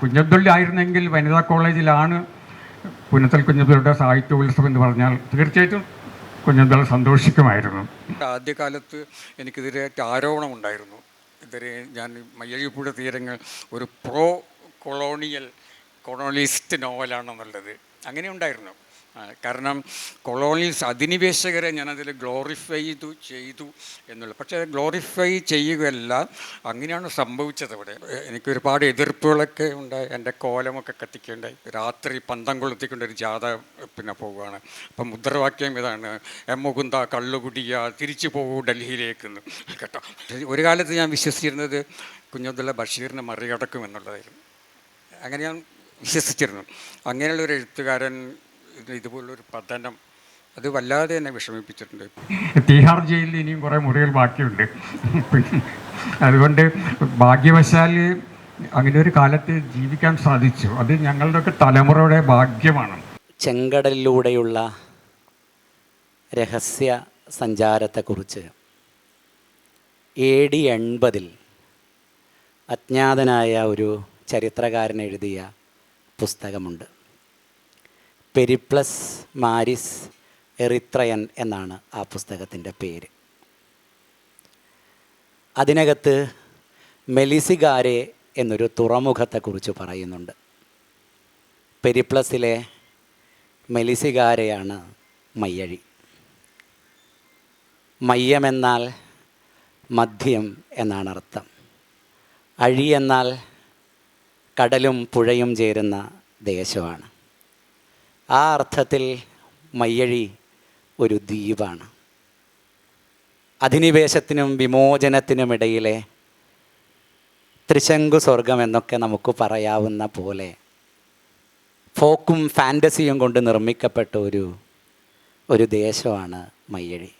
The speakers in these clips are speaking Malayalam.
കുഞ്ഞബ്ദുള്ള ആയിരുന്നെങ്കിൽ വനിതാ കോളേജിലാണ് പുന്നത്തൽ കുഞ്ഞബ്ദുള്ളയുടെ സാഹിത്യോത്സവം എന്ന് പറഞ്ഞാൽ തീർച്ചയായിട്ടും കുഞ്ഞബ്ദുള്ള സന്തോഷിക്കുമായിരുന്നു. ആദ്യകാലത്ത് എനിക്കെതിരെ ആരോപണമുണ്ടായിരുന്നു. ഇതുവരെ ഞാൻ മയ്യഴിപ്പുഴ തീരങ്ങൾ ഒരു കൊളോണിയലിസ്റ്റ് നോവലാണെന്നുള്ളത് അങ്ങനെ ഉണ്ടായിരുന്നു. കാരണം കൊളോണിയൽസ് അധിനിവേശകരെ ഞാനതിൽ ഗ്ലോറിഫൈ ചെയ്തു എന്നുള്ളത്. പക്ഷേ ഗ്ലോറിഫൈ ചെയ്യുകയല്ല, അങ്ങനെയാണ് സംഭവിച്ചത്. അവിടെ എനിക്കൊരുപാട് എതിർപ്പുകളൊക്കെ ഉണ്ടായി. എൻ്റെ കോലമൊക്കെ കത്തിക്കുകയുണ്ടായി. രാത്രി പന്തം കൊളുത്തിക്കൊണ്ടൊരു ജാഥ പോവുകയാണ്. അപ്പം മുദ്രാവാക്യം ഇതാണ്, എം മുകുന്ദ കള്ളുകുടിയ തിരിച്ചു പോകൂ ഡൽഹിയിലേക്കെന്ന് കേട്ടോ. ഒരു കാലത്ത് ഞാൻ വിശ്വസിച്ചിരുന്നത് കുഞ്ഞബ്ദുള്ള ബഷീറിനെ മറികടക്കുമെന്നുള്ളതായിരുന്നു. അങ്ങനെ ഞാൻ വിശ്വസിച്ചിരുന്നു. അങ്ങനെയുള്ളൊരു എഴുത്തുകാരൻ ഇതുപോലൊരു പതനം അത് വല്ലാതെ എന്നെ വിഷമിപ്പിച്ചിട്ടുണ്ട്. തീഹാർ ജയിലിൽ ഇനിയും കുറേ മുറികൾ ബാക്കിയുണ്ട്. അതുകൊണ്ട് ഭാഗ്യവശാൽ അങ്ങനെ ഒരു കാലത്ത് ജീവിക്കാൻ സാധിച്ചു. അത് ഞങ്ങളുടെയൊക്കെ തലമുറയുടെ ഭാഗ്യമാണ്. ചെങ്കടലിലൂടെയുള്ള രഹസ്യ സഞ്ചാരത്തെക്കുറിച്ച് AD 80 അജ്ഞാതനായ ഒരു ചരിത്രകാരൻ എഴുതിയ പുസ്തകമുണ്ട്. പെരിപ്ലസ് മാരിസ് എറിത്രയൻ എന്നാണ് ആ പുസ്തകത്തിൻ്റെ പേര്. അതിനകത്ത് മെലിസിഗാരെ എന്നൊരു തുറമുഖത്തെക്കുറിച്ച് പറയുന്നുണ്ട്. പെരിപ്ലസിലെ മെലിസിഗാരെയാണ് മയ്യഴി. മയ്യമെന്നാൽ മധ്യം എന്നാണ് അർത്ഥം. അഴി എന്നാൽ കടലും പുഴയും ചേരുന്ന ദേശമാണ്. ആ അർത്ഥത്തിൽ മയ്യഴി ഒരു ദ്വീപാണ്. അധിനിവേശത്തിനും വിമോചനത്തിനുമിടയിലെ ത്രിശങ്കു സ്വർഗം എന്നൊക്കെ നമുക്ക് പറയാവുന്ന പോലെ ഫോക്കും ഫാൻറ്റസിയും കൊണ്ട് നിർമ്മിക്കപ്പെട്ട ഒരു ദേശമാണ് മയ്യഴി.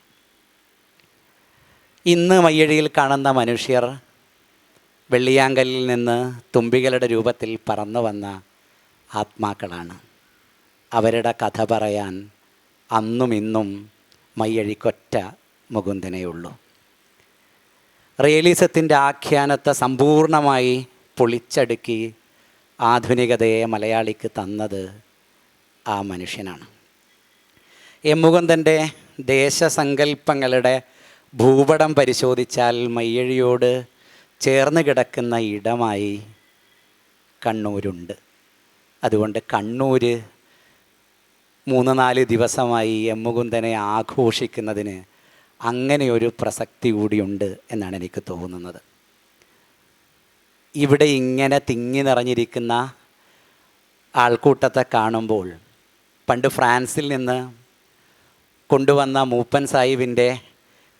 ഇന്ന് മയ്യഴിയിൽ കാണുന്ന മനുഷ്യർ വെള്ളിയാങ്കല്ലിൽ നിന്ന് തുമ്പികളുടെ രൂപത്തിൽ പറന്നു വന്ന ആത്മാക്കളാണ്. അവരുടെ കഥ പറയാൻ അന്നും ഇന്നും മയ്യഴിക്കൊറ്റ മുകുന്ദനേയുള്ളൂ. റിയലിസത്തിൻ്റെ ആഖ്യാനത്തെ സമ്പൂർണമായി പൊളിച്ചടുക്കി ആധുനികതയെ മലയാളിക്ക് തന്നത് ആ മനുഷ്യനാണ്. എം മുകുന്ദൻ്റെ ദേശസങ്കല്പങ്ങളുടെ ഭൂപടം പരിശോധിച്ചാൽ മയ്യഴിയോട് ചേർന്ന് കിടക്കുന്ന ഇടമായി കണ്ണൂരുണ്ട്. അതുകൊണ്ട് കണ്ണൂർ 3-4 ദിവസമായി എം മുകുന്ദനെ ആഘോഷിക്കുന്നതിന് അങ്ങനെയൊരു പ്രസക്തി കൂടിയുണ്ട് എന്നാണ് എനിക്ക് തോന്നുന്നത്. ഇവിടെ ഇങ്ങനെ തിങ്ങി നിറഞ്ഞിരിക്കുന്ന ആൾക്കൂട്ടത്തെ കാണുമ്പോൾ പണ്ട് ഫ്രാൻസിൽ നിന്ന് കൊണ്ടുവന്ന മൂപ്പൻ സാഹിബിൻ്റെ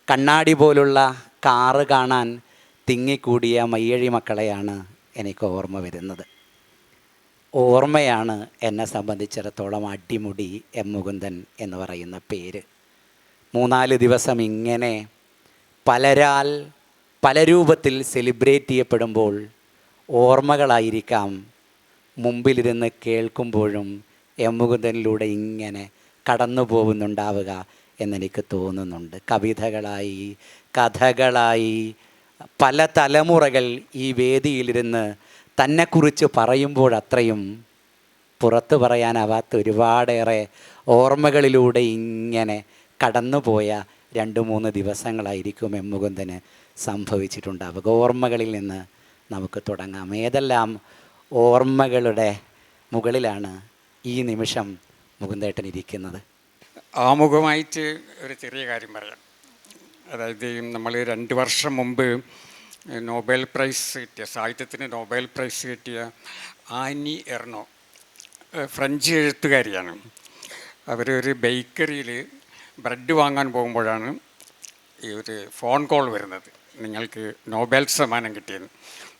കണ്ണാടി പോലുള്ള കാറ് കാണാൻ തിങ്ങിക്കൂടിയ മയ്യഴി മക്കളെയാണ് എനിക്ക് ഓർമ്മ വരുന്നത്. ഓർമ്മയാണ് എന്നെ സംബന്ധിച്ചിടത്തോളം അടിമുടി എം മുകുന്ദൻ എന്ന് പറയുന്ന പേര്. 3-4 ദിവസം ഇങ്ങനെ പലരാൽ പല രൂപത്തിൽ സെലിബ്രേറ്റ് ചെയ്യപ്പെടുമ്പോൾ ഓർമ്മകളായിരിക്കാം മുമ്പിലിരുന്ന് കേൾക്കുമ്പോഴും എം മുകുന്ദനിലൂടെ ഇങ്ങനെ കടന്നു പോകുന്നുണ്ടാവുക എന്നെനിക്ക് തോന്നുന്നുണ്ട്. കവിതകളായി, കഥകളായി പല തലമുറകൾ ഈ വേദിയിലിരുന്ന് തന്നെക്കുറിച്ച് പറയുമ്പോഴത്രയും പുറത്തു പറയാനാവാത്ത ഒരുപാടേറെ ഓർമ്മകളിലൂടെ ഇങ്ങനെ കടന്നുപോയ 2-3 ദിവസങ്ങളായിരിക്കും എം മുകുന്ദന് സംഭവിച്ചിട്ടുണ്ടാവുക. ഓർമ്മകളിൽ നിന്ന് നമുക്ക് തുടങ്ങാം. ഏതെല്ലാം ഓർമ്മകളുടെ മുകളിലാണ് ഈ നിമിഷം മുകുന്ദേട്ടൻ ഇരിക്കുന്നത്? ആമുഖമായിട്ട് ഒരു ചെറിയ കാര്യം പറയാം. അതായത് നമ്മൾ 2 വർഷം മുമ്പ് നോബൽ പ്രൈസ് കിട്ടിയ, സാഹിത്യത്തിന് നോബൽ പ്രൈസ് കിട്ടിയ ആനി എർണോ, ഫ്രഞ്ച് എഴുത്തുകാരിയാണ്. അവരൊരു ബേക്കറിയിൽ ബ്രെഡ് വാങ്ങാൻ പോകുമ്പോഴാണ് ഈ ഒരു ഫോൺ കോൾ വരുന്നത്, നിങ്ങൾക്ക് നോബൽ സമ്മാനം കിട്ടിയെന്ന്.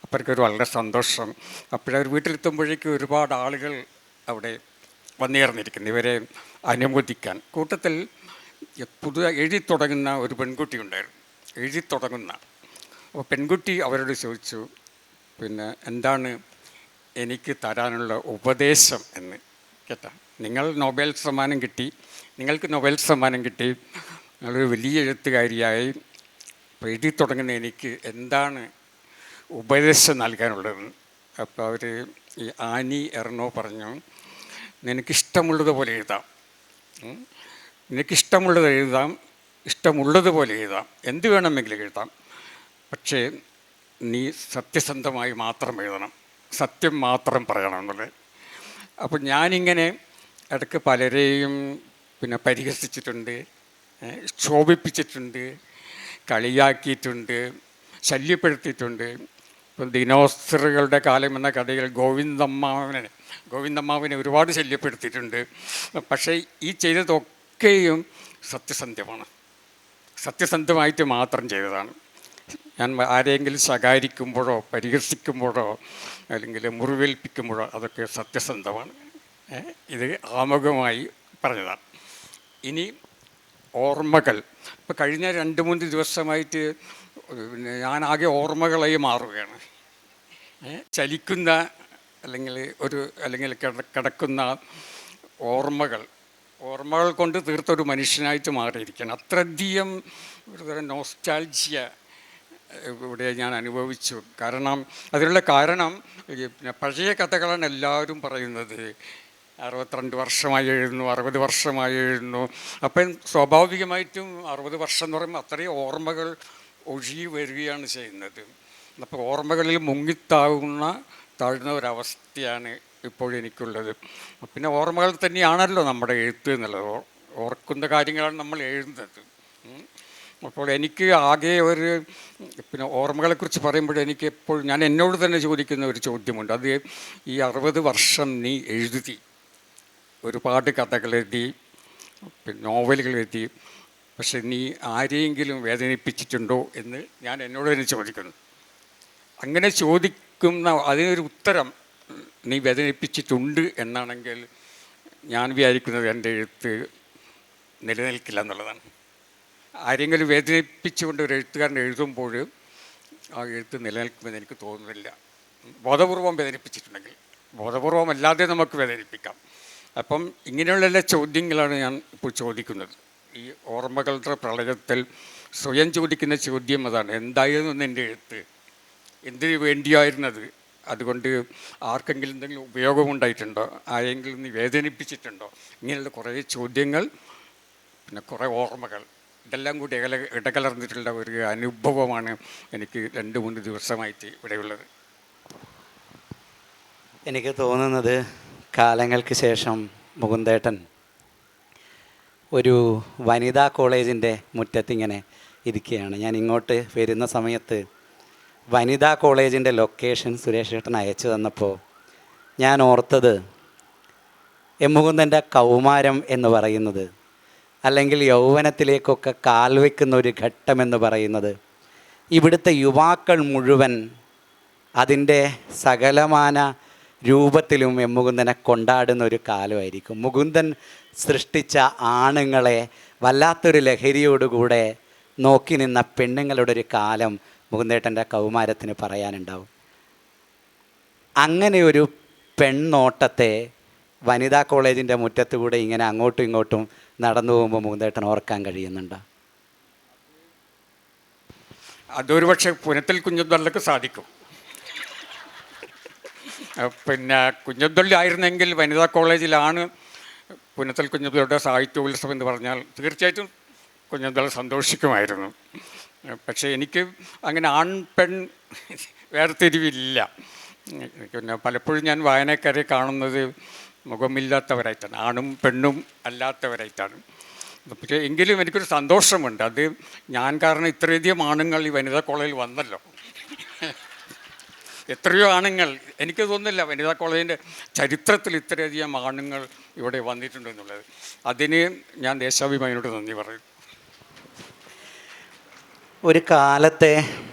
അപ്പോഴേക്കൊരു വളരെ സന്തോഷം. അപ്പോഴവർ വീട്ടിലെത്തുമ്പോഴേക്കും ഒരുപാട് ആളുകൾ അവിടെ വന്നുചേർന്നിരിക്കുന്നു ഇവരെ അനുമോദിക്കാൻ. കൂട്ടത്തിൽ എഴുതി തുടങ്ങുന്ന ഒരു പെൺകുട്ടി ഉണ്ടായിരുന്നു. അപ്പോൾ പെൺകുട്ടി അവരോട് ചോദിച്ചു, എന്താണ് എനിക്ക് തരാനുള്ള ഉപദേശം എന്ന് കേട്ടാ. നിങ്ങൾക്ക് നൊബേൽ സമ്മാനം കിട്ടി, നിങ്ങളൊരു വലിയ എഴുത്തുകാരിയായി എഴുതി തുടങ്ങുന്ന എനിക്ക് എന്താണ് ഉപദേശം നൽകാനുള്ളതെന്ന്. അപ്പോൾ അവർ ഈ ആനി എർണോ പറഞ്ഞു, നിനക്കിഷ്ടമുള്ളതുപോലെ എഴുതാം, നിനക്കിഷ്ടമുള്ളത് എഴുതാം, ഇഷ്ടമുള്ളതുപോലെ എഴുതാം, എന്ത് വേണമെങ്കിലും എഴുതാം, പക്ഷേ നീ സത്യസന്ധമായി മാത്രം എഴുതണം, സത്യം മാത്രം പറയണം എന്നുള്ളത്. അപ്പോൾ ഞാനിങ്ങനെ ഇടയ്ക്ക് പലരെയും പിന്നെ പരിഹസിച്ചിട്ടുണ്ട്, ക്ഷോഭിപ്പിച്ചിട്ടുണ്ട്, കളിയാക്കിയിട്ടുണ്ട്, ശല്യപ്പെടുത്തിയിട്ടുണ്ട്. ഇപ്പം ദിനോസറുകളുടെ കാലം എന്ന കഥയിൽ ഗോവിന്ദമ്മാവിനെ ഒരുപാട് ശല്യപ്പെടുത്തിയിട്ടുണ്ട്. പക്ഷേ ഈ ചെയ്തതൊക്കെയും സത്യസന്ധമാണ്, സത്യസന്ധമായിട്ട് മാത്രം ചെയ്തതാണ്. ഞാൻ ആരെങ്കിലും ശകാരിക്കുമ്പോഴോ പരിഹസിക്കുമ്പോഴോ അല്ലെങ്കിൽ മുറിവേൽപ്പിക്കുമ്പോഴോ അതൊക്കെ സത്യസന്ധമാണ്. ഇത് ആമുഖമായി പറഞ്ഞതാണ്. ഇനി ഓർമ്മകൾ. ഇപ്പോൾ കഴിഞ്ഞ 2-3 ദിവസമായിട്ട് പിന്നെ ഞാനാകെ ഓർമ്മകളായി മാറുകയാണ്. ചലിക്കുന്ന അല്ലെങ്കിൽ കിടക്കുന്ന ഓർമ്മകൾ കൊണ്ട് തീർത്തൊരു മനുഷ്യനായിട്ട് മാറിയിരിക്കുകയാണ്. അത്രയധികം ഒരു തരം നോസ്റ്റാൾജിയ ഇവിടെ ഞാൻ അനുഭവിച്ചു. അതിനുള്ള കാരണം പിന്നെ പഴയ കഥകളാണ് എല്ലാവരും പറയുന്നത്. 62 വർഷമായി എഴുതുന്നു, 60 വർഷമായി എഴുതുന്നു. അപ്പം സ്വാഭാവികമായിട്ടും 60 വർഷം എന്ന് പറയുമ്പോൾ അത്രയും ഓർമ്മകൾ ഒഴുകി വരികയാണ് ചെയ്യുന്നത്. അപ്പോൾ ഓർമ്മകളിൽ താഴ്ന്ന ഒരവസ്ഥയാണ് ഇപ്പോഴെനിക്കുള്ളത്. പിന്നെ ഓർമ്മകൾ തന്നെയാണല്ലോ നമ്മുടെ എഴുത്ത് എന്നുള്ളത്. ഓർക്കുന്ന കാര്യങ്ങളാണ് നമ്മൾ എഴുതുന്നത്. അപ്പോൾ എനിക്ക് ആകെ പിന്നെ ഓർമ്മകളെക്കുറിച്ച് പറയുമ്പോൾ എനിക്ക് എപ്പോഴും ഞാൻ എന്നോട് തന്നെ ചോദിക്കുന്ന ഒരു ചോദ്യമുണ്ട്. അത് ഈ 60 വർഷം നീ എഴുതി, ഒരുപാട് കഥകളെഴുതി, നോവലുകൾ എഴുതി, പക്ഷെ നീ ആരെയെങ്കിലും വേദനിപ്പിച്ചിട്ടുണ്ടോ എന്ന് ഞാൻ എന്നോട് തന്നെ ചോദിക്കുന്നു. അങ്ങനെ ചോദിക്കുന്ന അതിനൊരു ഉത്തരം നീ വേദനിപ്പിച്ചിട്ടുണ്ട് എന്നാണെങ്കിൽ ഞാൻ വിചാരിക്കുന്നത് എൻ്റെ എഴുത്ത് നിലനിൽക്കില്ല എന്നുള്ളതാണ്. ആരെങ്കിലും വേദനിപ്പിച്ചുകൊണ്ട് ഒരു എഴുത്തുകാരൻ എഴുതുമ്പോൾ ആ എഴുത്ത് നിലനിൽക്കുമെന്ന് എനിക്ക് തോന്നുന്നില്ല. ബോധപൂർവം വേദനിപ്പിച്ചിട്ടുണ്ടെങ്കിൽ. ബോധപൂർവമല്ലാതെ നമുക്ക് വേദനിപ്പിക്കാം. അപ്പം ഇങ്ങനെയുള്ള എല്ലാ ചോദ്യങ്ങളാണ് ഞാൻ ഇപ്പോൾ ചോദിക്കുന്നത്. ഈ ഓർമ്മകളുടെ പ്രളയത്തിൽ സ്വയം ചോദിക്കുന്ന ചോദ്യം അതാണ്, എന്തായിരുന്നു എൻ്റെ എഴുത്ത്, എന്തിനു വേണ്ടിയായിരുന്നത്, അതുകൊണ്ട് ആർക്കെങ്കിലും എന്തെങ്കിലും ഉപയോഗമുണ്ടായിട്ടുണ്ടോ, ആരെങ്കിലും നീ വേദനിപ്പിച്ചിട്ടുണ്ടോ, ഇങ്ങനെയുള്ള കുറേ ചോദ്യങ്ങൾ, പിന്നെ കുറേ ഓർമ്മകൾ, ഇതെല്ലാം കൂടി ഇടകലർന്നിട്ടുള്ള ഒരു അനുഭവമാണ് എനിക്ക് 2-3 ദിവസമായിട്ട് ഇവിടെയുള്ളത്. എനിക്ക് തോന്നുന്നത് കാലങ്ങൾക്ക് ശേഷം മുകുന്ദേട്ടൻ ഒരു വനിതാ കോളേജിൻ്റെ മുറ്റത്തിങ്ങനെ ഇരിക്കുകയാണ്. ഞാൻ ഇങ്ങോട്ട് വരുന്ന സമയത്ത് വനിതാ കോളേജിൻ്റെ ലൊക്കേഷൻ സുരേഷ് ഏട്ടൻ അയച്ചു തന്നപ്പോൾ ഞാൻ ഓർത്തത് മുകുന്ദൻ്റെ കൗമാരം എന്ന് പറയുന്നത്, അല്ലെങ്കിൽ യൗവനത്തിലേക്കൊക്കെ കാൽ വയ്ക്കുന്ന ഒരു ഘട്ടമെന്ന് പറയുന്നത്, ഇവിടുത്തെ യുവാക്കൾ മുഴുവൻ അതിൻ്റെ സകലമാന രൂപത്തിലും മുകുന്ദനെ കൊണ്ടാടുന്ന ഒരു കാലമായിരിക്കും. മുകുന്ദൻ സൃഷ്ടിച്ച ആണുങ്ങളെ വല്ലാത്തൊരു ലഹരിയോടുകൂടെ നോക്കി നിന്ന പെണ്ണുങ്ങളുടെ ഒരു കാലം മുകുന്ദേട്ടൻ്റെ കൗമാരത്തിന് പറയാനുണ്ടാവും. അങ്ങനെ ഒരു പെണ്ണോട്ടത്തെ വനിതാ കോളേജിൻ്റെ മുറ്റത്തുകൂടെ ഇങ്ങനെ അങ്ങോട്ടും ഇങ്ങോട്ടും നടന്നു പോകുമ്പോൾ മുകുന്ദേട്ടൻ ഓർക്കാൻ കഴിയുന്നുണ്ടോ? അതൊരു പക്ഷേ പുനത്തിൽ കുഞ്ഞുതള്ളക്ക് സാധിക്കും. പിന്നെ കുഞ്ഞുതള്ളി ആയിരുന്നെങ്കിൽ വനിതാ കോളേജിലാണ് പുനത്തിൽ കുഞ്ഞുതള്ളിയുടെ സാഹിത്യോത്സവം എന്ന് പറഞ്ഞാൽ തീർച്ചയായിട്ടും കുഞ്ഞുതള്ളി സന്തോഷിക്കുമായിരുന്നു. പക്ഷേ എനിക്ക് അങ്ങനെ ആൺ പെൺ വേർതിരിവില്ല. പിന്നെ പലപ്പോഴും ഞാൻ വായനക്കാരെ കാണുന്നത് മുഖമില്ലാത്തവരായിട്ടാണ്, ആണും പെണ്ണും അല്ലാത്തവരായിട്ടാണ്. പക്ഷേ എങ്കിലും എനിക്കൊരു സന്തോഷമുണ്ട്. അത് ഞാൻ കാരണം ഇത്രയധികം ആണുങ്ങൾ ഈ വനിതാ കോളേജിൽ വന്നല്ലോ. എത്രയോ ആണുങ്ങൾ, എനിക്ക് തോന്നുന്നില്ല വനിതാ കോളേജിൻ്റെ ചരിത്രത്തിൽ ഇത്രയധികം ആണുങ്ങൾ ഇവിടെ വന്നിട്ടുണ്ടെന്നുള്ളത്. അതിന് ഞാൻ ദേശാഭിമാനിയോട് നന്ദി പറയും. ഒരു കാലത്തെ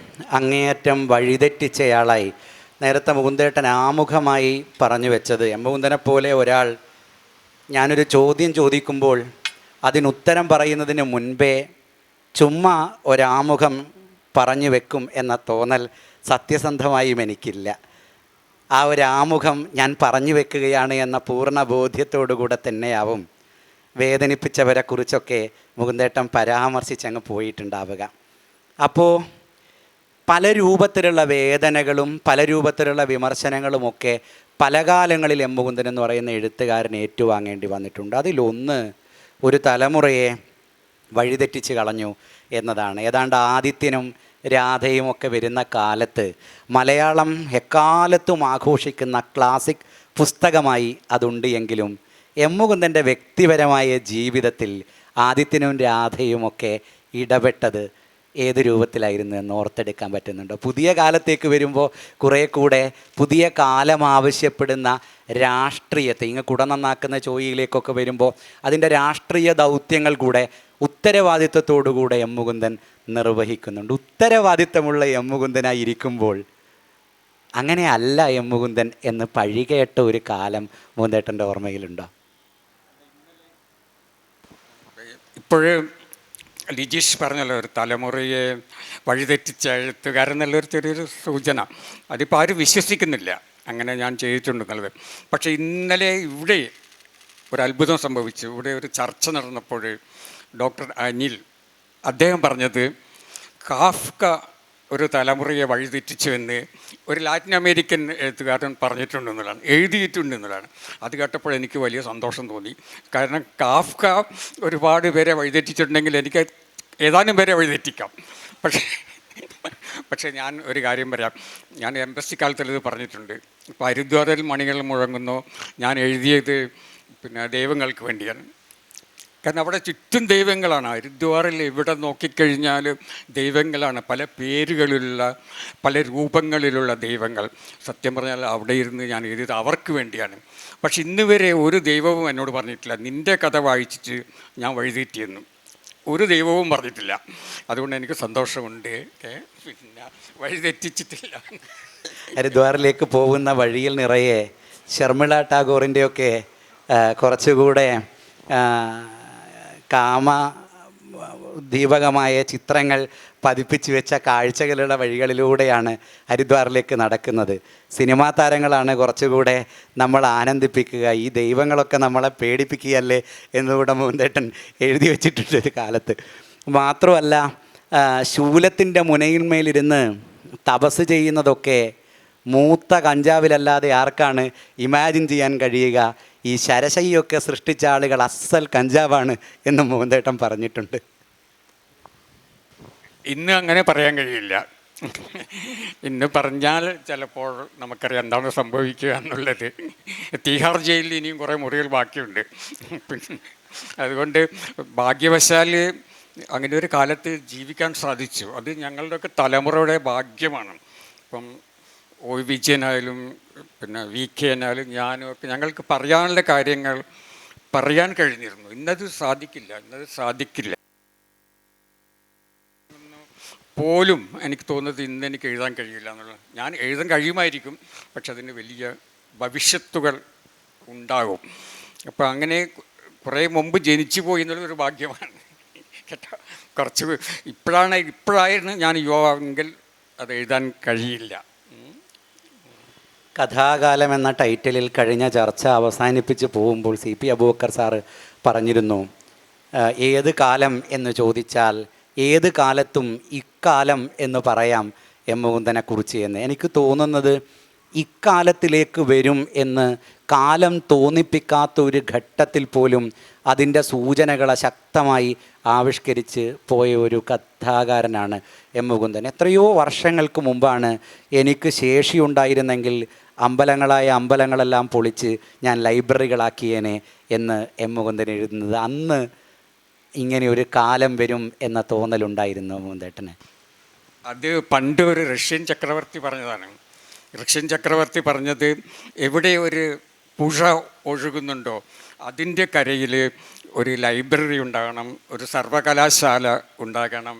അങ്ങേയറ്റം വഴിതെറ്റിച്ചയാളായി നേരത്തെ മുകുന്ദേട്ടൻ ആമുഖമായി പറഞ്ഞു വെച്ചത്, മുകുന്ദനെ പോലെ ഒരാൾ ഞാനൊരു ചോദ്യം ചോദിക്കുമ്പോൾ അതിനുത്തരം പറയുന്നതിന് മുൻപേ ചുമ്മാ ഒരാമുഖം പറഞ്ഞു വെക്കും എന്ന തോന്നൽ സത്യസന്ധമായും എനിക്കില്ല. ആ ഒരു ആമുഖം ഞാൻ പറഞ്ഞു വെക്കുകയാണ് എന്ന പൂർണ്ണ ബോധ്യത്തോടുകൂടെ തന്നെയാവും വേദനിപ്പിച്ചവരെക്കുറിച്ചൊക്കെ മുകുന്ദേട്ടൻ പരാമർശിച്ചങ്ങ് പോയിട്ടുണ്ടാവുക. അപ്പോൾ പല രൂപത്തിലുള്ള വേദനകളും പല രൂപത്തിലുള്ള വിമർശനങ്ങളുമൊക്കെ പല കാലങ്ങളിൽ എം മുകുന്ദൻ എന്ന് പറയുന്ന എഴുത്തുകാരൻ ഏറ്റുവാങ്ങേണ്ടി വന്നിട്ടുണ്ട്. അതിലൊന്ന് ഒരു തലമുറയെ വഴിതെറ്റിച്ച് കളഞ്ഞു എന്നതാണ്. ഏതാണ്ട് ആദിത്യനും രാധയും ഒക്കെ വരുന്ന കാലത്ത് മലയാളം എക്കാലത്തും ആഘോഷിക്കുന്ന ക്ലാസിക് പുസ്തകമായി അതുണ്ട് എങ്കിലും എം മുകുന്ദൻ്റെ വ്യക്തിപരമായ ജീവിതത്തിൽ ആദിത്യനും രാധയുമൊക്കെ ഇടപെട്ടത് ഏത് രൂപത്തിലായിരുന്നു എന്ന് ഓർത്തെടുക്കാൻ പറ്റുന്നുണ്ടോ? പുതിയ കാലത്തേക്ക് വരുമ്പോൾ കുറേ കൂടെ പുതിയ കാലം ആവശ്യപ്പെടുന്ന രാഷ്ട്രീയത്തെ ഇങ്ങ് കുട നന്നാക്കുന്ന ചോയിയിലേക്കൊക്കെ വരുമ്പോൾ അതിൻ്റെ രാഷ്ട്രീയ ദൗത്യങ്ങൾ കൂടെ ഉത്തരവാദിത്വത്തോടുകൂടെ എം മുകുന്ദൻ നിർവഹിക്കുന്നുണ്ട്. ഉത്തരവാദിത്തമുള്ള എം മുകുന്ദനായി ഇരിക്കുമ്പോൾ അങ്ങനെയല്ല എം മുകുന്ദൻ എന്ന് പഴികേട്ട ഒരു കാലം മുകുന്ദേട്ടൻ്റെ ഓർമ്മയിലുണ്ടോ? ഇപ്പോഴ് ലിജീഷ് പറഞ്ഞല്ലോ, ഒരു തലമുറയെ വഴിതെറ്റിച്ച എഴുത്തുകാരൻ എന്നുള്ളൊരു ചെറിയൊരു സൂചന. അതിപ്പോൾ ആരും വിശ്വസിക്കുന്നില്ല അങ്ങനെ ഞാൻ ചെയ്തിട്ടുണ്ടെന്നുള്ളത്. പക്ഷേ ഇന്നലെ ഇവിടെ ഒരു അത്ഭുതം സംഭവിച്ചു. ഇവിടെ ഒരു ചർച്ച നടന്നപ്പോൾ ഡോക്ടർ അനിൽ അദ്ദേഹം പറഞ്ഞത് കാഫ്ക ഒരു തലമുറയെ വഴിതെറ്റിച്ചുവെന്ന് ഒരു ലാറ്റിൻ അമേരിക്കൻ എഴുത്തുകാരൻ പറഞ്ഞിട്ടുണ്ടെന്നുള്ളതാണ്, എഴുതിയിട്ടുണ്ടെന്നുള്ളതാണ്. അത് കേട്ടപ്പോൾ എനിക്ക് വലിയ സന്തോഷം തോന്നി. കാരണം കാഫ്ക ഒരുപാട് പേരെ വഴിതെറ്റിച്ചിട്ടുണ്ടെങ്കിൽ എനിക്ക് ഏതാനും പേരെ വഴിതെറ്റിക്കാം. പക്ഷേ ഞാൻ ഒരു കാര്യം പറയാം. ഞാൻ എംബസി കാലത്തിൽ ഇത് പറഞ്ഞിട്ടുണ്ട്. ഇപ്പോൾ ഹരിദ്വാറിൽ മണികൾ മുഴങ്ങുന്നു ഞാൻ എഴുതിയത് ദൈവങ്ങൾക്ക് വേണ്ടിയാണ്. കാരണം അവിടെ ചുറ്റും ദൈവങ്ങളാണ്. ഹരിദ്വാറിൽ എവിടെ നോക്കിക്കഴിഞ്ഞാൽ ദൈവങ്ങളാണ്, പല പേരുകളിലുള്ള പല രൂപങ്ങളിലുള്ള ദൈവങ്ങൾ. സത്യം പറഞ്ഞാൽ അവിടെ ഇരുന്ന് ഞാൻ എഴുതിയത് അവർക്ക് വേണ്ടിയാണ്. പക്ഷെ ഇന്ന് വരെ ഒരു ദൈവവും എന്നോട് പറഞ്ഞിട്ടില്ല നിൻ്റെ കഥ വായിച്ചിട്ട് ഞാൻ വഴിതെറ്റിയെന്നും ഒരു ദൈവവും പറഞ്ഞിട്ടില്ല. അതുകൊണ്ട് എനിക്ക് സന്തോഷമുണ്ട്. പിന്നെ വഴിതെറ്റിച്ചിട്ടില്ല. ഹരിദ്വാറിലേക്ക് പോകുന്ന വഴിയിൽ നിറയെ ശർമിള ടാഗോറിൻ്റെയൊക്കെ കുറച്ചുകൂടെ ദീപകമായ ചിത്രങ്ങൾ പതിപ്പിച്ച് വെച്ച കാഴ്ചകളുടെ വഴികളിലൂടെയാണ് ഹരിദ്വാറിലേക്ക് നടക്കുന്നത്. സിനിമാ താരങ്ങളാണ് കുറച്ചുകൂടെ നമ്മൾ ആനന്ദിപ്പിക്കുക, ഈ ദൈവങ്ങളൊക്കെ നമ്മളെ പേടിപ്പിക്കുകയല്ലേ എന്നുകൂടെ മുകുന്ദേട്ടൻ എഴുതി വച്ചിട്ടുണ്ട് ഒരു കാലത്ത്. മാത്രമല്ല ശൂലത്തിൻ്റെ മുനയിന്മേലിരുന്ന് തപസ് ചെയ്യുന്നതൊക്കെ മൂത്ത കഞ്ചാവിലല്ലാതെ ആർക്കാണ് ഇമാജിൻ ചെയ്യാൻ കഴിയുക? ഈ ശരശയ്യൊക്കെ സൃഷ്ടിച്ച ആളുകൾ അസൽ കഞ്ചാവാണ് എന്ന് മുകുന്ദേട്ടൻ പറഞ്ഞിട്ടുണ്ട്. ഇന്ന് അങ്ങനെ പറയാൻ കഴിയില്ല. ഇന്ന് പറഞ്ഞാൽ ചിലപ്പോൾ നമുക്കറിയാം എന്താണ് സംഭവിക്കുക എന്നുള്ളത്. തീഹാർ ജയിലിൽ ഇനിയും കുറേ മുറികൾ ബാക്കിയുണ്ട്. അതുകൊണ്ട് ഭാഗ്യവശാൽ അങ്ങനെ ഒരു കാലത്ത് ജീവിക്കാൻ സാധിച്ചു. അത് ഞങ്ങളുടെയൊക്കെ തലമുറയുടെ ഭാഗ്യമാണ്. ഇപ്പം ഒ വിജയനായാലും വി കെ ആയാലും ഞാനും ഒക്കെ ഞങ്ങൾക്ക് പറയാനുള്ള കാര്യങ്ങൾ പറയാൻ കഴിഞ്ഞിരുന്നു. ഇന്നത് സാധിക്കില്ല പോലും എനിക്ക് തോന്നുന്നത് ഇന്ന് എനിക്ക് എഴുതാൻ കഴിയില്ല എന്നുള്ളത്. ഞാൻ എഴുതാൻ കഴിയുമായിരിക്കും, പക്ഷെ അതിന് വലിയ ഭവിഷ്യത്തുകൾ ഉണ്ടാകും. അപ്പോൾ അങ്ങനെ കുറേ മുമ്പ് ജനിച്ചു പോയി എന്നുള്ളൊരു ഭാഗ്യമാണ് കേട്ടോ. ഇപ്പോഴായിരുന്നു ഞാൻ യുവാവെങ്കിൽ അത് എഴുതാൻ കഴിയില്ല. കഥാകാലം എന്ന ടൈറ്റിലിൽ കഴിഞ്ഞ ചർച്ച അവസാനിപ്പിച്ച് പോകുമ്പോൾ സി പി അബൂബക്കർ സാറ് പറഞ്ഞിരുന്നു, ഏത് കാലം എന്ന് ചോദിച്ചാൽ ഏത് കാലത്തും ഇക്കാലം എന്ന് പറയാം എം മുകുന്ദനെക്കുറിച്ച് എന്ന്. എനിക്ക് തോന്നുന്നത് ഇക്കാലത്തിലേക്ക് വരും എന്ന് കാലം തോന്നിപ്പിക്കാത്ത ഒരു ഘട്ടത്തിൽ പോലും അതിൻ്റെ സൂചനകളെ ശക്തമായി ആവിഷ്കരിച്ച് പോയ ഒരു കഥാകാരനാണ് എം മുകുന്ദൻ. എത്രയോ വർഷങ്ങൾക്ക് മുമ്പാണ് എനിക്ക് ശേഷിയുണ്ടായിരുന്നെങ്കിൽ അമ്പലങ്ങളെല്ലാം പൊളിച്ച് ഞാൻ ലൈബ്രറികളാക്കിയേനെ എന്ന് എം മുകുന്ദൻ എഴുതുന്നത്. അന്ന് ഇങ്ങനെ ഒരു കാലം വരും എന്ന തോന്നലുണ്ടായിരുന്നു മുകുന്ദേട്ടന്? അത് പണ്ട് ഒരു റഷ്യൻ ചക്രവർത്തി പറഞ്ഞതാണ്. റഷ്യൻ ചക്രവർത്തി പറഞ്ഞത്, എവിടെ ഒരു പുഴ ഒഴുകുന്നുണ്ടോ അതിൻ്റെ കരയിൽ ഒരു ലൈബ്രറി ഉണ്ടാകണം, ഒരു സർവകലാശാല ഉണ്ടാകണം,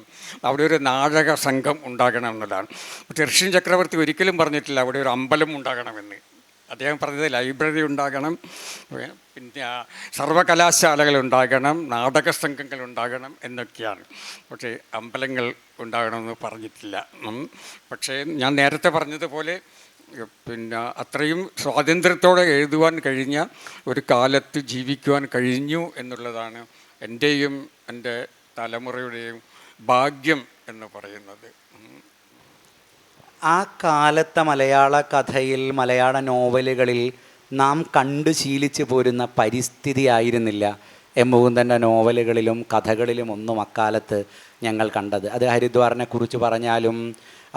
അവിടെ ഒരു നാടക സംഘം ഉണ്ടാകണം എന്നതാണ്. പക്ഷേ റഷ്യൻ ചക്രവർത്തി ഒരിക്കലും പറഞ്ഞിട്ടില്ല അവിടെ ഒരു അമ്പലം ഉണ്ടാകണമെന്ന്. അദ്ദേഹം പറഞ്ഞത് ലൈബ്രറി ഉണ്ടാകണം, പിന്നെ സർവകലാശാലകൾ ഉണ്ടാകണം, നാടക സംഘങ്ങൾ ഉണ്ടാകണം എന്നൊക്കെയാണ്. പക്ഷേ അമ്പലങ്ങൾ ഉണ്ടാകണമെന്ന് പറഞ്ഞിട്ടില്ല. പക്ഷേ ഞാൻ നേരത്തെ പറഞ്ഞതുപോലെ അത്രയും സ്വാതന്ത്ര്യത്തോടെ എഴുതുവാൻ കഴിഞ്ഞ ഒരു കാലത്ത് ജീവിക്കുവാൻ കഴിഞ്ഞു എന്നുള്ളതാണ് എൻ്റെയും എൻ്റെ തലമുറയുടെയും ഭാഗ്യം എന്ന് പറയുന്നത്. ആ കാലത്തെ മലയാള കഥയിൽ, മലയാള നോവലുകളിൽ നാം കണ്ടു ശീലിച്ചു പോരുന്ന പരിസ്ഥിതി ആയിരുന്നില്ല എം മുകുന്ദൻ്റെ നോവലുകളിലും കഥകളിലും ഒന്നും അക്കാലത്ത് ഞങ്ങൾ കണ്ടത്. അത് ഹരിദ്വാറിനെ കുറിച്ച് പറഞ്ഞാലും,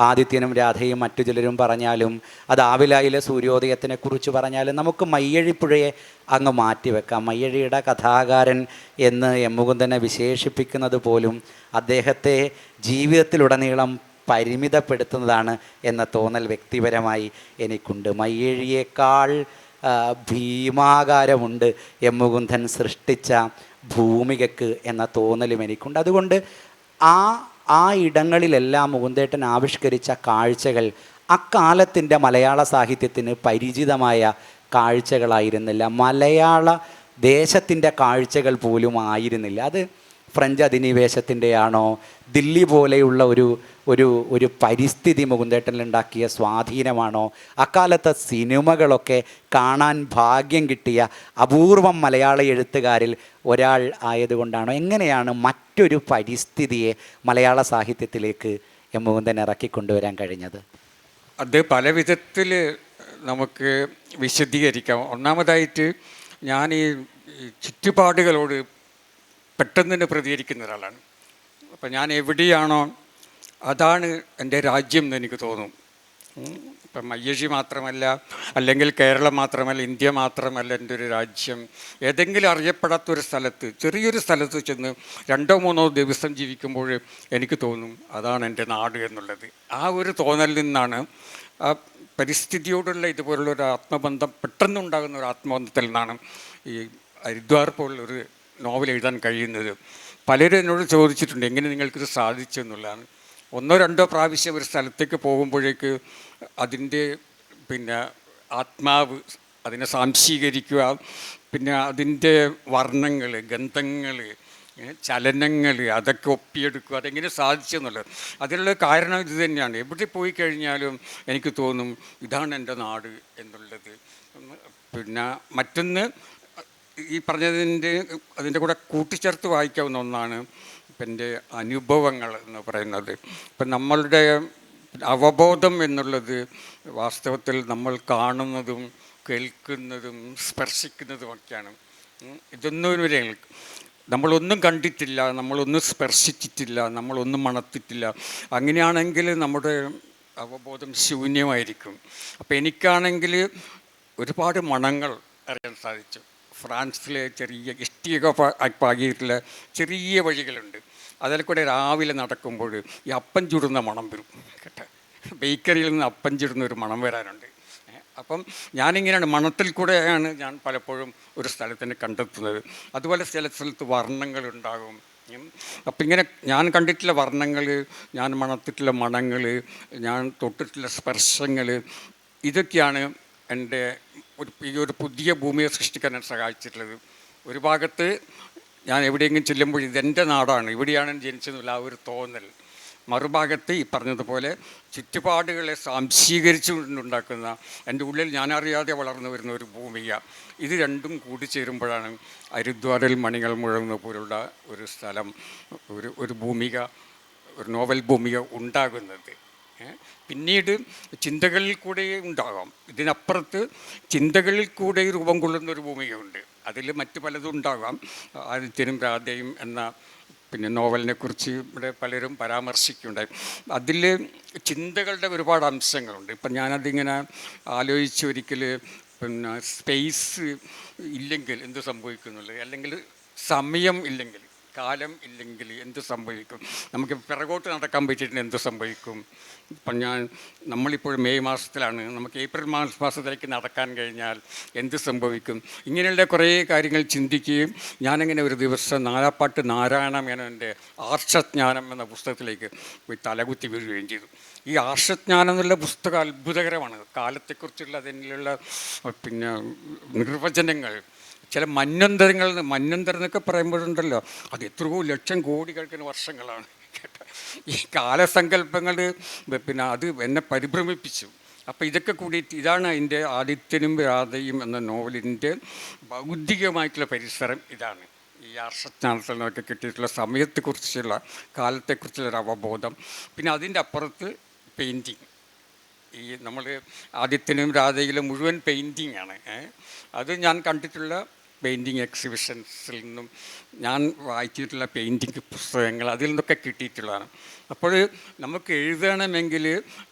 ആദിത്യനും രാധയും മറ്റു ചിലരും പറഞ്ഞാലും, അത് ആവിലായിലെ സൂര്യോദയത്തിനെ കുറിച്ച് പറഞ്ഞാലും, നമുക്ക് മയ്യഴിപ്പുഴയെ അങ്ങ് മാറ്റിവെക്കാം. മയ്യഴിയുടെ കഥാകാരൻ എന്ന് എം മുകുന്ദനെ വിശേഷിപ്പിക്കുന്നത് പോലും അദ്ദേഹത്തെ ജീവിതത്തിലുടനീളം പരിമിതപ്പെടുത്തുന്നതാണ് എന്ന തോന്നൽ വ്യക്തിപരമായി എനിക്കുണ്ട്. മയ്യഴിയേക്കാൾ ഭീമാകാരമുണ്ട് എം മുകുന്ദൻ സൃഷ്ടിച്ച ഭൂമികയ്ക്ക് എന്ന തോന്നലും എനിക്കുണ്ട്. അതുകൊണ്ട് ആ ഇടങ്ങളിലെല്ലാം മുകുന്ദേട്ടൻ ആവിഷ്കരിച്ച കാഴ്ചകൾ അക്കാലത്തിൻ്റെ മലയാള സാഹിത്യത്തിന് പരിചിതമായ കാഴ്ചകളായിരുന്നില്ല. മലയാള ദേശത്തിൻ്റെ കാഴ്ചകൾ പോലും ആയിരുന്നില്ല. അത് ഫ്രഞ്ച് അധിനിവേശത്തിൻ്റെയാണോ, ദില്ലി പോലെയുള്ള ഒരു പരിസ്ഥിതി മുകുന്ദേട്ടനിലുണ്ടാക്കിയ സ്വാധീനമാണോ, അക്കാലത്തെ സിനിമകളൊക്കെ കാണാൻ ഭാഗ്യം കിട്ടിയ അപൂർവം മലയാള എഴുത്തുകാരിൽ ഒരാൾ ആയതുകൊണ്ടാണോ, എങ്ങനെയാണ് മറ്റൊരു പരിസ്ഥിതിയെ മലയാള സാഹിത്യത്തിലേക്ക് എം മുകുന്ദൻ ഇറക്കിക്കൊണ്ടുവരാൻ കഴിഞ്ഞത്? അത് പല വിധത്തിൽ നമുക്ക് വിശദീകരിക്കാം. ഒന്നാമതായിട്ട് ഞാൻ ഈ ചുറ്റുപാടുകളോട് പെട്ടെന്ന് തന്നെ പ്രതികരിക്കുന്ന ഒരാളാണ്. അപ്പം ഞാൻ എവിടെയാണോ അതാണ് എൻ്റെ രാജ്യം എന്ന് എനിക്ക് തോന്നും. ഇപ്പം മയ്യഴി മാത്രമല്ല, അല്ലെങ്കിൽ കേരളം മാത്രമല്ല, ഇന്ത്യ മാത്രമല്ല എൻ്റെ ഒരു രാജ്യം. ഏതെങ്കിലും അറിയപ്പെടാത്തൊരു സ്ഥലത്ത്, ചെറിയൊരു സ്ഥലത്ത് ചെന്ന് 2-3 ദിവസം ജീവിക്കുമ്പോൾ എനിക്ക് തോന്നും അതാണ് എൻ്റെ നാട് എന്നുള്ളത്. ആ ഒരു തോന്നലിൽ നിന്നാണ്, ആ പരിസ്ഥിതിയോടുള്ള ഇതുപോലുള്ള ഒരു ആത്മബന്ധം, പെട്ടെന്നുണ്ടാകുന്ന ഒരു ആത്മബന്ധത്തിൽ നിന്നാണ് ഈ ഹരിദ്വാർ പോലുള്ളൊരു നോവൽ എഴുതാൻ കഴിയുന്നത്. പലരും എന്നോട് ചോദിച്ചിട്ടുണ്ട് എങ്ങനെ നിങ്ങൾക്കിത് സാധിച്ചു എന്നുള്ളതാണ്. 1-2 പ്രാവശ്യം ഒരു സ്ഥലത്തേക്ക് പോകുമ്പോഴേക്ക് അതിൻ്റെ ആത്മാവ്, അതിനെ സാംശീകരിക്കുക, പിന്നെ അതിൻ്റെ വർണ്ണങ്ങൾ, ഗന്ധങ്ങൾ, ചലനങ്ങൾ, അതൊക്കെ ഒപ്പിയെടുക്കുക, അതെങ്ങനെ സാധിച്ചു എന്നുള്ളത്. അതിനുള്ള കാരണം ഇത് തന്നെയാണ്. എവിടെ പോയി കഴിഞ്ഞാലും എനിക്ക് തോന്നും ഇതാണ് എൻ്റെ നാട് എന്നുള്ളത്. പിന്നെ മറ്റൊന്ന്, ഈ അതിൻ്റെ കൂടെ കൂട്ടിച്ചേർത്ത് വായിക്കാവുന്ന ഒന്നാണ് ഇപ്പം എൻ്റെ അനുഭവങ്ങൾ എന്ന് പറയുന്നത്. ഇപ്പം നമ്മളുടെ അവബോധം എന്നുള്ളത് വാസ്തവത്തിൽ നമ്മൾ കാണുന്നതും കേൾക്കുന്നതും സ്പർശിക്കുന്നതുമൊക്കെയാണ്. ഇതൊന്നും നമ്മളൊന്നും കണ്ടിട്ടില്ല, നമ്മളൊന്നും സ്പർശിച്ചിട്ടില്ല, നമ്മളൊന്നും മണത്തിട്ടില്ല. അങ്ങനെയാണെങ്കിൽ നമ്മുടെ അവബോധം ശൂന്യമായിരിക്കും. അപ്പോൾ എനിക്കാണെങ്കിൽ ഒരുപാട് മണങ്ങൾ അറിയാൻ സാധിച്ചു. ഫ്രാൻസിലെ ചെറിയ ഇഷ്ടിക പാകിയിട്ടുള്ള ചെറിയ വഴികളുണ്ട്. അതിൽ കൂടെ രാവിലെ നടക്കുമ്പോൾ ഈ അപ്പം ചുടുന്ന മണം വരും കേട്ടോ. ബേക്കറിയിൽ നിന്ന് അപ്പം ചുടുന്ന ഒരു മണം വരാനുണ്ട്. അപ്പം ഞാനിങ്ങനെയാണ്, മണത്തിൽ കൂടെയാണ് ഞാൻ പലപ്പോഴും ഒരു സ്ഥലത്തിനെ കണ്ടെത്തുന്നത്. അതുപോലെ ചില സ്ഥലത്ത് വർണ്ണങ്ങളുണ്ടാകും. അപ്പം ഇങ്ങനെ ഞാൻ കണ്ടിട്ടുള്ള വർണ്ണങ്ങൾ, ഞാൻ മണത്തിട്ടുള്ള മണങ്ങൾ, ഞാൻ തൊട്ടിട്ടുള്ള സ്പർശങ്ങൾ, ഇതൊക്കെയാണ് എൻ്റെ ഈ ഒരു പുതിയ ഭൂമിയെ സൃഷ്ടിക്കാൻ സഹായിച്ചിട്ടുള്ളത്. ഒരു ഭാഗത്ത് ഞാൻ എവിടെയെങ്കിലും ചെല്ലുമ്പോൾ ഇതെൻ്റെ നാടാണ്, ഇവിടെയാണ് ജനിച്ചതെന്നുള്ള ആ ഒരു തോന്നൽ. മറുഭാഗത്ത് ഈ പറഞ്ഞതുപോലെ ചുറ്റുപാടുകളെ സാംശീകരിച്ചുകൊണ്ടുണ്ടാക്കുന്ന, എൻ്റെ ഉള്ളിൽ ഞാനറിയാതെ വളർന്നു വരുന്ന ഒരു ഭൂമിക. ഇത് രണ്ടും കൂടിച്ചേരുമ്പോഴാണ് ഹരിദ്വാറിൽ മണികൾ മുഴങ്ങുന്ന പോലുള്ള ഒരു സ്ഥലം, ഒരു ഭൂമിക, ഒരു നോവൽ ഭൂമിക ഉണ്ടാകുന്നത്. പിന്നീട് ചിന്തകളിൽ കൂടെ ഉണ്ടാകാം. ഇതിനപ്പുറത്ത് ചിന്തകളിൽ കൂടെ രൂപം കൊള്ളുന്നൊരു ഭൂമികയുണ്ട്. അതിൽ മറ്റു പലതും ഉണ്ടാകാം. ആദിത്യനും രാധയും എന്ന നോവലിനെ കുറിച്ച് ഇവിടെ പലരും പരാമർശിക്കുകയുണ്ടായി. അതിൽ ചിന്തകളുടെ ഒരുപാട് അംശങ്ങളുണ്ട്. ഇപ്പം ഞാനതിങ്ങനെ ആലോചിച്ച് ഒരിക്കൽ സ്പേസ് ഇല്ലെങ്കിൽ എന്ത് സംഭവിക്കുന്നുള്ളത്, അല്ലെങ്കിൽ സമയം ഇല്ലെങ്കിൽ, കാലം ഇല്ലെങ്കിൽ എന്ത് സംഭവിക്കും, നമുക്ക് പിറകോട്ട് നടക്കാൻ പറ്റിയിട്ട് എന്ത് സംഭവിക്കും. ഇപ്പം നമ്മളിപ്പോൾ മെയ് മാസത്തിലാണ്, നമുക്ക് ഏപ്രിൽ മാസത്തിലേക്ക് നടക്കാൻ കഴിഞ്ഞാൽ എന്ത് സംഭവിക്കും. ഇങ്ങനെയുള്ള കുറേ കാര്യങ്ങൾ ചിന്തിക്കുകയും ഞാനങ്ങനെ ഒരു ദിവസം നാലാപ്പാട്ട് നാരായണ മേനോൻ്റെ ആർഷജ്ഞാനം എന്ന പുസ്തകത്തിലേക്ക് പോയി തലകുത്തി വീഴുകയും ചെയ്തു. ഈ ആർഷജ്ഞാനം എന്നുള്ള പുസ്തകം അത്ഭുതകരമാണ്. കാലത്തെക്കുറിച്ചുള്ള അതിനുള്ള നിർവചനങ്ങൾ, ചില മന്വന്തരം എന്നൊക്കെ പറയുമ്പോഴുണ്ടല്ലോ, അത് എത്രയോ ലക്ഷം കോടിക്കണക്കിന് വർഷങ്ങളാണ് കേട്ടോ. ഈ കാലസങ്കല്പങ്ങൾ അത് എന്നെ പരിഭ്രമിപ്പിച്ചു. അപ്പോൾ ഇതൊക്കെ കൂടിയിട്ട് ഇതാണ് അതിൻ്റെ ആദിത്യനും രാധയും എന്ന നോവലിൻ്റെ ബൗദ്ധികമായിട്ടുള്ള പരിസരം. ഇതാണ് ഈ ആർഷജ്ഞാനത്തിൽ നിന്നൊക്കെ കിട്ടിയിട്ടുള്ള സമയത്തെക്കുറിച്ചുള്ള, കാലത്തെക്കുറിച്ചുള്ളൊരു അവബോധം. പിന്നെ അതിൻ്റെ അപ്പുറത്ത് പെയിൻറ്റിങ്. ഈ നമ്മൾ ആദിത്യനും രാധയിലും മുഴുവൻ പെയിൻറ്റിങ് ആണ്. അത് ഞാൻ കണ്ടിട്ടുള്ള പെയിൻറ്റിങ് എക്സിബിഷൻസിൽ നിന്നും ഞാൻ വായിച്ചിട്ടുള്ള പെയിൻറ്റിങ് പുസ്തകങ്ങൾ അതിൽ നിന്നൊക്കെ കിട്ടിയിട്ടുള്ളതാണ്. അപ്പോൾ നമുക്ക് എഴുതണമെങ്കിൽ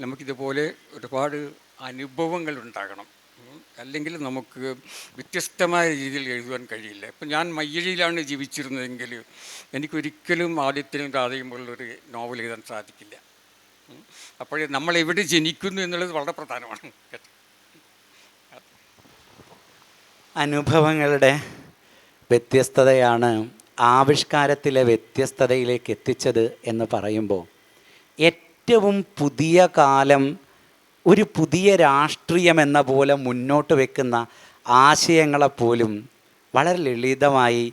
നമുക്കിതുപോലെ ഒരുപാട് അനുഭവങ്ങൾ ഉണ്ടാകണം. അല്ലെങ്കിൽ നമുക്ക് വ്യത്യസ്തമായ രീതിയിൽ എഴുതുവാൻ കഴിയില്ല. ഇപ്പം ഞാൻ മയ്യഴിയിലാണ് ജീവിച്ചിരുന്നതെങ്കിൽ എനിക്കൊരിക്കലും ആദിത്യനും രാധയും പോലുള്ളൊരു നോവൽ എഴുതാൻ സാധിക്കില്ല. അപ്പോൾ നമ്മൾ എവിടെ ജനിക്കുന്നു എന്നുള്ളത് വളരെ പ്രധാനമാണ്. അനുഭവങ്ങളുടെ വ്യത്യസ്തതയാണ് ആവിഷ്കാരത്തിലെ വ്യത്യസ്തതയിലേക്ക് എത്തിച്ചത് എന്ന് പറയുമ്പോൾ, ഏറ്റവും പുതിയ കാലം ഒരു പുതിയ രാഷ്ട്രീയം എന്ന പോലെ മുന്നോട്ട് വെക്കുന്ന ആശയങ്ങളെപ്പോലും വളരെ ലളിതമായി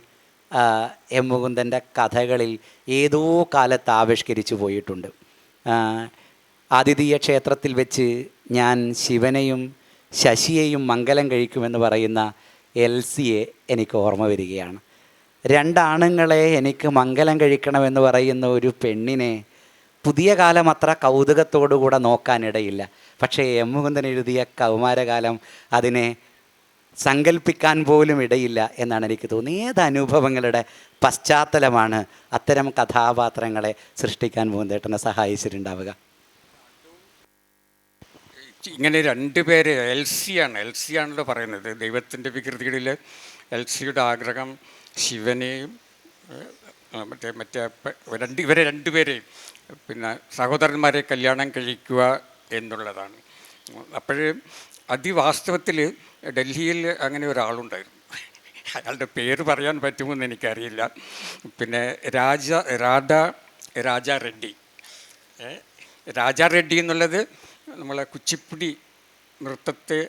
എം മുകുന്ദൻ്റെ കഥകളിൽ ഏതോ കാലത്ത് ആവിഷ്കരിച്ചു പോയിട്ടുണ്ട്. ആതിഥേയ ക്ഷേത്രത്തിൽ വെച്ച് ഞാൻ ശിവനെയും ശശിയെയും മംഗലം കഴിക്കുമെന്ന് പറയുന്ന എൽസിയെ എനിക്ക് ഓർമ്മ വരികയാണ്. രണ്ടാണുങ്ങളെ എനിക്ക് മംഗലം കഴിക്കണമെന്ന് പറയുന്ന ഒരു പെണ്ണിനെ പുതിയ കാലം അത്ര കൗതുകത്തോടുകൂടെ നോക്കാനിടയില്ല. പക്ഷേ എം മുകുന്ദൻ എഴുതിയ കൗമാരകാലം അതിനെ സങ്കല്പിക്കാൻ പോലും ഇടയില്ല എന്നാണ് എനിക്ക് തോന്നുന്നത്. ഏത് അനുഭവങ്ങളുടെ പശ്ചാത്തലമാണ് അത്തരം കഥാപാത്രങ്ങളെ സൃഷ്ടിക്കാൻ മുകുന്ദേട്ടനെ സഹായിച്ചിട്ടുണ്ടാവുക? ഇങ്ങനെ രണ്ടുപേര് എൽസിയാണല്ലോ പറയുന്നത്. ദൈവത്തിൻ്റെ വികൃതികളിൽ എൽസിയുടെ ആഗ്രഹം ശിവനെയും ഇവരെ രണ്ടുപേരെയും പിന്നെ സഹോദരന്മാരെ കല്യാണം കഴിക്കുക എന്നുള്ളതാണ്. അപ്പോൾ വാസ്തവത്തിൽ ഡൽഹിയിൽ അങ്ങനെ ഒരാളുണ്ടായിരുന്നു. അയാളുടെ പേര് പറയാൻ പറ്റുമെന്ന് എനിക്കറിയില്ല. പിന്നെ രാജാ റെഡ്ഡി എന്നുള്ളത് നമ്മളെ കുച്ചിപ്പുടി നൃത്തത്തെ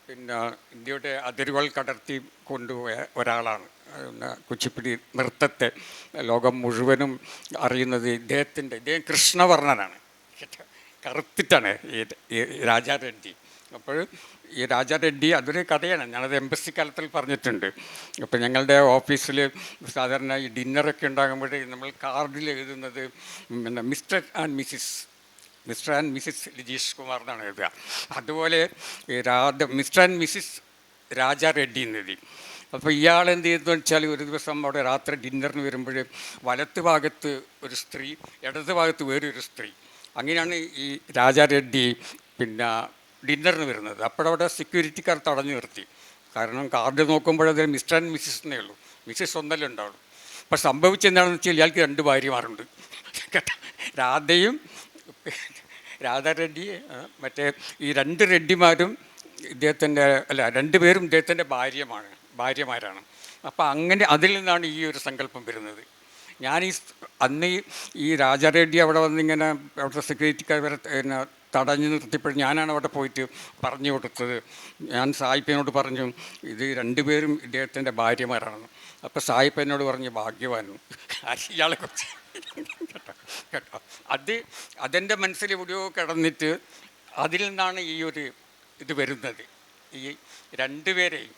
പിന്നെ ഇന്ത്യയുടെ അതിരുകൾ കടർത്തി കൊണ്ടുപോയ ഒരാളാണ്. കുച്ചിപ്പുടി നൃത്തത്തെ ലോകം മുഴുവനും അറിയുന്നത് ഇദ്ദേഹം കൃഷ്ണവർണ്ണനാണ്, കറുത്തിട്ടാണ് ഈ രാജാ റെഡ്ഡി. അപ്പോൾ ഈ രാജാ റെഡ്ഡി അതൊരു കഥയാണ്, ഞാനത് എംബസി കാലത്തിൽ പറഞ്ഞിട്ടുണ്ട്. അപ്പോൾ ഞങ്ങളുടെ ഓഫീസിൽ സാധാരണ ഈ ഡിന്നറൊക്കെ ഉണ്ടാകുമ്പോഴേ നമ്മൾ കാർഡിൽ എഴുതുന്നത് പിന്നെ Mr and Mrs Rajeesh Kumar എന്നാണ് എഴുതുക. അതുപോലെ Mr and Mrs Raja Reddy എന്നെഴുതി. അപ്പോൾ ഇയാൾ എന്ത് ചെയ്തെന്ന് വെച്ചാൽ ഒരു ദിവസം അവിടെ രാത്രി ഡിന്നറിന് വരുമ്പോൾ വലത്ത് ഭാഗത്ത് ഒരു സ്ത്രീ, ഇടത് ഭാഗത്ത് വേറൊരു സ്ത്രീ, അങ്ങനെയാണ് ഈ രാജാ റെഡ്ഡി പിന്നെ ഡിന്നറിന് വരുന്നത്. അപ്പോഴവിടെ സെക്യൂരിറ്റിക്കാർ തടഞ്ഞു നിർത്തി. കാരണം കാർഡ് നോക്കുമ്പോഴത് മിസ്റ്റർ ആൻഡ് മിസ്സിസ് എന്നേ ഉള്ളൂ, മിസ്സിസ് ഒന്നല്ലേ ഉണ്ടാവുള്ളൂ. അപ്പോൾ സംഭവിച്ചെന്താണെന്ന് വെച്ചാൽ ഇയാൾക്ക് 2 ഭാര്യമാരുണ്ട്. രാധാ റെഡ്ഡി മറ്റേ ഈ 2 റെഡ്ഡിമാരും ഇദ്ദേഹത്തിൻ്റെ 2 പേരും ഇദ്ദേഹത്തിൻ്റെ ഭാര്യമാരാണ്. അപ്പോൾ അങ്ങനെ അതിൽ നിന്നാണ് ഈ ഒരു സങ്കല്പം വരുന്നത്. ഞാൻ അന്ന് ഈ രാജാ റെഡ്ഡി അവിടെ വന്നിങ്ങനെ അവിടുത്തെ സെക്യൂരിറ്റിക്കാർ വരെ പിന്നെ തടഞ്ഞു നിർത്തിയപ്പോൾ ഞാനാണ് അവിടെ പോയിട്ട് പറഞ്ഞു കൊടുത്തത്. ഞാൻ സായിപ്പനോട് പറഞ്ഞു ഇത് 2 പേരും ഇദ്ദേഹത്തിൻ്റെ ഭാര്യമാരാണെന്ന്. അപ്പോൾ സായിപ്പനോട് പറഞ്ഞു ഭാഗ്യവാനും ഇയാളെ കുറിച്ച് കേട്ടോ. അതെൻ്റെ മനസ്സിൽ എവിടെയോ കിടന്നിട്ട് അതിൽ നിന്നാണ് ഈ ഒരു ഇത് വരുന്നത്. ഈ 2 പേരെയും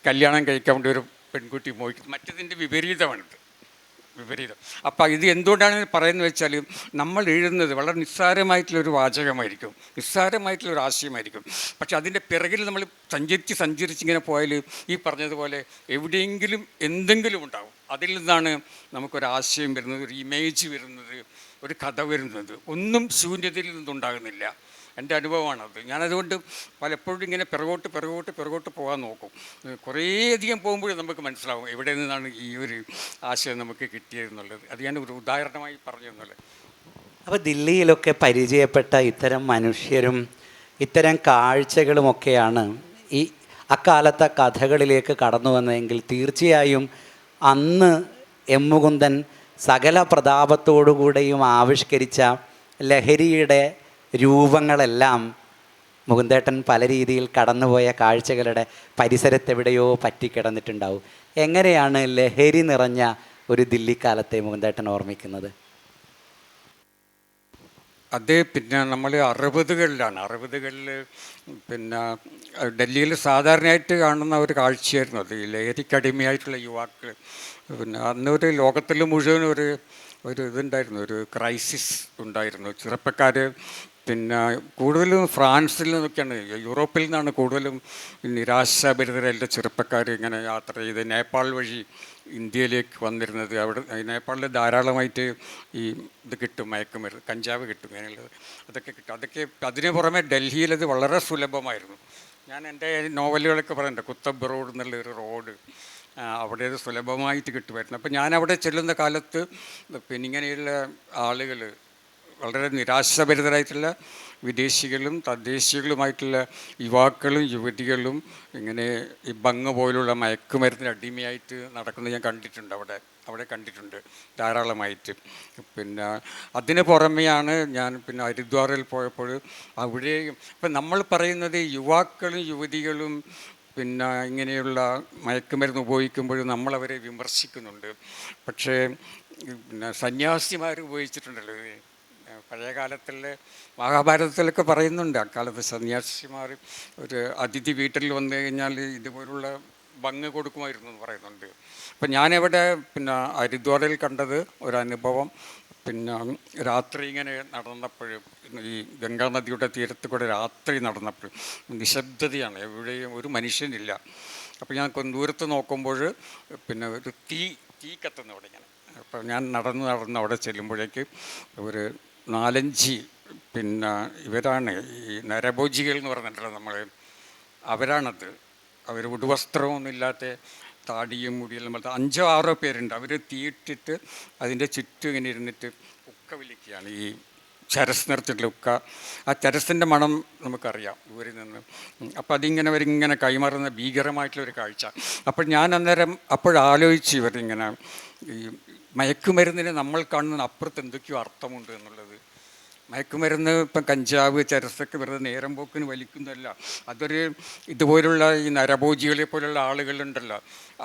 കല്യാണം കഴിക്കാൻ വേണ്ടി ഒരു പെൺകുട്ടി മോഹിക്കും. മറ്റതിൻ്റെ വിപരീതം. അപ്പോൾ ഇത് എന്തുകൊണ്ടാണ് പറയുന്നത് വെച്ചാൽ നമ്മൾ എഴുതുന്നത് വളരെ നിസ്സാരമായിട്ടുള്ളൊരു വാചകമായിരിക്കും, നിസ്സാരമായിട്ടുള്ളൊരു ആശയമായിരിക്കും. പക്ഷെ അതിൻ്റെ പിറകിൽ നമ്മൾ സഞ്ചരിച്ചിങ്ങനെ പോയാൽ ഈ പറഞ്ഞതുപോലെ എവിടെയെങ്കിലും എന്തെങ്കിലും ഉണ്ടാവും. അതിൽ നിന്നാണ് നമുക്കൊരാശയം വരുന്നത്, ഒരു ഇമേജ് വരുന്നത്, ഒരു കഥ വരുന്നത്. ഒന്നും ശൂന്യതയിൽ നിന്നുണ്ടാകുന്നില്ല. എൻ്റെ അനുഭവമാണത്. ഞാനതുകൊണ്ട് പലപ്പോഴും ഇങ്ങനെ പിറകോട്ട് പോകാൻ നോക്കും. കുറേയധികം പോകുമ്പോഴും നമുക്ക് മനസ്സിലാവും എവിടെ നിന്നാണ് ഈ ഒരു ആശയം നമുക്ക് കിട്ടിയതെന്നുള്ളത്. അത് ഞാൻ ഒരു ഉദാഹരണമായി പറഞ്ഞു എന്നുള്ളത്. അപ്പോൾ ദില്ലിയിലൊക്കെ പരിചയപ്പെട്ട ഇത്തരം മനുഷ്യരും ഇത്തരം കാഴ്ചകളുമൊക്കെയാണ് ഈ അക്കാലത്തെ കഥകളിലേക്ക് കടന്നു വന്നതെങ്കിൽ തീർച്ചയായും അന്ന് എം മുകുന്ദൻ സകല പ്രതാപത്തോടുകൂടെയും ആവിഷ്കരിച്ച ലഹരിയുടെ രൂപങ്ങളെല്ലാം മുകുന്ദേട്ടൻ പല രീതിയിൽ കടന്നുപോയ കാഴ്ചകളുടെ പരിസരത്തെവിടെയോ പറ്റിക്കിടന്നിട്ടുണ്ടാവും. എങ്ങനെയാണ് ലഹരി നിറഞ്ഞ ഒരു ദില്ലിക്കാലത്തെ മുകുന്ദേട്ടൻ ഓർമ്മിക്കുന്നത്? അത് പിന്നെ നമ്മൾ 60കളിൽ പിന്നെ ഡൽഹിയിൽ സാധാരണയായിട്ട് കാണുന്ന ഒരു കാഴ്ചയായിരുന്നു അത്. ഈ ലഹരിക്കടിമയായിട്ടുള്ള യുവാക്കൾ പിന്നെ അന്നൊരു ലോകത്തിൽ മുഴുവൻ ഒരു ഇതുണ്ടായിരുന്നു, ഒരു ക്രൈസിസ് ഉണ്ടായിരുന്നു. ചെറുപ്പക്കാർ പിന്നെ കൂടുതലും ഫ്രാൻസിൽ നിന്നൊക്കെയാണ്, യൂറോപ്പിൽ നിന്നാണ് കൂടുതലും നിരാശാഭരിതരായിട്ടുള്ള ചെറുപ്പക്കാർ ഇങ്ങനെ യാത്ര ചെയ്ത് നേപ്പാൾ വഴി ഇന്ത്യയിലേക്ക് വന്നിരുന്നത്. അവിടെ നേപ്പാളിൽ ധാരാളമായിട്ട് ഈ ഇത് കിട്ടും, മയക്കുമരുന്ന്, കഞ്ചാവ് കിട്ടും, അങ്ങനെയുള്ളത് അതൊക്കെ കിട്ടും. അതൊക്കെ അതിന് പുറമെ ഡൽഹിയിലത് വളരെ സുലഭമായിരുന്നു. ഞാൻ എൻ്റെ നോവലുകളൊക്കെ പറയുന്നുണ്ട്, കുത്തബ് റോഡ് എന്നുള്ളൊരു റോഡ്, അവിടെ അത് സുലഭമായിട്ട് കിട്ടുമായിരുന്നു. അപ്പോൾ ഞാൻ അവിടെ ചെല്ലുന്ന കാലത്ത് പിന്നെ ഇങ്ങനെയുള്ള ആളുകൾ, വളരെ നിരാശാഭരിതരായിട്ടുള്ള വിദേശികളും തദ്ദേശികളുമായിട്ടുള്ള യുവാക്കളും യുവതികളും ഇങ്ങനെ ഈ ബങ് പോലുള്ള മയക്കുമരുന്നിന് അടിമയായിട്ട് നടക്കുന്നത് ഞാൻ കണ്ടിട്ടുണ്ട്. അവിടെ കണ്ടിട്ടുണ്ട് ധാരാളമായിട്ട്. പിന്നെ അതിന് പുറമെയാണ് ഞാൻ പിന്നെ ഹരിദ്വാറിൽ പോയപ്പോൾ അവിടെയും ഇപ്പം നമ്മൾ പറയുന്നത് യുവാക്കളും യുവതികളും പിന്നെ ഇങ്ങനെയുള്ള മയക്കുമരുന്ന് ഉപയോഗിക്കുമ്പോൾ നമ്മളവരെ വിമർശിക്കുന്നുണ്ട്. പക്ഷേ പിന്നെ സന്യാസിമാർ ഉപയോഗിച്ചിട്ടുണ്ടല്ലോ. പഴയ കാലത്തിൽ മഹാഭാരതത്തിലൊക്കെ പറയുന്നുണ്ട്, അക്കാലത്ത് സന്യാസിമാർ ഒരു അതിഥി വീട്ടിൽ വന്നു കഴിഞ്ഞാൽ ഇതുപോലുള്ള ഭംഗ് കൊടുക്കുമായിരുന്നു എന്ന് പറയുന്നുണ്ട്. അപ്പം ഞാനിവിടെ പിന്നെ ഹരിദ്വാറിൽ കണ്ടത് ഒരനുഭവം, പിന്നെ രാത്രി ഇങ്ങനെ നടന്നപ്പോൾ, ഈ ഗംഗാനദിയുടെ തീരത്ത് കൂടെ രാത്രി നടന്നപ്പോൾ നിശബ്ദതയാണ്, എവിടെയും ഒരു മനുഷ്യനില്ല. അപ്പോൾ ഞാൻ ദൂരത്ത് നോക്കുമ്പോൾ പിന്നെ ഒരു തീ കത്തുന്ന അവിടെ ഇങ്ങനെ. അപ്പോൾ ഞാൻ നടന്ന് അവിടെ ചെല്ലുമ്പോഴേക്ക് ഒരു 4-5 പിന്നെ ഇവരാണ് ഈ നരഭോജികൾ എന്ന് പറഞ്ഞിട്ടുള്ളത് നമ്മൾ, അവരാണത്. അവർ ഉടുവസ്ത്രമൊന്നും ഇല്ലാത്ത താടിയും മുടിയെല്ലാം പോലത്തെ 5-6 പേരുണ്ട്. അവർ തീയിട്ടിട്ട് അതിൻ്റെ ചുറ്റും ഇങ്ങനെ ഇരുന്നിട്ട് ഉക്ക വലിക്കുകയാണ്, ഈ ചരസ് നിറച്ചിട്ടുള്ള ഉക്ക. ആ ചരസിൻ്റെ മണം നമുക്കറിയാം ദൂരിൽ നിന്ന്. അപ്പോൾ അതിങ്ങനെ അവരിങ്ങനെ കൈമാറുന്ന ഭീകരമായിട്ടുള്ളൊരു കാഴ്ച. അപ്പോൾ ഞാൻ അന്നേരം അപ്പോഴാലോചിച്ച് ഇവരിങ്ങനെ ഈ മയക്കുമരുന്നിന് നമ്മൾ കാണുന്ന അപ്പുറത്ത് എന്തൊക്കെയോ അർത്ഥമുണ്ട് എന്നുള്ളത്. മയക്കുമരുന്ന് ഇപ്പം കഞ്ചാവ് ചരസൊക്കെ വെറുതെ നേരം പോക്കിന് വലിക്കുന്നതല്ല, അതൊരു ഇതുപോലുള്ള ഈ നരഭോജികളെ പോലുള്ള ആളുകളുണ്ടല്ലോ,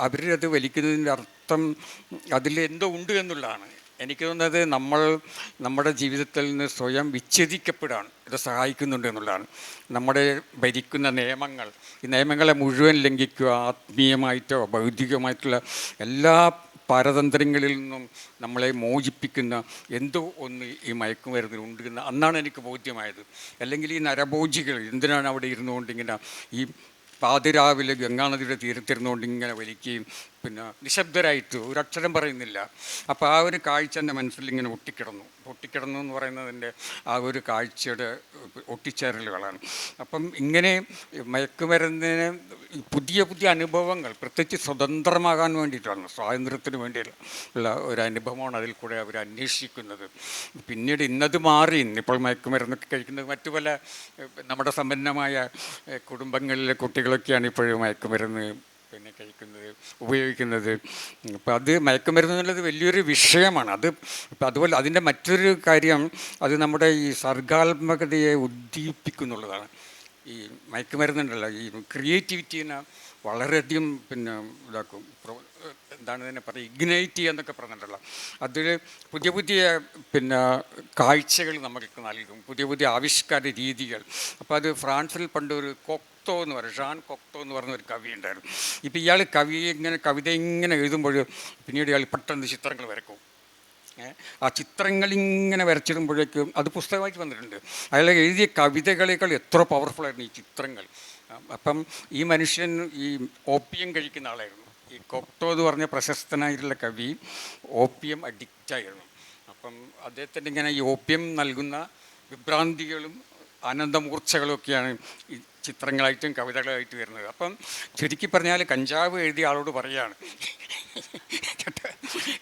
അവരത് വലിക്കുന്നതിൻ്റെ അർത്ഥം അതിൽ എന്തോ ഉണ്ട് എന്നുള്ളതാണ്. എനിക്ക് തോന്നുന്നത് നമ്മുടെ ജീവിതത്തിൽ നിന്ന് സ്വയം വിച്ഛേദിക്കപ്പെടാൻ ഇത് സഹായിക്കുന്നുണ്ട് എന്നുള്ളതാണ്. നമ്മുടെ ഭരിക്കുന്ന നിയമങ്ങൾ, ഈ നിയമങ്ങളെ മുഴുവൻ ലംഘിക്കുക, ആത്മീയമായിട്ടോ ഭൗതികമായിട്ടുള്ള എല്ലാ പാരതന്ത്ര്യങ്ങളിൽ നിന്നും നമ്മളെ മോചിപ്പിക്കുന്ന എന്തോ ഒന്ന് ഈ മയക്കുമരുന്നിലുണ്ട് എന്ന് അന്നാണ് എനിക്ക് ബോധ്യമായത്. അല്ലെങ്കിൽ ഈ നരഭോജികൾ എന്തിനാണ് അവിടെ ഇരുന്നുകൊണ്ട് ഇങ്ങനെ ഈ പാതിരാവിലെ ഗംഗാനദിയുടെ തീരത്തിരുന്നുകൊണ്ട് ഇങ്ങനെ വലിക്കുകയും പിന്നെ നിശബ്ദരായിട്ട് ഒരക്ഷരം പറയുന്നില്ല. അപ്പോൾ ആ ഒരു കാഴ്ച എൻ്റെ മനസ്സിൽ ഇങ്ങനെ ഒട്ടിക്കിടന്നു എന്ന് പറയുന്നതിൻ്റെ ആ ഒരു കാഴ്ചയുടെ ഒട്ടിച്ചേരലുകളാണ്. അപ്പം ഇങ്ങനെ മയക്കുമരുന്നിന് പുതിയ അനുഭവങ്ങൾ, പ്രത്യേകിച്ച് സ്വതന്ത്രമാകാൻ വേണ്ടിയിട്ടാണ്, സ്വാതന്ത്ര്യത്തിന് വേണ്ടിയുള്ള ഒരു അനുഭവമാണ് അതിൽ കൂടെ അവർ അന്വേഷിക്കുന്നത്. പിന്നീട് ഇന്നത് മാറി, ഇന്നിപ്പോൾ മയക്കുമരുന്നൊക്കെ കഴിക്കുന്നത് മറ്റു പല നമ്മുടെ സമ്പന്നമായ കുടുംബങ്ങളിലെ കുട്ടികളൊക്കെയാണ് ഇപ്പോഴും മയക്കുമരുന്ന് പിന്നെ കഴിക്കുന്നത്, ഉപയോഗിക്കുന്നത്. അപ്പോൾ അത് മയക്കുമരുന്ന് എന്നുള്ളത് വലിയൊരു വിഷയമാണ്. ഇപ്പം അതുപോലെ അതിൻ്റെ മറ്റൊരു കാര്യം, അത് നമ്മുടെ ഈ സർഗാത്മകതയെ ഉദ്ദീപിക്കുന്നുള്ളതാണ്. ഈ മയക്കുമരുന്നുണ്ടല്ലോ, ഈ ക്രിയേറ്റിവിറ്റീനെ വളരെയധികം പിന്നെ ഇതാക്കും, എന്താണ് ഇതിനെ പറയുക, ഇഗ്നൈറ്റ് ചെയ്യുക പറഞ്ഞിട്ടുള്ള. അതിൽ പുതിയ പിന്നെ കാഴ്ചകൾ നമുക്ക് നൽകും, പുതിയ ആവിഷ്കാര രീതികൾ. അപ്പോൾ അത് ഫ്രാൻസിൽ പണ്ടൊരു കൊക്തോ എന്ന് പറയും, ഷാൻ കൊക്തോ എന്ന് പറഞ്ഞൊരു കവി ഉണ്ടായിരുന്നു. ഇപ്പോൾ ഇയാൾ കവിത ഇങ്ങനെ എഴുതുമ്പോൾ പിന്നീട് ഇയാൾ പെട്ടെന്ന് ചിത്രങ്ങൾ വരക്കും. ആ ചിത്രങ്ങളിങ്ങനെ വരച്ചിടുമ്പോഴേക്കും അത് പുസ്തകമായിട്ട് വന്നിട്ടുണ്ട്. അയാൾ എഴുതിയ കവിതകളേക്കാൾ എത്ര പവർഫുള്ളായിരുന്നു ഈ ചിത്രങ്ങൾ. അപ്പം ഈ മനുഷ്യൻ ഈ ഓപ്പിയം കഴിക്കുന്ന ആളായിരുന്നു. ഈ കൊക്തോ എന്ന് പറഞ്ഞ പ്രശസ്തനായിട്ടുള്ള കവി ഓപ്പിയം അഡിക്റ്റായിരുന്നു. അപ്പം അദ്ദേഹത്തിൻ്റെ ഇങ്ങനെ ഈ ഓപ്പിയം നൽകുന്ന വിഭ്രാന്തികളും ആനന്ദമൂർച്ചകളൊക്കെയാണ് ഈ ചിത്രങ്ങളായിട്ടും കവിതകളായിട്ട് വരുന്നത്. അപ്പം ചുരുക്കി പറഞ്ഞാൽ കഞ്ചാവ് എഴുതിയ ആളോട് പറയുകയാണ്,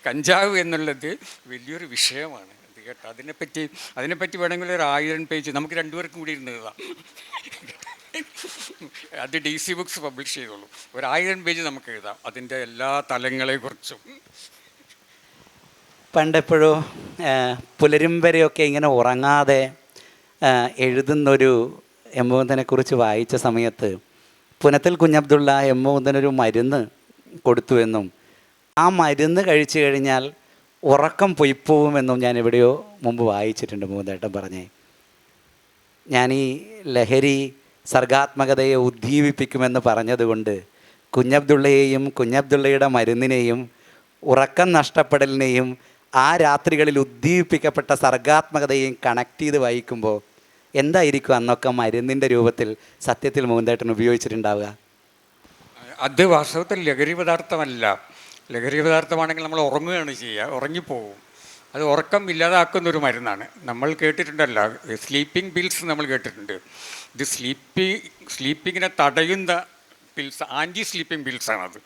കഞ്ചാവ് എന്നുള്ളത് വലിയൊരു വിഷയമാണ് ഇത് കേട്ടോ. അതിനെപ്പറ്റി വേണമെങ്കിൽ ഒരു 1000 പേജ് നമുക്ക് രണ്ടുപേർക്കും കൂടി ഇരുന്നതാണ്. അത് DC ബുക്സ് പബ്ലിഷ് ചെയ്തോളൂ. ഒരു 1000 പേജ് നമുക്ക് എഴുതാം അതിൻ്റെ എല്ലാ തലങ്ങളെക്കുറിച്ചും. പണ്ടെപ്പോഴോ പുലരും വരെയൊക്കെ ഇങ്ങനെ ഉറങ്ങാതെ എഴുതുന്നൊരു എം മുകുന്ദനെക്കുറിച്ച് വായിച്ച സമയത്ത് പുനത്തിൽ കുഞ്ഞബ്ദുള്ള എം മുകുന്ദനൊരു മരുന്ന് കൊടുത്തുവെന്നും ആ മരുന്ന് കഴിച്ചു കഴിഞ്ഞാൽ ഉറക്കം പൊയ്പോവുമെന്നും ഞാൻ എവിടെയോ മുമ്പ് വായിച്ചിട്ടുണ്ട്. മുകുന്ദേട്ടൻ പറഞ്ഞേ, ഞാൻ ഈ ലഹരി സർഗാത്മകതയെ ഉദ്ദീപിപ്പിക്കുമെന്ന് പറഞ്ഞതുകൊണ്ട് കുഞ്ഞബ്ദുള്ളയെയും കുഞ്ഞബ്ദുള്ളയുടെ മരുന്നിനെയും ഉറക്കം നഷ്ടപ്പെടലിനെയും ആ രാത്രികളിൽ ഉദ്ദീപിക്കപ്പെട്ട സർഗാത്മകതയെയും കണക്ട് ചെയ്ത് വായിക്കുമ്പോൾ എന്തായിരിക്കും അന്നൊക്കെ മരുന്നിൻ്റെ രൂപത്തിൽ സത്യത്തിൽ മോഹൻദേട്ടൻ ഉപയോഗിച്ചിട്ടുണ്ടാവുക? അത് വാസ്തവത്തിൽ ലഹരി പദാർത്ഥമല്ല. ലഹരി പദാർത്ഥമാണെങ്കിൽ നമ്മൾ ഉറങ്ങുകയാണ് ചെയ്യുക, ഉറങ്ങിപ്പോവും. അത് ഉറക്കം ഇല്ലാതാക്കുന്നൊരു മരുന്നാണ്. നമ്മൾ കേട്ടിട്ടുണ്ടല്ലോ, സ്ലീപ്പിംഗ് പിൽസ് നമ്മൾ കേട്ടിട്ടുണ്ട്. ഇത് സ്ലീപ്പിങ്ങിനെ തടയുന്ന പിൽസ്, ആൻറ്റി സ്ലീപ്പിംഗ് പിൽസാണത്.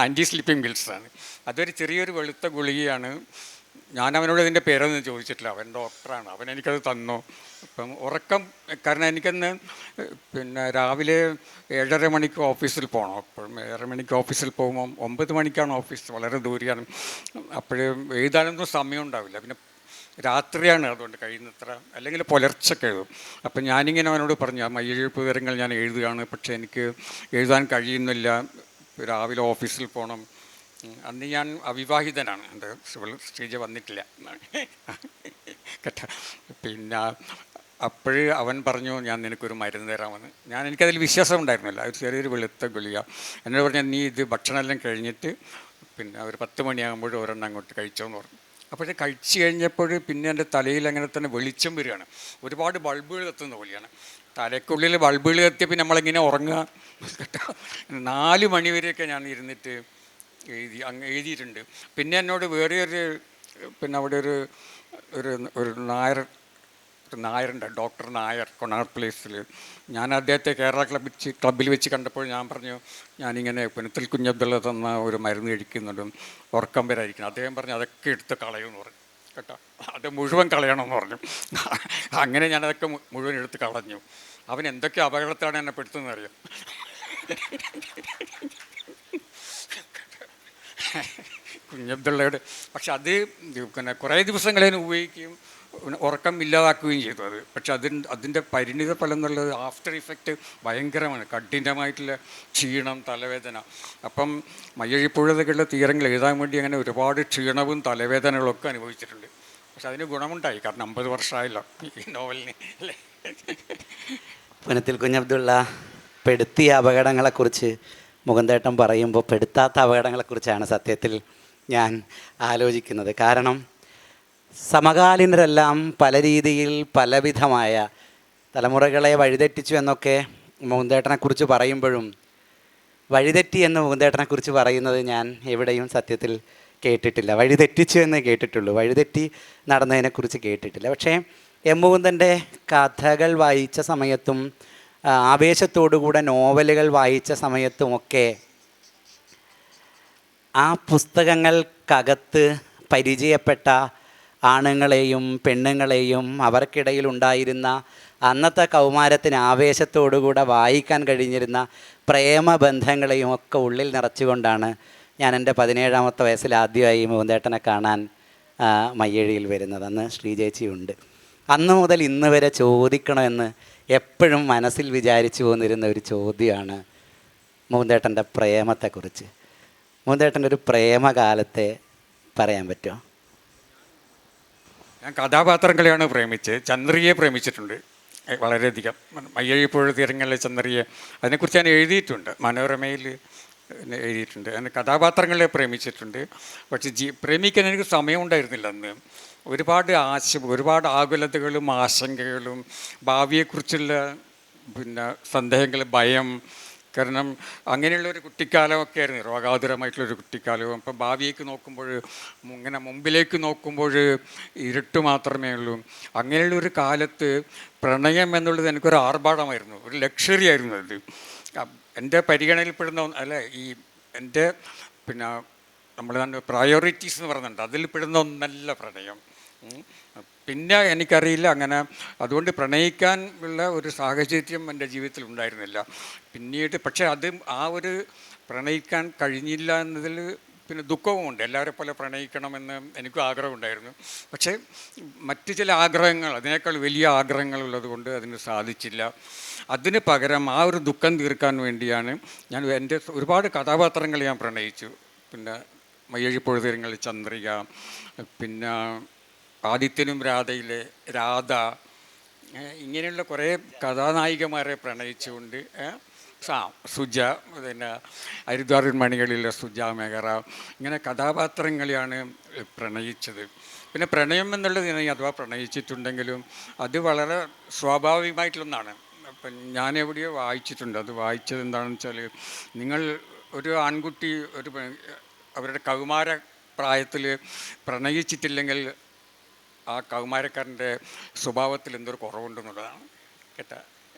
ആൻറ്റി സ്ലീപ്പിംഗ് പിൽസാണ്. അതൊരു ചെറിയൊരു വെളുത്ത ഗുളികയാണ്. ഞാൻ അവനോട് ഇതിൻ്റെ പേരൊന്നും ചോദിച്ചിട്ടില്ല, അവൻ ഡോക്ടറാണ്, അവൻ എനിക്കത് തന്നു. അപ്പം ഉറക്കം, കാരണം എനിക്കന്ന് രാവിലെ 7:30 മണിക്ക് ഓഫീസിൽ പോകണം. അപ്പം 7:30 മണിക്ക് ഓഫീസിൽ പോകുമ്പം 9 മണിക്കാണ് ഓഫീസ്, വളരെ ദൂരെയാണ്. അപ്പോഴും എഴുതാനൊന്നും സമയം ഉണ്ടാവില്ല. പിന്നെ രാത്രിയാണ് അതുകൊണ്ട് കഴിയുന്നത്ര, അല്ലെങ്കിൽ പുലർച്ചയ്ക്ക് എഴുതും. അപ്പം ഞാനിങ്ങനെ അവനോട് പറഞ്ഞു, മയ്യെഴുപ്പ് വിവരങ്ങൾ ഞാൻ എഴുതുകയാണ്, പക്ഷേ എനിക്ക് എഴുതാൻ കഴിയുന്നില്ല, രാവിലെ ഓഫീസിൽ പോകണം. അന്ന് ഞാൻ അവിവാഹിതനാണ്, എൻ്റെ സ്റ്റേജ് വന്നിട്ടില്ല കേട്ടോ. പിന്നെ അപ്പോഴ് അവൻ പറഞ്ഞു, ഞാൻ നിനക്കൊരു മരുന്ന് തരാമെന്ന്. എനിക്കതിൽ വിശ്വാസം ഉണ്ടായിരുന്നില്ല. ഒരു ചെറിയൊരു വെളുത്ത ഗുളിക. എന്നോട് പറഞ്ഞാൽ, നീ ഇത് ഭക്ഷണമെല്ലാം കഴിഞ്ഞിട്ട് ഒരു 10 മണിയാകുമ്പോൾ ഒരെണ്ണം അങ്ങോട്ട് കഴിച്ചോന്ന് പറഞ്ഞു. അപ്പോഴേ കഴിച്ച് കഴിഞ്ഞപ്പോൾ പിന്നെ എൻ്റെ തലയിൽ അങ്ങനെ തന്നെ വെളിച്ചം വരികയാണ്. ഒരുപാട് ബൾബുകൾ കത്തുന്ന പോലെയാണ്. തലയ്ക്കുള്ളിൽ ബൾബുകൾ കത്തിയ പിന്നെ നമ്മളിങ്ങനെ ഉറങ്ങുക കേട്ടോ. 4 മണി വരെയൊക്കെ ഞാൻ ഇരുന്നിട്ട് എഴുതിയിട്ടുണ്ട്. പിന്നെ എന്നോട് വേറെ അവിടെ ഒരു നായരുണ്ട്, ഡോക്ടർ നായർ, കൊണാർ പ്ലേസിൽ. ഞാൻ അദ്ദേഹത്തെ കേരള ക്ലബ്ബിൽ വെച്ച് കണ്ടപ്പോൾ ഞാൻ പറഞ്ഞു, ഞാനിങ്ങനെ പുനത്തിൽ കുഞ്ഞബ്ദുള്ള തന്ന ഒരു മരുന്ന് കഴിക്കുന്നുണ്ടും ഉറക്കം വരായിരിക്കണം. അദ്ദേഹം പറഞ്ഞു, അതൊക്കെ എടുത്ത് കളയുമെന്ന് പറഞ്ഞു കേട്ടോ. അത് മുഴുവൻ കളയണമെന്ന് പറഞ്ഞു. അങ്ങനെ ഞാനതൊക്കെ മുഴുവൻ എടുത്ത് കളഞ്ഞു. അവൻ എന്തൊക്കെ അപകടത്താണ് എന്നെ പെടുത്തുന്നത് അറിയാം. കുഞ്ഞബ്ദുള്ളയുടെ. പക്ഷെ അത് കുറേ ദിവസങ്ങളതിന് ഉപയോഗിക്കുകയും ഉറക്കം ഇല്ലാതാക്കുകയും ചെയ്തു അത്. പക്ഷെ അതിൻ്റെ പരിണിത ഫലം എന്നുള്ളത് ആഫ്റ്റർ ഇഫക്റ്റ് ഭയങ്കരമാണ്. കഠിനമായിട്ടുള്ള ക്ഷീണം, തലവേദന. അപ്പം മയ്യഴിപ്പുഴകളുടെ തീരങ്ങൾ എഴുതാൻ വേണ്ടി അങ്ങനെ ഒരുപാട് ക്ഷീണവും തലവേദനകളൊക്കെ അനുഭവിച്ചിട്ടുണ്ട്. പക്ഷെ അതിന് ഗുണമുണ്ടായി, കാരണം 50 വർഷമായല്ലോ ഈ നോവലിന് അല്ലേ. പുനത്തിൽ കുഞ്ഞബ്ദുള്ള പെടുത്തിയ അപകടങ്ങളെക്കുറിച്ച് മുകുന്ദേട്ടൻ പറയുമ്പോൾ പെടുത്താത്ത അപകടങ്ങളെക്കുറിച്ചാണ് സത്യത്തിൽ ഞാൻ ആലോചിക്കുന്നത്. കാരണം സമകാലീനരെല്ലാം പല രീതിയിൽ പലവിധമായ തലമുറകളെ വഴിതെറ്റിച്ചു എന്നൊക്കെ മുകുന്ദേട്ടനെക്കുറിച്ച് പറയുമ്പോഴും വഴിതെറ്റി എന്ന് മുകുന്ദേട്ടനെക്കുറിച്ച് പറയുന്നത് ഞാൻ എവിടെയും സത്യത്തിൽ കേട്ടിട്ടില്ല. വഴിതെറ്റിച്ചു എന്നേ കേട്ടിട്ടുള്ളൂ, വഴിതെറ്റി നടന്നതിനെക്കുറിച്ച് കേട്ടിട്ടില്ല. പക്ഷേ എം മുകുന്ദൻ്റെ കഥകൾ വായിച്ച സമയത്തും ആവേശത്തോടുകൂടെ നോവലുകൾ വായിച്ച സമയത്തുമൊക്കെ ആ പുസ്തകങ്ങൾക്കകത്ത് പരിചയപ്പെട്ട ആണുങ്ങളെയും പെണ്ണുങ്ങളെയും അവർക്കിടയിൽ ഉണ്ടായിരുന്ന അന്നത്തെ കൗമാരത്തിന് ആവേശത്തോടുകൂടെ വായിക്കാൻ കഴിഞ്ഞിരുന്ന പ്രേമബന്ധങ്ങളെയും ഒക്കെ ഉള്ളിൽ നിറച്ചുകൊണ്ടാണ് ഞാൻ എൻ്റെ 17-ാമത്തെ വയസ്സിൽ ആദ്യമായി മുകുന്ദേട്ടനെ കാണാൻ മയ്യഴിയിൽ വരുന്നത്. അന്ന് ശ്രീചേച്ചി ഉണ്ട്. അന്ന് മുതൽ ഇന്ന് വരെ ചോദിക്കണമെന്ന് എപ്പോഴും മനസ്സിൽ വിചാരിച്ചു പോന്നിരുന്ന ഒരു ചോദ്യമാണ് മുകുന്ദേട്ടൻ്റെ പ്രേമത്തെക്കുറിച്ച്. മുകുന്ദേട്ടൻ്റെ ഒരു പ്രേമകാലത്തെ പറയാൻ പറ്റുമോ? ഞാൻ കഥാപാത്രങ്ങളെയാണ് പ്രേമിച്ചത്. ചന്ദ്രിയെ പ്രേമിച്ചിട്ടുണ്ട് വളരെയധികം. മയ്യഴിപ്പുഴ തീരങ്ങളിലെ ചന്ദ്രിയെ, അതിനെക്കുറിച്ച് ഞാൻ എഴുതിയിട്ടുണ്ട്, മനോരമയിൽ എഴുതിയിട്ടുണ്ട്. ഞാൻ കഥാപാത്രങ്ങളെ പ്രേമിച്ചിട്ടുണ്ട്. പക്ഷെ പ്രേമിക്കാൻ എനിക്ക് സമയമുണ്ടായിരുന്നില്ല അന്ന്. ഒരുപാട് ആകുലതകളും ആശങ്കകളും ഭാവിയെക്കുറിച്ചുള്ള സന്ദേഹങ്ങൾ, ഭയം. കാരണം അങ്ങനെയുള്ളൊരു കുട്ടിക്കാലമൊക്കെ ആയിരുന്നു, രോഗാതുരമായിട്ടുള്ളൊരു കുട്ടിക്കാലവും. അപ്പം ഭാവിയേക്ക് നോക്കുമ്പോൾ, ഇങ്ങനെ മുമ്പിലേക്ക് നോക്കുമ്പോൾ ഇരുട്ട് മാത്രമേ ഉള്ളൂ. അങ്ങനെയുള്ളൊരു കാലത്ത് പ്രണയം എന്നുള്ളത് എനിക്കൊരു ആർഭാടമായിരുന്നു, ഒരു ലക്ഷറി ആയിരുന്നു അത്. എൻ്റെ പരിഗണനയിൽപ്പെടുന്ന എൻ്റെ നമ്മൾ പ്രയോറിറ്റീസ് എന്ന് പറയുന്നുണ്ട്, അതിൽ പെടുന്ന ഒന്നല്ല പ്രണയം. പിന്നെ എനിക്കറിയില്ല അങ്ങനെ, അതുകൊണ്ട് പ്രണയിക്കാൻ ഉള്ള ഒരു സാഹചര്യം എൻ്റെ ജീവിതത്തിൽ ഉണ്ടായിരുന്നില്ല പിന്നീട്. പക്ഷേ ഒരു പ്രണയിക്കാൻ കഴിഞ്ഞില്ല എന്നതിൽ ദുഃഖവുമുണ്ട്. എല്ലാവരെ പോലെ പ്രണയിക്കണമെന്ന് എനിക്കും ആഗ്രഹമുണ്ടായിരുന്നു. പക്ഷേ മറ്റു ചില ആഗ്രഹങ്ങൾ, അതിനേക്കാൾ വലിയ ആഗ്രഹങ്ങളുള്ളത് കൊണ്ട് അതിന് സാധിച്ചില്ല. അതിന് പകരം ആ ഒരു ദുഃഖം തീർക്കാൻ വേണ്ടിയാണ് ഞാൻ എൻ്റെ ഒരുപാട് കഥാപാത്രങ്ങൾ ഞാൻ പ്രണയിച്ചു. മയ്യഴിപ്പുഴ തീരങ്ങളിൽ ചന്ദ്രിക, ആദിത്യനും രാധയിലെ രാധ, ഇങ്ങനെയുള്ള കുറേ കഥാനായികമാരെ പ്രണയിച്ചുകൊണ്ട് സുജ, പിന്നെ ഹരിദ്വാറിൻ മണികളിലെ സുജ മേഖറ, ഇങ്ങനെ കഥാപാത്രങ്ങളെയാണ് പ്രണയിച്ചത്. പിന്നെ പ്രണയം എന്നുള്ളത് അഥവാ പ്രണയിച്ചിട്ടുണ്ടെങ്കിലും അത് വളരെ സ്വാഭാവികമായിട്ടുള്ളൊന്നാണ്. അപ്പം ഞാൻ എവിടെയോ വായിച്ചിട്ടുണ്ട്. അത് വായിച്ചത് എന്താണെന്ന് വെച്ചാൽ, നിങ്ങൾ ഒരു ആൺകുട്ടി അവരുടെ കൗമാര പ്രായത്തിൽ പ്രണയിച്ചിട്ടില്ലെങ്കിൽ ആ കൗമാരക്കാരൻ്റെ സ്വഭാവത്തിൽ എന്തൊരു കുറവുണ്ടെന്നുള്ളതാണ് കേട്ടോ.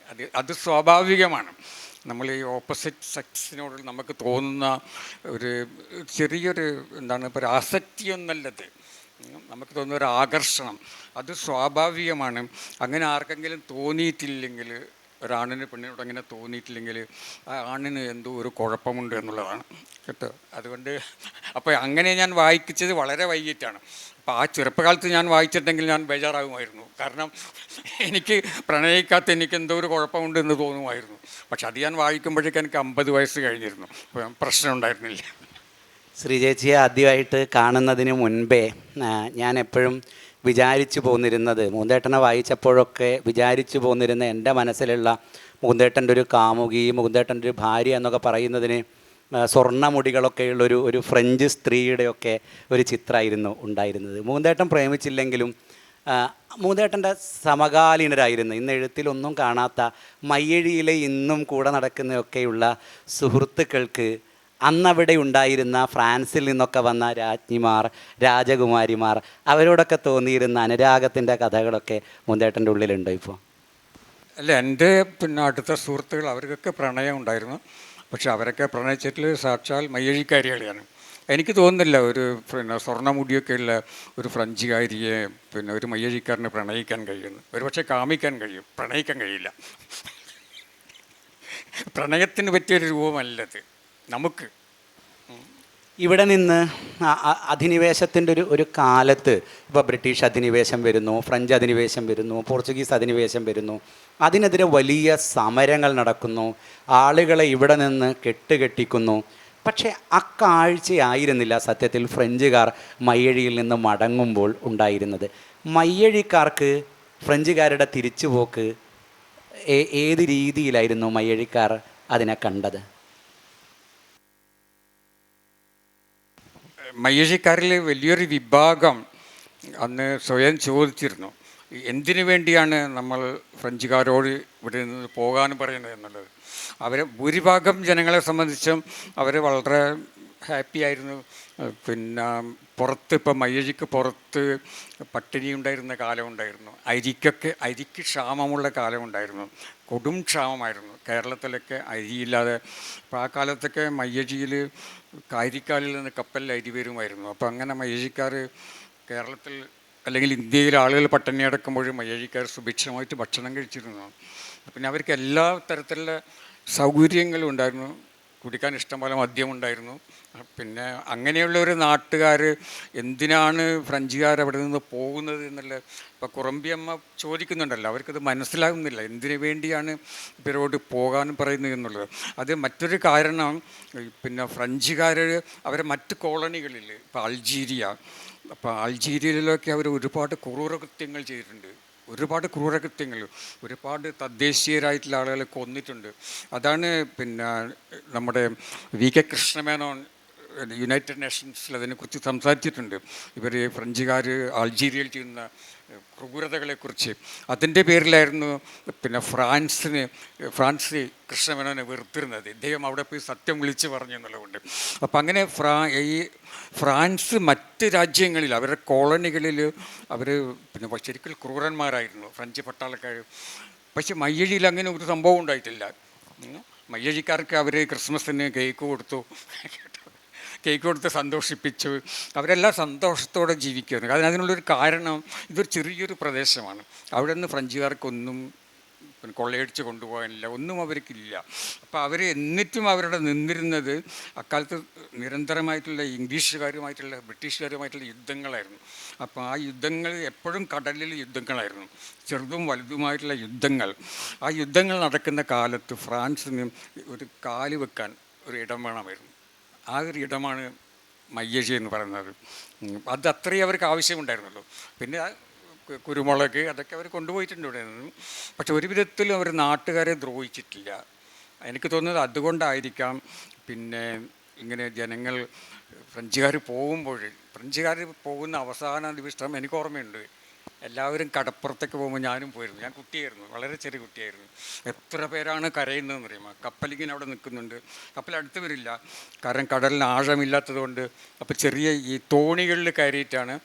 അത് സ്വാഭാവികമാണ്. നമ്മൾ ഈ ഓപ്പോസിറ്റ് സെക്സിനോട് നമുക്ക് തോന്നുന്ന ഒരു ചെറിയൊരു എന്താണ് ഇപ്പോൾ ഒരു ആസക്തിയൊന്നല്ലത്, നമുക്ക് തോന്നുന്ന ഒരു ആകർഷണം, അത് സ്വാഭാവികമാണ്. അങ്ങനെ ആർക്കെങ്കിലും തോന്നിയിട്ടില്ലെങ്കിൽ, ഒരാണിന് പെണ്ണിനോട് അങ്ങനെ തോന്നിയിട്ടില്ലെങ്കിൽ ആ ആണിന് എന്തോ ഒരു കുഴപ്പമുണ്ട് എന്നുള്ളതാണ് കേട്ടോ. അതുകൊണ്ട് അപ്പോൾ അങ്ങനെ ഞാൻ വായിച്ചത് വളരെ വൈകിട്ടാണ്. അപ്പോൾ ആ ചെറുപ്പകാലത്ത് ഞാൻ വായിച്ചിട്ടെങ്കിൽ ഞാൻ ബേജാറാകുമായിരുന്നു. കാരണം എനിക്ക് പ്രണയിക്കാത്ത എനിക്ക് എന്തോ ഒരു കുഴപ്പമുണ്ട് എന്ന് തോന്നുമായിരുന്നു. പക്ഷെ അത് ഞാൻ വായിക്കുമ്പോഴേക്കും എനിക്ക് 50 വയസ്സ് കഴിഞ്ഞിരുന്നു. പ്രശ്നം ഉണ്ടായിരുന്നില്ല. ശ്രീചേച്ചിയെ ആദ്യമായിട്ട് കാണുന്നതിന് മുൻപേ ഞാൻ എപ്പോഴും വിചാരിച്ചു പോന്നിരുന്നത്, മൂന്തേട്ടനെ വായിച്ചപ്പോഴൊക്കെ വിചാരിച്ചു പോന്നിരുന്ന എൻ്റെ മനസ്സിലുള്ള മൂന്തേട്ടൻ്റെ ഒരു കാമുകി, മൂന്തേട്ടൻ്റെ ഒരു ഭാര്യ എന്നൊക്കെ പറയുന്നതിന് സ്വർണ്ണമുടികളൊക്കെയുള്ളൊരു ഒരു ഫ്രഞ്ച് സ്ത്രീയുടെയൊക്കെ ഒരു ചിത്രമായിരുന്നു ഉണ്ടായിരുന്നത്. മൂന്തേട്ടൻ പ്രേമിച്ചില്ലെങ്കിലും മൂന്തേട്ടൻ്റെ സമകാലീനരായിരുന്നു, ഇന്ന് എഴുത്തിലൊന്നും കാണാത്ത മയ്യഴിയിലെ ഇന്നും കൂടെ നടക്കുന്നതൊക്കെയുള്ള സുഹൃത്തുക്കൾക്ക് അന്നവിടെ ഉണ്ടായിരുന്ന ഫ്രാൻസിൽ നിന്നൊക്കെ വന്ന രാജ്ഞിമാർ, രാജകുമാരിമാർ, അവരോടൊക്കെ തോന്നിയിരുന്ന അനുരാഗത്തിൻ്റെ കഥകളൊക്കെ മൂന്തേട്ടൻ്റെ ഉള്ളിലുണ്ടോ ഇപ്പോൾ? അല്ല, എൻ്റെ പിന്നെ അടുത്ത സുഹൃത്തുക്കൾ അവർക്കൊക്കെ പ്രണയം ഉണ്ടായിരുന്നു. പക്ഷെ അവരൊക്കെ പ്രണയിച്ചിട്ടിൽ സാക്ഷാൽ മയ്യഴിക്കാരികളെയാണ്. എനിക്ക് തോന്നുന്നില്ല ഒരു പിന്നെ സ്വർണ്ണമുടിയൊക്കെയുള്ള ഒരു ഫ്രഞ്ചുകാരിയെ പിന്നെ ഒരു മയ്യഴിക്കാരനെ പ്രണയിക്കാൻ കഴിയുന്നു. ഒരുപക്ഷെ കാമിക്കാൻ കഴിയും, പ്രണയിക്കാൻ കഴിയില്ല. പ്രണയത്തിന് പറ്റിയൊരു രൂപമല്ലത് നമുക്ക്. ഇവിടെ നിന്ന് അധിനിവേശത്തിൻ്റെ ഒരു കാലത്ത് ഇപ്പോൾ ബ്രിട്ടീഷ് അധിനിവേശം വരുന്നു, ഫ്രഞ്ച് അധിനിവേശം വരുന്നു, പോർച്ചുഗീസ് അധിനിവേശം വരുന്നു. അതിനെതിരെ വലിയ സമരങ്ങൾ നടക്കുന്നു, ആളുകളെ ഇവിടെ നിന്ന് കെട്ടുകെട്ടിക്കുന്നു. പക്ഷേ അക്കാഴ്ചയായിരുന്നില്ല സത്യത്തിൽ ഫ്രഞ്ചുകാർ മയ്യഴിയിൽ നിന്ന് മടങ്ങുമ്പോൾ ഉണ്ടായിരുന്നത്. മയ്യഴിക്കാർക്ക് ഫ്രഞ്ചുകാരുടെ തിരിച്ചുപോക്ക് ഏത് രീതിയിലായിരുന്നു മയ്യഴിക്കാർ അതിനെ കണ്ടത്? മയ്യഴിക്കാരിൽ വലിയൊരു വിഭാഗം അന്ന് സ്വയം ചോദിച്ചിരുന്നു, എന്തിനു വേണ്ടിയാണ് നമ്മൾ ഫ്രഞ്ചുകാരോട് ഇവിടെ നിന്ന് പോകാൻ പറയുന്നത് എന്നുള്ളത്. അവർ ഭൂരിഭാഗം ജനങ്ങളെ സംബന്ധിച്ചും അവർ വളരെ ഹാപ്പി ആയിരുന്നു. പിന്നെ പുറത്ത് ഇപ്പം മയ്യഴിക്ക് പുറത്ത് പട്ടിണി ഉണ്ടായിരുന്ന കാലമുണ്ടായിരുന്നു, അരിക്ക് ക്ഷാമമുള്ള കാലമുണ്ടായിരുന്നു, കൊടും ക്ഷാമമായിരുന്നു. കേരളത്തിലൊക്കെ അരിയില്ലാതെ. അപ്പോൾ ആ കാലത്തൊക്കെ മയ്യഴിയിൽ കാരിക്കാലിൽ നിന്ന് കപ്പലിൽ അരി വരുമായിരുന്നു. അപ്പോൾ അങ്ങനെ മയ്യഴിക്കാർ കേരളത്തിൽ അല്ലെങ്കിൽ ഇന്ത്യയിലെ ആളുകൾ പട്ടിണി അടക്കുമ്പോഴും മയ്യഴിക്കാർ സുഭിക്ഷമായിട്ട് ഭക്ഷണം കഴിച്ചിരുന്നു. പിന്നെ അവർക്ക് എല്ലാ തരത്തിലുള്ള സൗകര്യങ്ങളും ഉണ്ടായിരുന്നു. കുടിക്കാൻ ഇഷ്ടംപോലെ മദ്യമുണ്ടായിരുന്നു. പിന്നെ അങ്ങനെയുള്ള ഒരു നാട്ടുകാർ എന്തിനാണ് ഫ്രഞ്ചുകാർ അവിടെ നിന്ന് പോകുന്നത് എന്നുള്ള ഇപ്പോൾ കുറമ്പിയമ്മ ചോദിക്കുന്നുണ്ടല്ലോ, അവർക്കത് മനസ്സിലാകുന്നില്ല എന്തിനു വേണ്ടിയാണ് ഇവരോട് പോകാൻ പറയുന്നത് എന്നുള്ളത്. അത് മറ്റൊരു കാരണം, പിന്നെ ഫ്രഞ്ചുകാർ അവരെ മറ്റ് കോളനികളിൽ ഇപ്പോൾ അൾജീരിയ, അപ്പോൾ അൾജീരിയയിലൊക്കെ അവർ ഒരുപാട് ക്രൂരകൃത്യങ്ങൾ ചെയ്തിട്ടുണ്ട്. ഒരുപാട് തദ്ദേശീയരായിട്ടുള്ള ആളുകളെ കൊന്നിട്ടുണ്ട്. അതാണ് പിന്നെ നമ്മുടെ വി.കെ. കൃഷ്ണമേനോൻ യുണൈറ്റഡ് നേഷൻസിൽ അതിനെക്കുറിച്ച് സംസാരിച്ചിട്ടുണ്ട്. ഇവർ ഫ്രഞ്ചുകാർ അൾജീരിയയിൽ ചെയ്യുന്ന ക്രൂരതകളെക്കുറിച്ച്. അതിൻ്റെ പേരിലായിരുന്നു പിന്നെ ഫ്രാൻസ് കൃഷ്ണമേനോനെ വെറുത്തിരുന്നത്. ഇദ്ദേഹം അവിടെ പോയി സത്യം വിളിച്ച് പറഞ്ഞു എന്നുള്ളതുകൊണ്ട്. അപ്പം അങ്ങനെ ഈ ഫ്രാൻസ് മറ്റ് രാജ്യങ്ങളിൽ അവരുടെ കോളനികളിൽ അവർ പിന്നെ ശരിക്കും ക്രൂരന്മാരായിരുന്നു ഫ്രഞ്ച് പട്ടാളക്കാർ. പക്ഷെ മയ്യഴിയിൽ അങ്ങനെ ഒരു സംഭവം ഉണ്ടായിട്ടില്ല. മയ്യഴിക്കാർക്ക് അവർ ക്രിസ്മസിന് കേക്ക് കൊടുത്ത് സന്തോഷിപ്പിച്ചു. അവരെല്ലാം സന്തോഷത്തോടെ ജീവിക്കുന്നു. അതിനുള്ളൊരു കാരണം, ഇതൊരു ചെറിയൊരു പ്രദേശമാണ്. അവിടെ നിന്ന് ഫ്രഞ്ചുകാർക്കൊന്നും പിന്നെ കൊള്ളയടിച്ച് കൊണ്ടുപോകാനില്ല, ഒന്നും അവർക്കില്ല. അപ്പോൾ അവർ എന്നിട്ടും അവരുടെ നിന്നിരുന്നത് അക്കാലത്ത് നിരന്തരമായിട്ടുള്ള ഇംഗ്ലീഷുകാരുമായിട്ടുള്ള ബ്രിട്ടീഷുകാരുമായിട്ടുള്ള യുദ്ധങ്ങളായിരുന്നു. അപ്പോൾ ആ യുദ്ധങ്ങൾ എപ്പോഴും കടലിൽ യുദ്ധങ്ങളായിരുന്നു, ചെറുതും വലുതുമായിട്ടുള്ള യുദ്ധങ്ങൾ. ആ യുദ്ധങ്ങൾ നടക്കുന്ന കാലത്ത് ഫ്രാൻസിന് ഒരു കാല് വെക്കാൻ ഒരു ഇടം വേണമായിരുന്നു. ആ ഒരു ഇടമാണ് മയ്യഴി എന്ന് പറയുന്നത്. അത് അത്രയും അവർക്ക് ആവശ്യമുണ്ടായിരുന്നുള്ളൂ. പിന്നെ കുരുമുളക് അതൊക്കെ അവർ കൊണ്ടുപോയിട്ടുണ്ട് ഇവിടെ നിന്ന്. പക്ഷെ ഒരു വിധത്തിലും അവർ നാട്ടുകാരെ ദ്രോഹിച്ചിട്ടില്ല. എനിക്ക് തോന്നുന്നത് അതുകൊണ്ടായിരിക്കാം. പിന്നെ ഇങ്ങനെ ജനങ്ങൾ ഫ്രഞ്ചുകാർ പോകുന്ന അവസാന നിമിഷം എനിക്ക് ഓർമ്മയുണ്ട്, എല്ലാവരും കടപ്പുറത്തേക്ക് പോകുമ്പോൾ ഞാനും പോയിരുന്നു. ഞാൻ കുട്ടിയായിരുന്നു, വളരെ ചെറിയ കുട്ടിയായിരുന്നു. എത്ര പേരാണ് കരയുന്നതെന്ന് അറിയുമോ? കപ്പലിങ്ങനെ അവിടെ നിൽക്കുന്നുണ്ട്, കപ്പൽ അടുത്ത് വരില്ല, കാരണം കടലിന് ആഴമില്ലാത്തത് കൊണ്ട്. അപ്പോൾ ചെറിയ ഈ തോണികളിൽ കയറിയിട്ടാണ്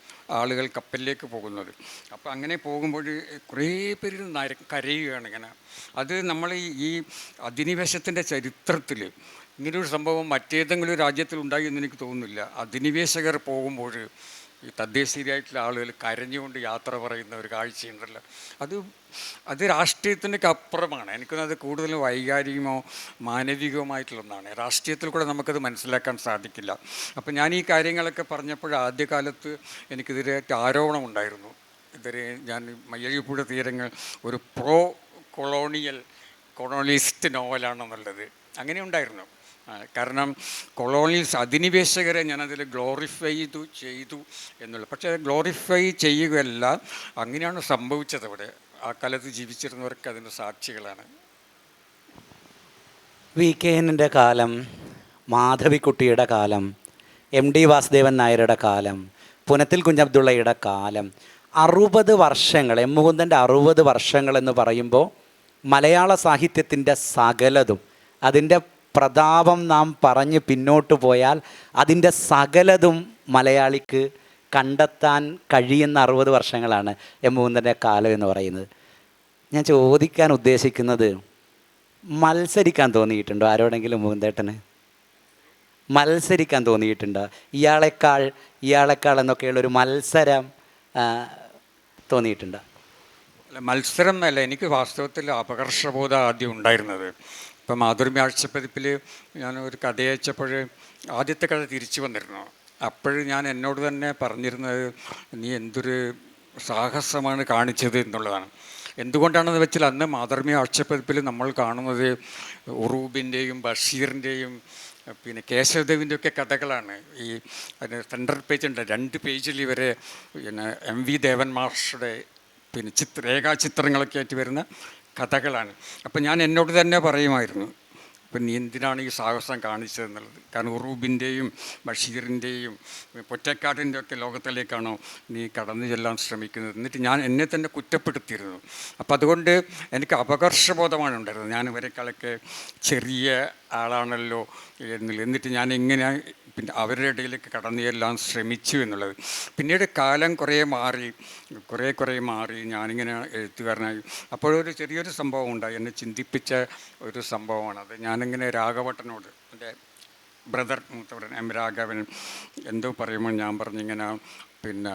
ആളുകൾ കപ്പലിലേക്ക് പോകുന്നത്. അപ്പോൾ അങ്ങനെ പോകുമ്പോൾ കുറേ പേര് കരയുകയാണ് ഇങ്ങനെ. അത് നമ്മൾ ഈ അധിനിവേശത്തിൻ്റെ ചരിത്രത്തിൽ ഇങ്ങനൊരു സംഭവം മറ്റേതെങ്കിലും രാജ്യത്തിൽ ഉണ്ടായി എന്ന് എനിക്ക് തോന്നുന്നില്ല. അധിനിവേശകർ പോകുമ്പോൾ ഈ തദ്ദേശീയരായിട്ടുള്ള ആളുകൾ കരഞ്ഞുകൊണ്ട് യാത്ര പറയുന്ന ഒരു കാഴ്ചയുണ്ടല്ലോ, അത് രാഷ്ട്രീയത്തിൻ്റെയൊക്കെ അപ്പുറമാണ്. എനിക്കൊന്നത് കൂടുതലും വൈകാരികമോ മാനവികവുമായിട്ടുള്ള ഒന്നാണ്. രാഷ്ട്രീയത്തിൽ കൂടെ നമുക്കത് മനസ്സിലാക്കാൻ സാധിക്കില്ല. അപ്പോൾ ഞാൻ ഈ കാര്യങ്ങളൊക്കെ പറഞ്ഞപ്പോൾ ആദ്യകാലത്ത് എനിക്കിതിനായിട്ട് ആരോപണമുണ്ടായിരുന്നു. ഞാൻ മയ്യഴിപ്പുഴ തീരങ്ങൾ ഒരു കൊളോണിയലിസ്റ്റ് നോവലാണെന്നുള്ളത് അങ്ങനെ ഉണ്ടായിരുന്നു. കാരണം അധിനിവേശകരെ ഞാനതിൽ ഗ്ലോറിഫൈ ചെയ്തു എന്നുള്ളത്. പക്ഷേ ഗ്ലോറിഫൈ ചെയ്യുകയല്ല, അങ്ങനെയാണ് സംഭവിച്ചത്. അവിടെ ആ കാലത്ത് ജീവിച്ചിരുന്നവർക്ക് അതിന് സാക്ഷികളാണ്. VKNൻ്റെ കാലം, മാധവിക്കുട്ടിയുടെ കാലം, MD വാസുദേവൻ നായരുടെ കാലം, പുനത്തിൽ കുഞ്ഞബ്ദുള്ളയുടെ കാലം, 60 വർഷങ്ങൾ, എം മുകുന്ദൻ്റെ 60 വർഷങ്ങൾ എന്ന് പറയുമ്പോൾ മലയാള സാഹിത്യത്തിൻ്റെ സകലതും, അതിൻ്റെ പ്രതാപം നാം പറഞ്ഞ് പിന്നോട്ട് പോയാൽ അതിൻ്റെ സകലതും മലയാളിക്ക് കണ്ടെത്താൻ കഴിയുന്ന 60 വർഷങ്ങളാണ് എം മുകുന്ദൻ്റെ കാലം എന്ന് പറയുന്നത്. ഞാൻ ചോദിക്കാൻ ഉദ്ദേശിക്കുന്നത്, മത്സരിക്കാൻ തോന്നിയിട്ടുണ്ടോ ആരോടെങ്കിലും? മുകുന്ദേട്ടന് മത്സരിക്കാൻ തോന്നിയിട്ടുണ്ടോ? ഇയാളെക്കാൾ എന്നൊക്കെയുള്ളൊരു മത്സരം തോന്നിയിട്ടുണ്ടോ? മത്സരം എന്നല്ല, എനിക്ക് വാസ്തവത്തിൽ അപകർഷബോധം ആദ്യം ഉണ്ടായിരുന്നത്. ഇപ്പം മാതൃഭൂമി ആഴ്ചപ്പതിപ്പിൽ ഞാൻ ഒരു കഥ അയച്ചപ്പോൾ ആദ്യത്തെ കഥ തിരിച്ചു വന്നിരുന്നു. അപ്പോഴും ഞാൻ എന്നോട് തന്നെ പറഞ്ഞിരുന്നത്, നീ എന്തൊരു സാഹസമാണ് കാണിച്ചത് എന്നുള്ളതാണ്. എന്തുകൊണ്ടാണെന്ന് വെച്ചാൽ അന്ന് മാതൃഭൂമി ആഴ്ചപ്പതിപ്പിൽ നമ്മൾ കാണുന്നത് ഉറൂബിൻ്റെയും ബഷീറിൻ്റെയും പിന്നെ കേശവദേവിൻ്റെ ഒക്കെ കഥകളാണ്. ഈ അതിന് സെൻട്രൽ പേജുണ്ട്, 2 പേജിൽ ഇവരെ പിന്നെ MV ദേവൻ മാഷുടെ പിന്നെ രേഖാചിത്രങ്ങളൊക്കെ ആയിട്ട് വരുന്ന കഥകളാണ്. അപ്പം ഞാൻ എന്നോട് തന്നെ പറയുമായിരുന്നു, ഇപ്പം നീ എന്തിനാണ് ഈ സാഹസം കാണിച്ചതെന്നുള്ളത്. കാരണം ഉറൂബിൻ്റെയും ബഷീറിൻ്റെയും പൊറ്റക്കാടിൻ്റെ ഒക്കെ ലോകത്തിലേക്കാണോ നീ കടന്നു ചെല്ലാൻ ശ്രമിക്കുന്നത്? എന്നിട്ട് ഞാൻ എന്നെ തന്നെ കുറ്റപ്പെടുത്തിയിരുന്നു. അപ്പം അതുകൊണ്ട് എനിക്ക് അപകർഷബോധമാണ് ഉണ്ടായിരുന്നത്. ഞാൻ ഇവരെക്കാളൊക്കെ ചെറിയ ആളാണല്ലോ എന്നിട്ട് ഞാൻ എങ്ങനെ പിന്നെ അവരുടെ ഇടയിലേക്ക് കടന്നു ചെല്ലാൻ ശ്രമിച്ചു എന്നുള്ളത്. പിന്നീട് കാലം കുറേ മാറി ഞാനിങ്ങനെ എഴുത്തുകാരനായി. അപ്പോഴൊരു ചെറിയൊരു സംഭവം ഉണ്ടായി, എന്നെ ചിന്തിപ്പിച്ച ഒരു സംഭവമാണത്. ഞാനിങ്ങനെ രാഘവട്ടനോട്, എൻ്റെ മൂത്തവരൻ M രാഘവൻ എന്തോ പറയുമ്പോൾ ഞാൻ പറഞ്ഞിങ്ങനെ പിന്നെ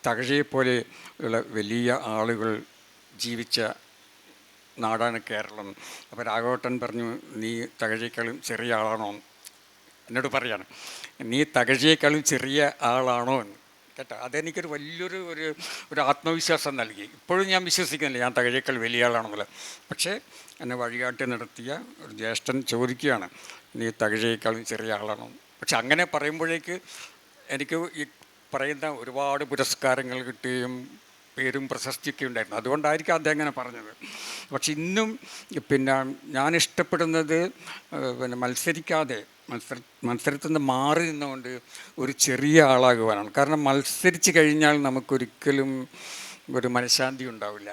തകഴിയെപ്പോലെ ഉള്ള വലിയ ആളുകൾ ജീവിച്ച നാടാണ് കേരളം. അപ്പോൾ രാഘവട്ടൻ പറഞ്ഞു, നീ തകഴിയേക്കാളും ചെറിയ ആളാണോ എന്നോട് പറയാണ്, നീ തകഴിയേക്കാളും ചെറിയ ആളാണോ എന്ന്. കേട്ടോ, അതെനിക്കൊരു വലിയൊരു ഒരു ആത്മവിശ്വാസം നൽകി. ഇപ്പോഴും ഞാൻ വിശ്വസിക്കുന്നില്ല ഞാൻ തകഴിയേക്കാൾ വലിയ ആളാണെന്നല്ല. പക്ഷേ എന്നെ വഴികാട്ടി നടത്തിയ ഒരു ജ്യേഷ്ഠൻ ചോദിക്കുകയാണ്, നീ തകഴിയേക്കാളും ചെറിയ ആളാണോ? പക്ഷെ അങ്ങനെ പറയുമ്പോഴേക്ക് എനിക്ക് ഈ പറയുന്ന ഒരുപാട് പുരസ്കാരങ്ങൾ കിട്ടുകയും പേരും പ്രശസ്തിയൊക്കെ ഉണ്ടായിരുന്നു. അതുകൊണ്ടായിരിക്കും അദ്ദേഹം അങ്ങനെ പറഞ്ഞത്. പക്ഷെ ഇന്നും പിന്നെ ഞാൻ ഇഷ്ടപ്പെടുന്നത് പിന്നെ മത്സരത്തിൽ നിന്ന് മാറി നിന്നുകൊണ്ട് ഒരു ചെറിയ ആളാകുവാനാണ്. കാരണം മത്സരിച്ച് കഴിഞ്ഞാൽ നമുക്കൊരിക്കലും ഒരു മനഃശാന്തി ഉണ്ടാവില്ല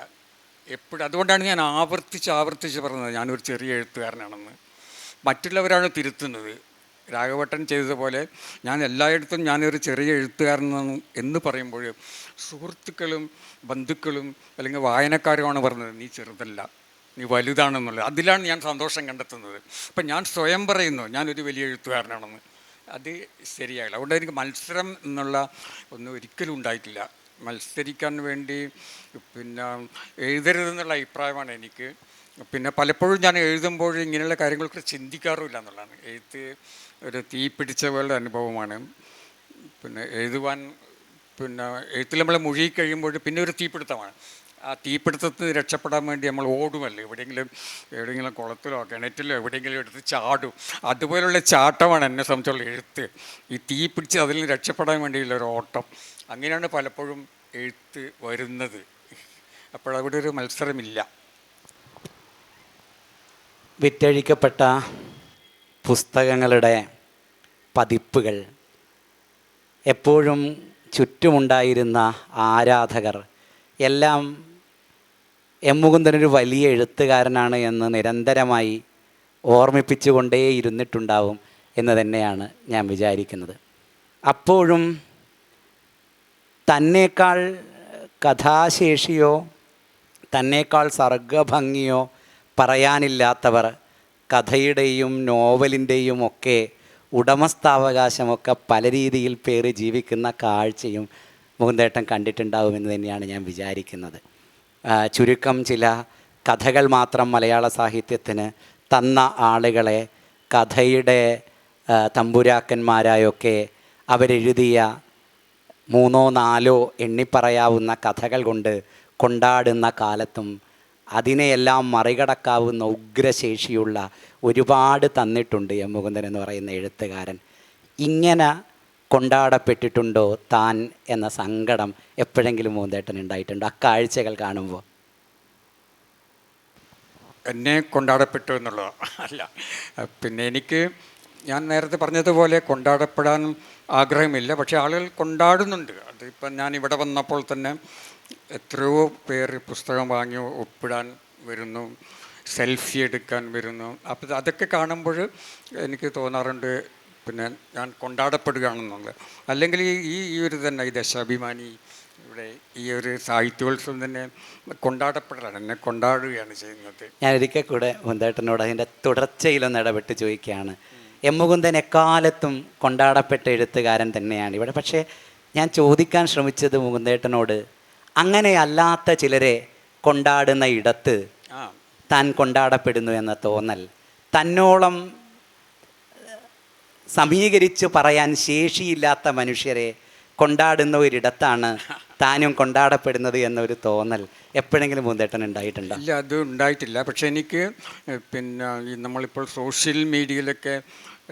എപ്പോഴും. അതുകൊണ്ടാണ് ഞാൻ ആവർത്തിച്ച് പറഞ്ഞത് ഞാനൊരു ചെറിയ എഴുത്തുകാരനാണെന്ന്. മറ്റുള്ളവരാണ് തിരുത്തുന്നത്. രാഘവട്ടൻ ചെയ്തതുപോലെ ഞാൻ എല്ലായിടത്തും ഞാനൊരു ചെറിയ എഴുത്തുകാരനാണ് എന്ന് പറയുമ്പോൾ സുഹൃത്തുക്കളും ബന്ധുക്കളും അല്ലെങ്കിൽ വായനക്കാരുമാണ് പറഞ്ഞത്, നീ ചെറുതല്ല, നീ വലുതാണെന്നുള്ളത്. അതിലാണ് ഞാൻ സന്തോഷം കണ്ടെത്തുന്നത്. അപ്പം ഞാൻ സ്വയം പറയുന്നു ഞാനൊരു വലിയ എഴുത്തുകാരനാണെന്ന്. അത് ശരിയായില്ല. അതുകൊണ്ട് എനിക്ക് മത്സരം എന്നുള്ള ഒന്നും ഒരിക്കലും ഉണ്ടായിട്ടില്ല. മത്സരിക്കാൻ വേണ്ടി പിന്നെ എഴുതരുതെന്നുള്ള അഭിപ്രായമാണ് എനിക്ക്. പിന്നെ പലപ്പോഴും ഞാൻ എഴുതുമ്പോൾ ഇങ്ങനെയുള്ള കാര്യങ്ങളൊക്കെ ചിന്തിക്കാറുമില്ല എന്നുള്ളതാണ്. എഴുത്ത് ഒരു തീ പിടിച്ച പോലുള്ള അനുഭവമാണ്. പിന്നെ എഴുതുവാൻ പിന്നെ എഴുത്തിൽ നമ്മൾ മുഴുകി കഴിയുമ്പോൾ പിന്നെ ഒരു തീപിടുത്തമാണ്. ആ തീപിടുത്തത്തിൽ രക്ഷപ്പെടാൻ വേണ്ടി നമ്മൾ ഓടുമല്ലോ, എവിടെയെങ്കിലും കുളത്തിലോ കിണറ്റിലോ എവിടെയെങ്കിലും എടുത്ത് ചാടും. അതുപോലുള്ള ചാട്ടമാണ് എന്നെ സംബന്ധിച്ചുള്ള എഴുത്ത്. ഈ തീ പിടിച്ച് അതിൽ രക്ഷപ്പെടാൻ വേണ്ടിയുള്ള ഒരു ഓട്ടം. അങ്ങനെയാണ് പലപ്പോഴും എഴുത്ത് വരുന്നത്. അപ്പോഴവിടെ ഒരു മത്സരമില്ല. വിറ്റഴിക്കപ്പെട്ട പുസ്തകങ്ങളുടെ പതിപ്പുകൾ, എപ്പോഴും ചുറ്റുമുണ്ടായിരുന്ന ആരാധകർ എല്ലാം എം മുകുന്ദനൊരു വലിയ എഴുത്തുകാരനാണ് എന്ന് നിരന്തരമായി ഓർമ്മിപ്പിച്ചുകൊണ്ടേ ഇരുന്നിട്ടുണ്ടാവും എന്ന് തന്നെയാണ് ഞാൻ വിചാരിക്കുന്നത്. അപ്പോഴും തന്നേക്കാൾ കഥാശേഷിയോ തന്നേക്കാൾ സർഗഭംഗിയോ പറയാനില്ലാത്തവർ കഥയുടെയും നോവലിൻ്റെയും ഒക്കെ ഉടമസ്ഥാവകാശമൊക്കെ പല രീതിയിൽ പേര് ജീവിക്കുന്ന കാഴ്ചയും മുകുന്ദേട്ടൻ കണ്ടിട്ടുണ്ടാവുമെന്ന് തന്നെയാണ് ഞാൻ വിചാരിക്കുന്നത്. ചുരുക്കം ചില കഥകൾ മാത്രം മലയാള സാഹിത്യത്തിന് തന്ന ആളുകളെ കഥയുടെ തമ്പുരാക്കന്മാരായൊക്കെ അവരെഴുതിയ 3 or 4 എണ്ണിപ്പറയാവുന്ന കഥകൾ കൊണ്ട് കൊണ്ടാടുന്ന കാലത്തും അതിനെയെല്ലാം മറികടക്കാവുന്ന ഉഗ്രശേഷിയുള്ള ഒരുപാട് തന്നിട്ടുണ്ട് എം മുകുന്ദൻ എന്ന് പറയുന്ന എഴുത്തുകാരൻ. ഇങ്ങനെ കൊണ്ടാടപ്പെട്ടിട്ടുണ്ടോ താൻ എന്ന സങ്കടം എപ്പോഴെങ്കിലും മുകുന്ദേട്ടൻ ഉണ്ടായിട്ടുണ്ടോ അക്കാഴ്ചകൾ കാണുമ്പോൾ? എന്നെ കൊണ്ടാടപ്പെട്ടു എന്നുള്ളത് അല്ല, പിന്നെ എനിക്ക് ഞാൻ നേരത്തെ പറഞ്ഞതുപോലെ കൊണ്ടാടപ്പെടാൻ ആഗ്രഹമില്ല, പക്ഷേ ആളുകൾ കൊണ്ടാടുന്നുണ്ട്. അതിപ്പം ഞാൻ ഇവിടെ വന്നപ്പോൾ തന്നെ എത്രയോ പേര് പുസ്തകം വാങ്ങി ഒപ്പിടാൻ വരുന്നു, സെൽഫി എടുക്കാൻ വരുന്നു. അപ്പോൾ അതൊക്കെ കാണുമ്പോൾ എനിക്ക് തോന്നാറുണ്ട് പിന്നെ ഞാൻ കൊണ്ടാടപ്പെടുകയാണെന്നുള്ളത്. അല്ലെങ്കിൽ ഈ ഒരു തന്നെ ഈ ദശാഭിമാനി ഇവിടെ ഈ ഒരു സാഹിത്യോത്സവം തന്നെ കൊണ്ടാടപ്പെടലാണ്, എന്നെ കൊണ്ടാടുകയാണ് ചെയ്യുന്നത്. ഞാൻ ഒരിക്കൽ കൂടെ മുകുന്ദേട്ടനോട് അതിൻ്റെ തുടർച്ചയിലൊന്ന് ഇടപെട്ട് ചോദിക്കുകയാണ്. എം മുകുന്ദൻ എക്കാലത്തും കൊണ്ടാടപ്പെട്ട എഴുത്തുകാരൻ തന്നെയാണ് ഇവിടെ. പക്ഷേ ഞാൻ ചോദിക്കാൻ ശ്രമിച്ചത് മുകുന്ദേട്ടനോട്, അങ്ങനെയല്ലാത്ത ചിലരെ കൊണ്ടാടുന്ന ഇടത്ത് താൻ കൊണ്ടാടപ്പെടുന്നു എന്ന തോന്നൽ തന്നോളം സമീകരിച്ച് പറയാൻ ശേഷിയില്ലാത്ത മനുഷ്യരെ കൊണ്ടാടുന്ന ഒരിടത്താണ് താനും കൊണ്ടാടപ്പെടുന്നത് എന്നൊരു തോന്നൽ എപ്പോഴെങ്കിലും മുകുന്ദേട്ടൻ ഉണ്ടായിട്ടുണ്ടോ? ഇല്ല, അത് ഉണ്ടായിട്ടില്ല. പക്ഷെ എനിക്ക് പിന്നെ ഈ നമ്മളിപ്പോൾ സോഷ്യൽ മീഡിയയിലൊക്കെ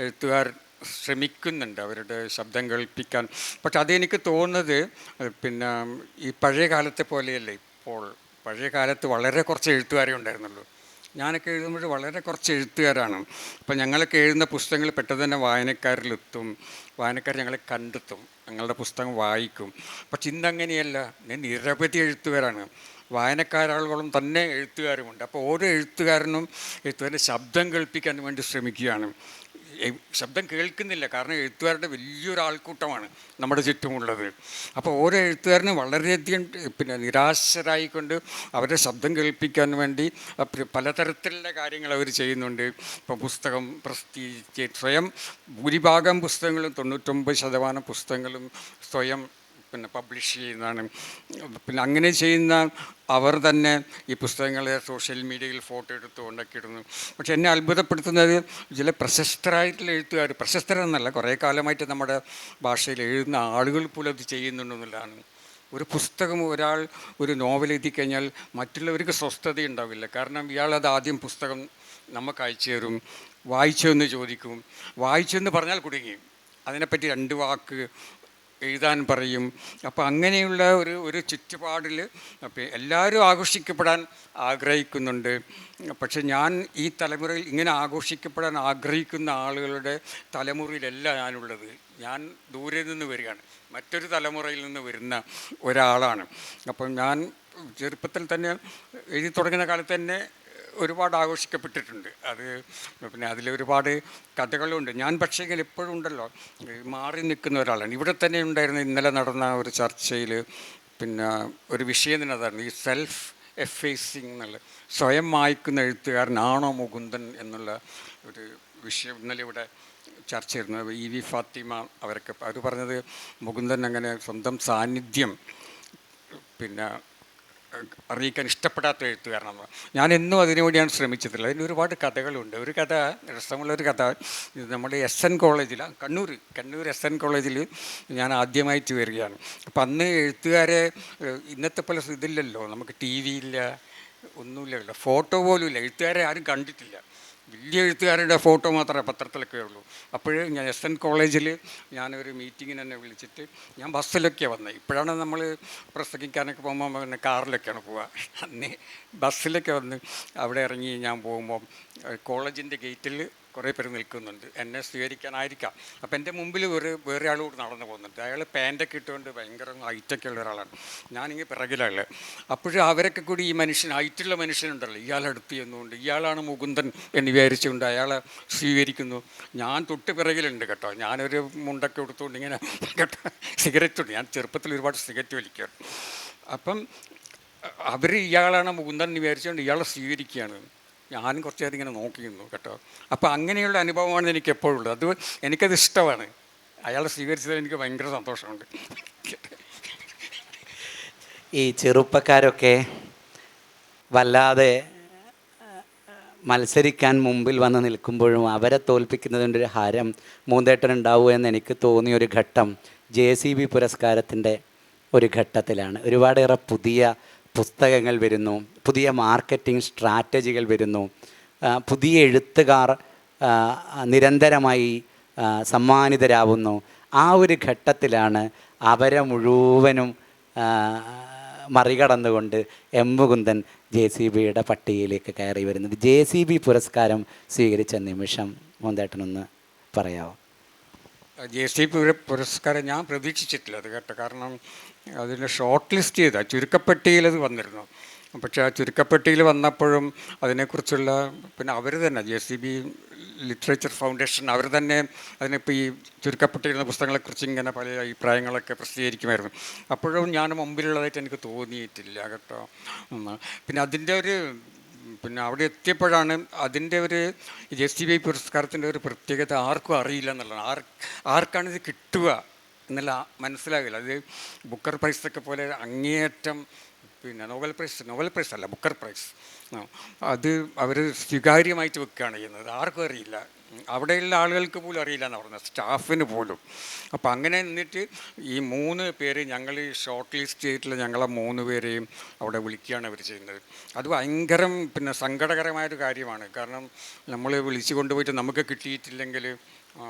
എഴുത്തുകാർ ശ്രമിക്കുന്നുണ്ട് അവരുടെ ശബ്ദം കേൾപ്പിക്കാൻ. പക്ഷെ അതെനിക്ക് തോന്നുന്നത് പിന്നെ ഈ പഴയ കാലത്തെ പോലെയല്ല. ഇപ്പോൾ പഴയ കാലത്ത് വളരെ കുറച്ച് എഴുത്തുകാരേ ഉണ്ടായിരുന്നുള്ളൂ. ഞാനൊക്കെ എഴുതുമ്പോൾ വളരെ കുറച്ച് എഴുത്തുകാരാണ്. അപ്പം ഞങ്ങളൊക്കെ എഴുതുന്ന പുസ്തകങ്ങൾ പെട്ടെന്ന് തന്നെ വായനക്കാരിലെത്തും, വായനക്കാർ ഞങ്ങളെ കണ്ടെത്തും, ഞങ്ങളുടെ പുസ്തകം വായിക്കും. പക്ഷെ ഇന്നങ്ങനെയല്ല, നിരവധി എഴുത്തുകാരാണ്, വായനക്കാരാളുകളും തന്നെ എഴുത്തുകാരുമുണ്ട്. അപ്പോൾ ഓരോ എഴുത്തുകാരൻ്റെ ശബ്ദം കേൾപ്പിക്കാൻ വേണ്ടി ശ്രമിക്കുകയാണ്. ശബ്ദം കേൾക്കുന്നില്ല, കാരണം എഴുത്തുകാരുടെ വലിയൊരു ആൾക്കൂട്ടമാണ് നമ്മുടെ ചുറ്റുമുള്ളത്. അപ്പോൾ ഓരോ എഴുത്തുകാരനും വളരെയധികം പിന്നെ നിരാശരായിക്കൊണ്ട് അവരുടെ ശബ്ദം കേൾപ്പിക്കാൻ വേണ്ടി പലതരത്തിലുള്ള കാര്യങ്ങൾ അവർ ചെയ്യുന്നുണ്ട്. ഇപ്പോൾ പുസ്തകം പ്രസിദ്ധീകരിച്ച് സ്വയം ഭൂരിഭാഗം പുസ്തകങ്ങളും 99% പുസ്തകങ്ങളും സ്വയം പിന്നെ പബ്ലിഷ് ചെയ്യുന്നതാണ്. പിന്നെ അങ്ങനെ ചെയ്യുന്ന അവർ തന്നെ ഈ പുസ്തകങ്ങളെ സോഷ്യൽ മീഡിയയിൽ ഫോട്ടോ എടുത്ത് ഉണ്ടാക്കിയിടുന്നു. പക്ഷെ എന്നെ അത്ഭുതപ്പെടുത്തുന്നത് ചില പ്രശസ്തരായിട്ടുള്ള എഴുത്തുകാർ, പ്രശസ്തരെന്നല്ല, കുറേ കാലമായിട്ട് നമ്മുടെ ഭാഷയിൽ എഴുതുന്ന ആളുകൾ പോലും അത് ചെയ്യുന്നുണ്ടെന്നുള്ളതാണ്. ഒരു പുസ്തകം ഒരു നോവൽ എഴുതി കഴിഞ്ഞാൽ മറ്റുള്ളവർക്ക് സ്വസ്ഥത ഉണ്ടാവില്ല. കാരണം ഇയാളത് ആദ്യം പുസ്തകം നമുക്ക് അയച്ചു തരും, വായിച്ചെന്ന് ചോദിക്കും, വായിച്ചെന്ന് പറഞ്ഞാൽ കുടുങ്ങി, അതിനെപ്പറ്റി 2 വാക്ക് എഴുതാൻ പറയും. അപ്പോൾ അങ്ങനെയുള്ള ഒരു ചുറ്റുപാടിൽ എല്ലാവരും ആഘോഷിക്കപ്പെടാൻ ആഗ്രഹിക്കുന്നുണ്ട്. പക്ഷെ ഞാൻ ഈ തലമുറയിൽ ഇങ്ങനെ ആഘോഷിക്കപ്പെടാൻ ആഗ്രഹിക്കുന്ന ആളുകളുടെ തലമുറയിലല്ല ഞാനുള്ളത്. ഞാൻ ദൂരെ നിന്ന് വരികയാണ്, മറ്റൊരു തലമുറയിൽ നിന്ന് വരുന്ന ഒരാളാണ്. അപ്പം ഞാൻ ചെറുപ്പത്തിൽ തന്നെ എഴുതി തുടങ്ങുന്ന കാലത്ത് തന്നെ ഒരുപാട് ആഘോഷിക്കപ്പെട്ടിട്ടുണ്ട്. അത് പിന്നെ അതിലൊരുപാട് കഥകളുണ്ട്. ഞാൻ പക്ഷേ ഇങ്ങനെ എപ്പോഴും ഉണ്ടല്ലോ മാറി നിൽക്കുന്ന ഒരാളാണ്. ഇവിടെ തന്നെ ഉണ്ടായിരുന്ന ഇന്നലെ നടന്ന ഒരു ചർച്ചയിൽ പിന്നെ ഒരു വിഷയം തന്നെ അതായിരുന്നു, ഈ സെൽഫ് എഫേസിങ് എന്നുള്ള, സ്വയം മായ്ക്കുന്ന എഴുത്തുകാരനാണോ മുകുന്ദൻ എന്നുള്ള ഒരു വിഷയം ഇന്നലെ ഇവിടെ ചർച്ച ചെയ്യുന്നത്. ഇ വി ഫാത്തിമ അവരൊക്കെ അവർ പറഞ്ഞത് മുകുന്ദൻ അങ്ങനെ സ്വന്തം സാന്നിധ്യം പിന്നെ അറിയിക്കാൻ ഇഷ്ടപ്പെടാത്ത എഴുത്തുകാരനാണ്. ഞാൻ എന്നും അതിനുവേണ്ടിയാണ് ശ്രമിച്ചതില്ല. അതിന് ഒരുപാട് കഥകളുണ്ട്. ഒരു കഥ, രസമുള്ളൊരു കഥ, നമ്മുടെ SN കോളേജിലാണ്, കണ്ണൂർ SN കോളേജിൽ ഞാൻ ആദ്യമായിട്ട് വരികയാണ്. അപ്പം അന്ന് എഴുത്തുകാരെ ഇന്നത്തെ പോലെ ഇതില്ലല്ലോ, നമുക്ക് TV ഇല്ല, ഒന്നുമില്ലല്ലോ, ഫോട്ടോ പോലും ഇല്ല, എഴുത്തുകാരെ ആരും കണ്ടിട്ടില്ല. വലിയ എഴുത്തുകാരുടെ ഫോട്ടോ മാത്രമേ പത്രത്തിലൊക്കെ ഉള്ളൂ. അപ്പോഴേ ഞാൻ SN കോളേജിൽ ഞാനൊരു മീറ്റിങ്ങിന് എന്നെ വിളിച്ചിട്ട് ഞാൻ ബസ്സിലൊക്കെയാണ് വന്നത്. ഇപ്പോഴാണ് നമ്മൾ പ്രസംഗിക്കാനൊക്കെ പോകുമ്പോൾ പിന്നെ കാറിലൊക്കെയാണ് പോവുക. അന്ന് ബസ്സിലൊക്കെ വന്ന് അവിടെ ഇറങ്ങി ഞാൻ പോകുമ്പോൾ കോളേജിൻ്റെ ഗേറ്റിൽ കുറേ പേര് നിൽക്കുന്നുണ്ട്, എന്നെ സ്വീകരിക്കാനായിരിക്കാം. അപ്പം എൻ്റെ മുമ്പിൽ വേറെ ആൾ കൂടി നടന്നു പോകുന്നുണ്ട്. അയാൾ പാൻറ്റൊക്കെ ഇട്ടുകൊണ്ട് ഭയങ്കര ഹൈറ്റൊക്കെ ഉള്ള ഒരാളാണ്, ഞാനിങ്ങനെ പിറകിലുള്ള. അപ്പോഴും അവരൊക്കെ കൂടി ഈ മനുഷ്യൻ, ഹൈറ്റുള്ള മനുഷ്യനുണ്ടല്ലോ, ഇയാളെടുത്ത് ചെന്നുകൊണ്ട് ഇയാളാണ് മുകുന്ദൻ എന്ന് വിചാരിച്ചുകൊണ്ട് അയാളെ സ്വീകരിക്കുന്നു. ഞാൻ തൊട്ട് പിറകിലുണ്ട് കേട്ടോ, ഞാനൊരു മുണ്ടൊക്കെ എടുത്തുകൊണ്ട് ഇങ്ങനെ കേട്ടോ സിഗരറ്റ് ഉണ്ട്, ഞാൻ ചെറുപ്പത്തിൽ ഒരുപാട് സിഗരറ്റ് വലിക്കുക. അപ്പം അവർ ഇയാളാണ് മുകുന്ദൻ എന്ന് വിചാരിച്ചുകൊണ്ട് ഇയാളെ സ്വീകരിക്കുകയാണ്. ഞാനും കുറച്ച് നേരം ഇങ്ങനെ നോക്കിയിരുന്നു കേട്ടോ. അപ്പോൾ അങ്ങനെയുള്ള അനുഭവമാണ് എനിക്ക് എപ്പോഴും ഉള്ളത്. അത് എനിക്കത് ഇഷ്ടമാണ്. അയാളെ സ്വീകരിച്ചതിൽ എനിക്ക് ഭയങ്കര സന്തോഷമുണ്ട്. ഈ ചെറുപ്പക്കാരൊക്കെ വല്ലാതെ മത്സരിക്കാൻ മുമ്പിൽ വന്ന് നിൽക്കുമ്പോഴും അവരെ തോൽപ്പിക്കുന്നതിൻ്റെ ഒരു ഹരം മൂന്തേട്ടനുണ്ടാവുക എന്ന് എനിക്ക് തോന്നിയൊരു ഘട്ടം JCB പുരസ്കാരത്തിൻ്റെ ഒരു ഘട്ടത്തിലാണ്. ഒരുപാടേറെ പുതിയ പുസ്തകങ്ങൾ വരുന്നു, പുതിയ മാർക്കറ്റിംഗ് സ്ട്രാറ്റജികൾ വരുന്നു, പുതിയ എഴുത്തുകാർ നിരന്തരമായി സമ്മാനിതരാവുന്നു. ആ ഒരു ഘട്ടത്തിലാണ് അവരെ മുഴുവനും മറികടന്നുകൊണ്ട് M. മുകുന്ദൻ JCBയുടെ പട്ടികയിലേക്ക് കയറി വരുന്നത്. JCB പുരസ്കാരം സ്വീകരിച്ച നിമിഷം മോന്തേട്ടനൊന്ന് പറയാമോ? JCB പുരസ്കാരം ഞാൻ പ്രതീക്ഷിച്ചിട്ടില്ല അത് കേട്ടോ. കാരണം അതിന് ഷോർട്ട് ലിസ്റ്റ് ചെയ്ത ചുരുക്കപ്പെട്ടിയിൽ അത് വന്നിരുന്നു. പക്ഷേ ആ ചുരുക്കപ്പെട്ടിയിൽ വന്നപ്പോഴും അതിനെക്കുറിച്ചുള്ള പിന്നെ അവർ തന്നെ JCB ലിറ്ററേച്ചർ ഫൗണ്ടേഷൻ അവർ തന്നെ അതിനിപ്പോൾ ഈ ചുരുക്കപ്പെട്ടിരുന്ന പുസ്തകങ്ങളെക്കുറിച്ച് ഇങ്ങനെ പല അഭിപ്രായങ്ങളൊക്കെ പ്രസിദ്ധീകരിക്കുമായിരുന്നു. അപ്പോഴും ഞാൻ മുമ്പിലുള്ളതായിട്ട് എനിക്ക് തോന്നിയിട്ടില്ല കേട്ടോ. പിന്നെ അതിൻ്റെ ഒരു പിന്നെ അവിടെ എത്തിയപ്പോഴാണ് അതിൻ്റെ ഒരു JCB പുരസ്കാരത്തിൻ്റെ ഒരു പ്രത്യേകത ആർക്കും അറിയില്ല എന്നുള്ളതാണ്. ആർക്കാണിത് കിട്ടുക എന്നുള്ള മനസ്സിലാകില്ല. അത് ബുക്കർ പ്രൈസൊക്കെ പോലെ അങ്ങേയറ്റം പിന്നെ നോബൽ പ്രൈസ് അല്ല, ബുക്കർ പ്രൈസ്, അത് അവർ സ്വീകാര്യമായിട്ട് വെക്കുകയാണ് ചെയ്യുന്നത്. ആർക്കും അറിയില്ല, അവിടെയുള്ള ആളുകൾക്ക് പോലും അറിയില്ല എന്ന് പറഞ്ഞത്, സ്റ്റാഫിന് പോലും. അപ്പോൾ അങ്ങനെ നിന്നിട്ട് ഈ 3 പേര് ഞങ്ങൾ ഈ ഷോർട്ട് ലിസ്റ്റ് ചെയ്തിട്ടുള്ള ഞങ്ങളെ 3 പേരെയും അവിടെ വിളിക്കുകയാണ് അവർ ചെയ്യുന്നത്. അത് ഭയങ്കരം പിന്നെ സങ്കടകരമായൊരു കാര്യമാണ്. കാരണം നമ്മൾ വിളിച്ചു കൊണ്ടുപോയിട്ട് നമുക്ക് കിട്ടിയിട്ടില്ലെങ്കിൽ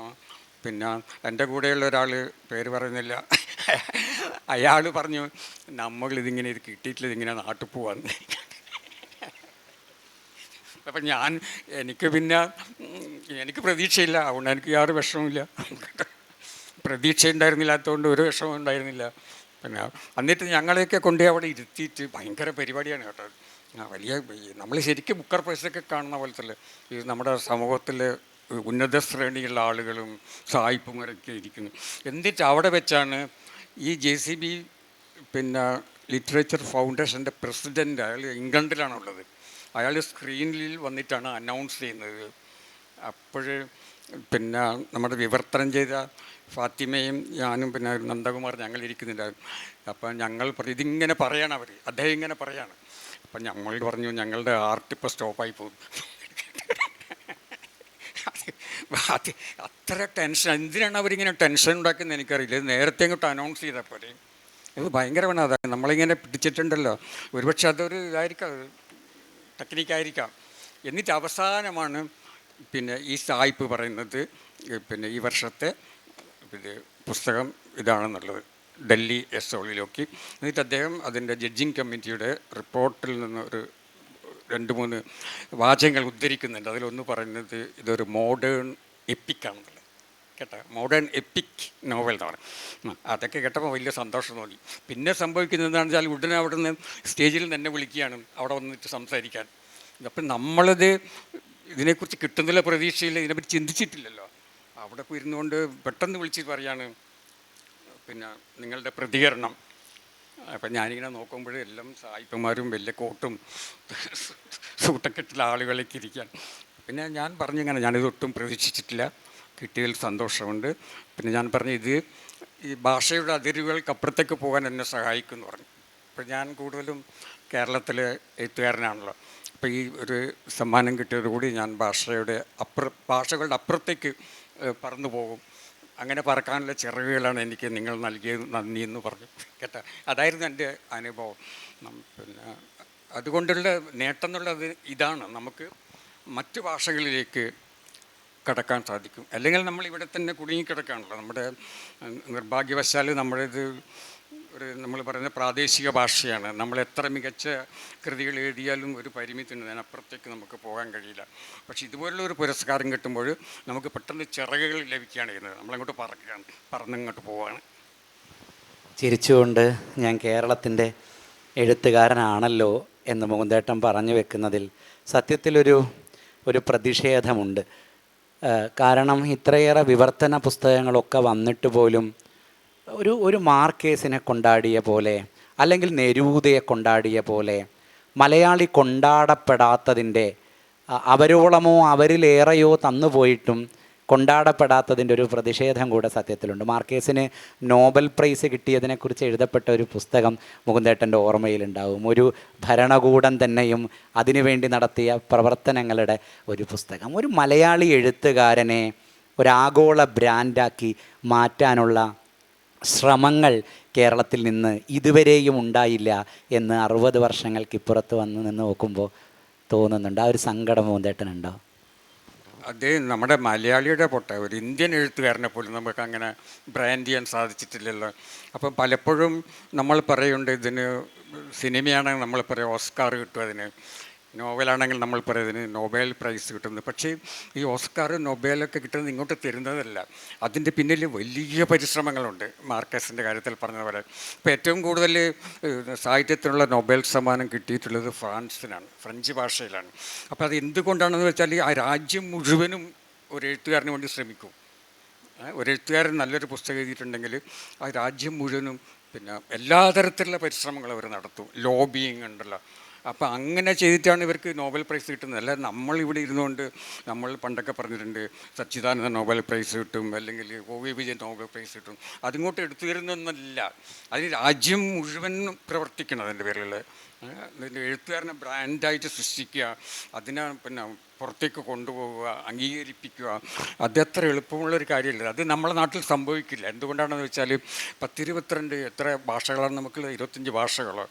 പിന്നെ എൻ്റെ കൂടെയുള്ള ഒരാൾ, പേര് പറയുന്നില്ല, അയാൾ പറഞ്ഞു നമ്മളിതിങ്ങനെ ഇത് കിട്ടിയിട്ടില്ല, ഇതിങ്ങനെ നാട്ടിൽ പോവാന്ന്. അപ്പം എനിക്ക് പ്രതീക്ഷയില്ല, അതുകൊണ്ട് എനിക്ക് യാതൊരു വിഷമമില്ല. പ്രതീക്ഷ ഉണ്ടായിരുന്നില്ലാത്തതുകൊണ്ട് ഒരു വിഷമം ഉണ്ടായിരുന്നില്ല. പിന്നെ എന്നിട്ട് ഞങ്ങളെയൊക്കെ കൊണ്ടുപോയി അവിടെ ഇരുത്തിയിട്ട് ഭയങ്കര പരിപാടിയാണ് കേട്ടോ. വലിയ നമ്മൾ ശരിക്കും ബുക്കർ പ്രൈസൊക്കെ കാണുന്ന പോലത്തെ ഇത് നമ്മുടെ സമൂഹത്തിൽ ഉന്നത ശ്രേണിയുള്ള ആളുകളും സായിപ്പുമാരൊക്കെ ഇരിക്കുന്നു. എന്നിട്ട് അവിടെ വെച്ചാണ് ഈ JCB പിന്നെ ലിറ്ററേച്ചർ ഫൗണ്ടേഷൻ്റെ പ്രസിഡൻ്റ്, അയാൾ ഇംഗ്ലണ്ടിലാണുള്ളത്, അയാൾ സ്ക്രീനിൽ വന്നിട്ടാണ് അനൗൺസ് ചെയ്യുന്നത്. അപ്പോൾ പിന്നെ നമ്മുടെ വിവർത്തനം ചെയ്ത ഫാത്തിമയും ഞാനും പിന്നെ നന്ദകുമാർ ഞങ്ങൾ ഇരിക്കുന്നുണ്ടായിരുന്നു. അപ്പം ഞങ്ങൾ ഇതിങ്ങനെ പറയാണ്, അദ്ദേഹം ഇങ്ങനെ പറയാണ്. അപ്പം ഞങ്ങൾ പറഞ്ഞു ഞങ്ങളുടെ ആർട്ട് ഇപ്പോൾ സ്റ്റോപ്പായി പോകും. അത്ര ടെൻഷൻ, എന്തിനാണ് അവരിങ്ങനെ ടെൻഷൻ ഉണ്ടാക്കുന്നത് എനിക്കറിയില്ല. ഇത് നേരത്തെ ഇങ്ങോട്ട് അനൗൺസ് ചെയ്തപ്പോൾ ഇത് ഭയങ്കരമാണ്. അതാണ് നമ്മളിങ്ങനെ പിടിച്ചിട്ടുണ്ടല്ലോ, ഒരുപക്ഷെ അതൊരു ഇതായിരിക്കാം, ടെക്നിക്കായിരിക്കാം. എന്നിട്ട് അവസാനമാണ് പിന്നെ ഈ സായിപ്പ് പറയുന്നത് പിന്നെ ഈ വർഷത്തെ ഇത് പുസ്തകം ഇതാണെന്നുള്ളത്, ഡൽഹി SOളിലേക്ക്. എന്നിട്ട് അദ്ദേഹം അതിൻ്റെ ജഡ്ജിങ് കമ്മിറ്റിയുടെ റിപ്പോർട്ടിൽ നിന്ന് ഒരു 2-3 വാചകങ്ങൾ ഉദ്ധരിക്കുന്നുണ്ട്. അതിലൊന്ന് പറയുന്നത് ഇതൊരു മോഡേൺ എപ്പിക്കാണെന്നുള്ളത് കേട്ടോ, മോഡേൺ എപ്പിക് നോവൽ എന്ന് പറയും. അതൊക്കെ കേട്ടപ്പോൾ വലിയ സന്തോഷം തോന്നി. പിന്നെ സംഭവിക്കുന്നത് എന്താണെന്ന് വെച്ചാൽ ഉടനെ അവിടെ നിന്ന് സ്റ്റേജിൽ തന്നെ വിളിക്കുകയാണ് അവിടെ വന്നിട്ട് സംസാരിക്കാൻ. അപ്പം നമ്മളത് ഇതിനെക്കുറിച്ച് കിട്ടുന്നില്ല പ്രതീക്ഷയില്ല, ഇതിനെപ്പറ്റി ചിന്തിച്ചിട്ടില്ലല്ലോ. അവിടെ ഇരുന്നുകൊണ്ട് പെട്ടെന്ന് വിളിച്ചിട്ട് പറയാണ് പിന്നെ നിങ്ങളുടെ പ്രതികരണം. അപ്പം ഞാനിങ്ങനെ നോക്കുമ്പോഴേ എല്ലാം സായിപ്പന്മാരും വലിയ കോട്ടും സൂട്ടൊക്കെ ഇട്ടുള്ള ആളുകളൊക്കെ ഇരിക്കാൻ. പിന്നെ ഞാൻ പറഞ്ഞു ഇങ്ങനെ ഞാനിതൊട്ടും പ്രതീക്ഷിച്ചിട്ടില്ല, കിട്ടിയതിൽ സന്തോഷമുണ്ട്. പിന്നെ ഞാൻ പറഞ്ഞു ഇത് ഈ ഭാഷയുടെ അതിരുകൾക്കപ്പുറത്തേക്ക് പോകാൻ എന്നെ സഹായിക്കുമെന്ന് പറഞ്ഞു. അപ്പോൾ ഞാൻ കൂടുതലും കേരളത്തിലെ എഴുത്തുകാരനാണല്ലോ. അപ്പോൾ ഈ ഒരു സമ്മാനം കിട്ടിയതോടുകൂടി ഞാൻ ഭാഷകളുടെ അപ്പുറത്തേക്ക് പറന്നു പോകും. അങ്ങനെ പറക്കാനുള്ള ചിറകുകളാണ് എനിക്ക് നിങ്ങൾ നൽകിയത്, നന്ദി എന്ന് പറഞ്ഞു കേട്ടോ. അതായിരുന്നു എൻ്റെ അനുഭവം. പിന്നെ അതുകൊണ്ടുള്ള നേട്ടം എന്നുള്ളത് ഇതാണ്, നമുക്ക് മറ്റ് ഭാഷകളിലേക്ക് കടക്കാൻ സാധിക്കും. അല്ലെങ്കിൽ നമ്മൾ ഇവിടെ തന്നെ കുടുങ്ങിക്കിടക്കുകയാണല്ലോ. നമ്മുടെ നിർഭാഗ്യവശാൽ നമ്മുടേത് നമ്മൾ പറയുന്ന പ്രാദേശിക ഭാഷയാണ്. നമ്മൾ എത്ര മികച്ച കൃതികൾ എഴുതിയാലും ഒരു പരിമിതിയുണ്ട്, അതിനപ്പുറത്തേക്ക് നമുക്ക് പോകാൻ കഴിയില്ല. പക്ഷേ ഇതുപോലുള്ള ഒരു പുരസ്കാരം കിട്ടുമ്പോൾ നമുക്ക് പെട്ടെന്ന് ചിറകുകൾ ലഭിക്കുകയാണ് ചെയ്യുന്നത്. നമ്മളങ്ങോട്ട് പറക്കുകയാണ്, പറന്നിങ്ങോട്ട് പോവുകയാണ്. ചിരിച്ചുകൊണ്ട് ഞാൻ കേരളത്തിൻ്റെ എഴുത്തുകാരനാണല്ലോ എന്ന് മുകുന്ദേട്ടൻ പറഞ്ഞു വെക്കുന്നതിൽ സത്യത്തിലൊരു പ്രതിഷേധമുണ്ട്. കാരണം ഇത്രയേറെ വിവർത്തന പുസ്തകങ്ങളൊക്കെ വന്നിട്ട് പോലും ഒരു മാർക്കേസിനെ കൊണ്ടാടിയ പോലെ, അല്ലെങ്കിൽ നെരൂദയെ കൊണ്ടാടിയ പോലെ മലയാളി കൊണ്ടാടപ്പെടാത്തതിൻ്റെ, അവരോളമോ അവരിലേറെയോ തന്നുപോയിട്ടും കൊണ്ടാടപ്പെടാത്തതിൻ്റെ ഒരു പ്രതിഷേധം കൂടെ സത്യത്തിലുണ്ട്. മാർക്കേസിന് നോബൽ പ്രൈസ് കിട്ടിയതിനെക്കുറിച്ച് എഴുതപ്പെട്ട ഒരു പുസ്തകം മുകുന്ദേട്ടൻ്റെ ഓർമ്മയിലുണ്ടാവും. ഒരു ഭരണകൂടം തന്നെയും അതിനുവേണ്ടി നടത്തിയ പ്രവർത്തനങ്ങളുടെ ഒരു പുസ്തകം. ഒരു മലയാളി എഴുത്തുകാരനെ ഒരാഗോള ബ്രാൻഡാക്കി മാറ്റാനുള്ള ശ്രമങ്ങൾ കേരളത്തിൽ നിന്ന് ഇതുവരെയും ഉണ്ടായില്ല എന്ന് 60 വർഷങ്ങൾക്കിപ്പുറത്ത് വന്ന് നിന്ന് നോക്കുമ്പോൾ തോന്നുന്നുണ്ട്. ആ ഒരു സങ്കടം മുകുന്ദേട്ടനുണ്ടോ? അത് നമ്മുടെ മലയാളിയുടെ പൊട്ട, ഒരു ഇന്ത്യൻ എഴുത്തുകാരനെ പോലും നമുക്ക് അങ്ങനെ ബ്രാൻഡ് ചെയ്യാൻ സാധിച്ചിട്ടില്ലല്ലോ. അപ്പം പലപ്പോഴും നമ്മൾ പറയുന്നുണ്ട്, ഇതിന് സിനിമയാണെങ്കിൽ നമ്മൾ പറയും ഓസ്കാർ കിട്ടും, അതിന് നോവലാണെങ്കിൽ നമ്മൾ പറയുന്നതിന് നൊബേൽ പ്രൈസ് കിട്ടുന്നത്. പക്ഷേ ഈ ഓസ്കാർ നൊബേലൊക്കെ കിട്ടുന്നത് ഇങ്ങോട്ട് തരുന്നതല്ല, അതിൻ്റെ പിന്നിൽ വലിയ പരിശ്രമങ്ങളുണ്ട്. മാർക്കസിൻ്റെ കാര്യത്തിൽ പറഞ്ഞതുപോലെ ഇപ്പോൾ ഏറ്റവും കൂടുതൽ സാഹിത്യത്തിനുള്ള നൊബേൽ സമ്മാനം കിട്ടിയിട്ടുള്ളത് ഫ്രഞ്ച് ഭാഷയിലാണ്. അപ്പോൾ അത് എന്തുകൊണ്ടാണെന്ന് വെച്ചാൽ ആ രാജ്യം മുഴുവനും ഒരു എഴുത്തുകാരന് വേണ്ടി ശ്രമിക്കും. ഒരു എഴുത്തുകാരൻ നല്ലൊരു പുസ്തകം എഴുതിയിട്ടുണ്ടെങ്കിൽ ആ രാജ്യം മുഴുവനും പിന്നെ എല്ലാ തരത്തിലുള്ള പരിശ്രമങ്ങൾ അവർ നടത്തും. ലോബിയിങ് ഉണ്ടല്ലോ. അപ്പോൾ അങ്ങനെ ചെയ്തിട്ടാണ് ഇവർക്ക് നോബൽ പ്രൈസ് കിട്ടുന്നത്. അല്ല നമ്മളിവിടെ ഇരുന്നുകൊണ്ട് നമ്മൾ പണ്ടൊക്കെ പറഞ്ഞിട്ടുണ്ട് സച്ചിദാനന്ദ നോബൽ പ്രൈസ് കിട്ടും, അല്ലെങ്കിൽ OV വിജയൻ നോബൽ പ്രൈസ് കിട്ടും. അതിങ്ങോട്ട് എടുത്തു തരുന്നൊന്നല്ല, അതിന് രാജ്യം മുഴുവൻ പ്രവർത്തിക്കണം. അതിൻ്റെ പേരിൽ എഴുത്തുകാരനെ ബ്രാൻഡായിട്ട് സൃഷ്ടിക്കുക, അതിനെ പിന്നെ പുറത്തേക്ക് കൊണ്ടുപോവുക, അംഗീകരിപ്പിക്കുക, അതത്ര എളുപ്പമുള്ളൊരു കാര്യമല്ല. അത് നമ്മളെ നാട്ടിൽ സംഭവിക്കില്ല. എന്തുകൊണ്ടാണെന്ന് വെച്ചാൽ 10-22 എത്ര ഭാഷകളാണ് നമുക്കുള്ളത്? 25 ഭാഷകളോ.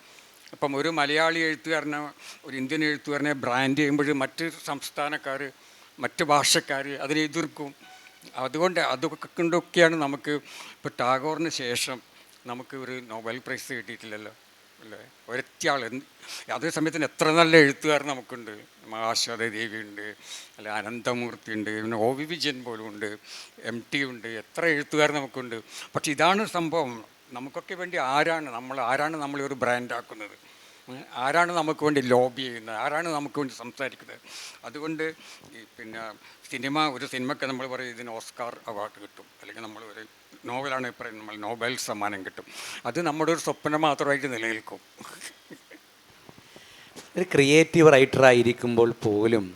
അപ്പം ഒരു മലയാളി എഴുത്തുകാരനെ, ഒരു ഇന്ത്യൻ എഴുത്തുകാരനെ ബ്രാൻഡ് ചെയ്യുമ്പോൾ മറ്റ് സംസ്ഥാനക്കാർ, മറ്റ് ഭാഷക്കാർ അതിനെ എതിർക്കും. അതുകൊണ്ട് അതൊക്കെ കൊണ്ടൊക്കെയാണ് നമുക്ക് ഇപ്പോൾ ടാഗോറിന് ശേഷം നമുക്ക് ഒരു നോബൽ പ്രൈസ് കിട്ടിയിട്ടില്ലല്ലോ, അല്ലേ? ഒരൊറ്റ ആൾ. അതേ സമയത്തിന് എത്ര നല്ല എഴുത്തുകാർ നമുക്കുണ്ട്. മഹാശ്വത ദേവി ഉണ്ട്, അല്ലെ അനന്തമൂർത്തി ഉണ്ട്, പിന്നെ OV വിജയൻ പോലും ഉണ്ട്, MT ഉണ്ട്, എത്ര എഴുത്തുകാർ നമുക്കുണ്ട്. പക്ഷെ ഇതാണ് സംഭവം, നമുക്കൊക്കെ വേണ്ടി ആരാണ് നമ്മളെ ഒരു ബ്രാൻഡാക്കുന്നത്? ആരാണ് നമുക്ക് വേണ്ടി ലോബി ചെയ്യുന്നത്? ആരാണ് നമുക്ക് വേണ്ടി സംസാരിക്കുന്നത്? അതുകൊണ്ട് പിന്നെ ഒരു സിനിമയ്ക്ക് നമ്മൾ പറയും ഇതിന് ഓസ്കാർ അവാർഡ് കിട്ടും, അല്ലെങ്കിൽ നമ്മൾ ഒരു നോവലാണ് പറയുന്നത് നമ്മൾ നോബൽ സമ്മാനം കിട്ടും. അത് നമ്മുടെ ഒരു സ്വപ്നം മാത്രമായിട്ട് നിലനിൽക്കും. ഒരു ക്രിയേറ്റീവ് റൈറ്ററായിരിക്കുമ്പോൾ പോലും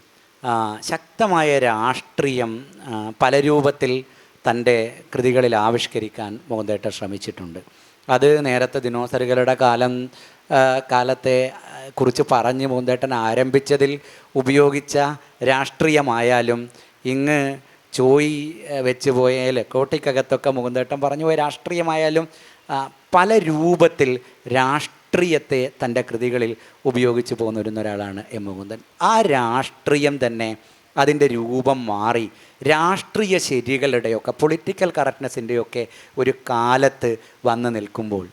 ശക്തമായ രാഷ്ട്രീയം പല രൂപത്തിൽ തൻ്റെ കൃതികളിൽ ആവിഷ്കരിക്കാൻ മുകുന്ദേട്ടൻ ശ്രമിച്ചിട്ടുണ്ട്. അത് നേരത്തെ ദിനോസറുകളുടെ കാലത്തെ കുറിച്ച് പറഞ്ഞ് മുകുന്ദേട്ടൻ ആരംഭിച്ചതിൽ ഉപയോഗിച്ച രാഷ്ട്രീയമായാലും, ഇങ്ങ് ചോയി വെച്ച് പോയാൽ കോട്ടയ്ക്കകത്തൊക്കെ മുകുന്ദേട്ടൻ പറഞ്ഞു പോയ രാഷ്ട്രീയമായാലും, പല രൂപത്തിൽ രാഷ്ട്രീയത്തെ തൻ്റെ കൃതികളിൽ ഉപയോഗിച്ച് പോന്നിരുന്ന ഒരാളാണ് എം മുകുന്ദൻ. ആ രാഷ്ട്രീയം തന്നെ അതിൻ്റെ രൂപം മാറി രാഷ്ട്രീയ ശരികളുടെയൊക്കെ, പൊളിറ്റിക്കൽ കറക്റ്റ്നെസ്സിൻ്റെയൊക്കെ ഒരു കാലത്ത് വന്ന് നിൽക്കുമ്പോൾ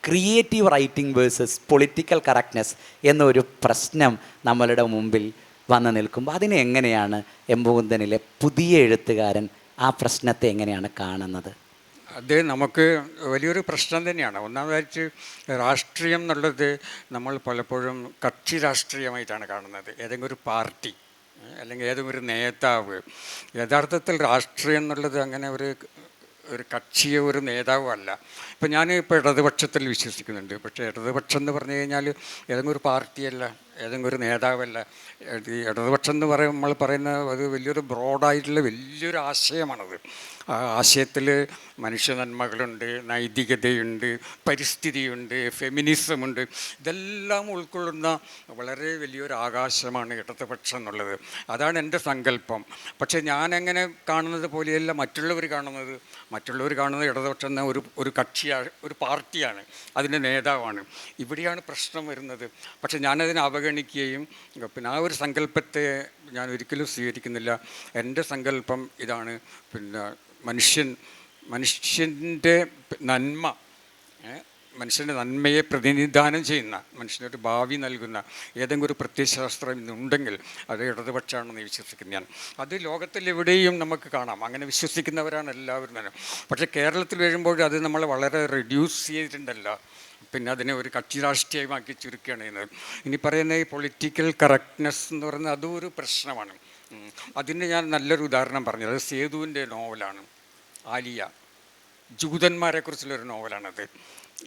creative writing versus political correctness എന്നൊരു പ്രശ്നം നമ്മളുടെ മുമ്പിൽ വന്ന് നിൽക്കുമ്പോൾ അതിനെ എങ്ങനെയാണ് എം മുകുന്ദനിലെ പുതിയ എഴുത്തുകാരൻ ആ പ്രശ്നത്തെ എങ്ങനെയാണ് കാണുന്നത്? അത് നമുക്ക് വലിയൊരു പ്രശ്നം തന്നെയാണ്. ഒന്നാമതായിട്ട് രാഷ്ട്രീയം എന്നുള്ളത് നമ്മൾ പലപ്പോഴും കക്ഷി രാഷ്ട്രീയമായിട്ടാണ് കാണുന്നത്. ഏതെങ്കിലും ഒരു പാർട്ടി അല്ലെങ്കിൽ ഏതെങ്കിലും ഒരു നേതാവ്. യഥാർത്ഥത്തിൽ രാഷ്ട്രീയം എന്നുള്ളത് അങ്ങനെ ഒരു കക്ഷിയോ ഒരു നേതാവോ അല്ല. ഇപ്പം ഞാനിപ്പോൾ ഇടതുപക്ഷത്തിൽ വിശ്വസിക്കുന്നുണ്ട്. പക്ഷേ ഇടതുപക്ഷം എന്ന് പറഞ്ഞു കഴിഞ്ഞാൽ ഏതെങ്കിലും ഒരു പാർട്ടിയല്ല, ഏതെങ്കിലും ഒരു നേതാവല്ല. ഈ ഇടതുപക്ഷം എന്ന് നമ്മൾ പറയുന്ന അത് വലിയൊരു ബ്രോഡായിട്ടുള്ള വലിയൊരു ആശയമാണത്. ആ ആശയത്തിൽ മനുഷ്യ നന്മകളുണ്ട്, നൈതികതയുണ്ട്, പരിസ്ഥിതിയുണ്ട്, ഫെമിനിസമുണ്ട്. ഇതെല്ലാം ഉൾക്കൊള്ളുന്ന വളരെ വലിയൊരു ആകാശമാണ് ഇടതുപക്ഷം എന്നുള്ളത്. അതാണ് എൻ്റെ സങ്കല്പം. പക്ഷേ ഞാനെങ്ങനെ കാണുന്നത് പോലെയല്ല മറ്റുള്ളവർ കാണുന്നത്. മറ്റുള്ളവർ കാണുന്നത് ഇടതുപക്ഷം എന്ന ഒരു കക്ഷിയാണ്, ഒരു പാർട്ടിയാണ്, അതിൻ്റെ നേതാവാണ്. ഇവിടെയാണ് പ്രശ്നം വരുന്നത്. പക്ഷേ ഞാനതിനെ അവഗണിക്കുകയും പിന്നെ ആ ഒരു സങ്കല്പത്തെ ഞാൻ ഒരിക്കലും സ്വീകരിക്കുന്നില്ല. എൻ്റെ സങ്കല്പം ഇതാണ്, പിന്നെ മനുഷ്യൻ്റെ നന്മ, മനുഷ്യൻ്റെ നന്മയെ പ്രതിനിധാനം ചെയ്യുന്ന, മനുഷ്യനൊരു ഭാവി നൽകുന്ന ഏതെങ്കിലും ഒരു പ്രത്യയശാസ്ത്രം ഇന്നുണ്ടെങ്കിൽ അത് ഇടതുപക്ഷമാണെന്ന് വിശ്വസിക്കുന്നു ഞാൻ. അത് ലോകത്തിലെവിടെയും നമുക്ക് കാണാം, അങ്ങനെ വിശ്വസിക്കുന്നവരാണ് എല്ലാവരും തന്നെ. പക്ഷേ കേരളത്തിൽ വരുമ്പോൾ അത് നമ്മൾ വളരെ റെഡ്യൂസ് ചെയ്തിട്ടുണ്ടല്ലോ, പിന്നെ അതിനെ ഒരു കക്ഷി രാഷ്ട്രീയമാക്കി ചുരുക്കുകയാണ് ചെയ്യുന്നത്. ഇനി പറയുന്ന ഈ പൊളിറ്റിക്കൽ കറക്റ്റ്നെസ് എന്ന് പറയുന്നത് അതും ഒരു പ്രശ്നമാണ്. അതിന് ഞാൻ നല്ലൊരു ഉദാഹരണം പറഞ്ഞത് സേതുവിൻ്റെ നോവലാണ് ആലിയ. ജൂതന്മാരെക്കുറിച്ചുള്ളൊരു നോവലാണത്.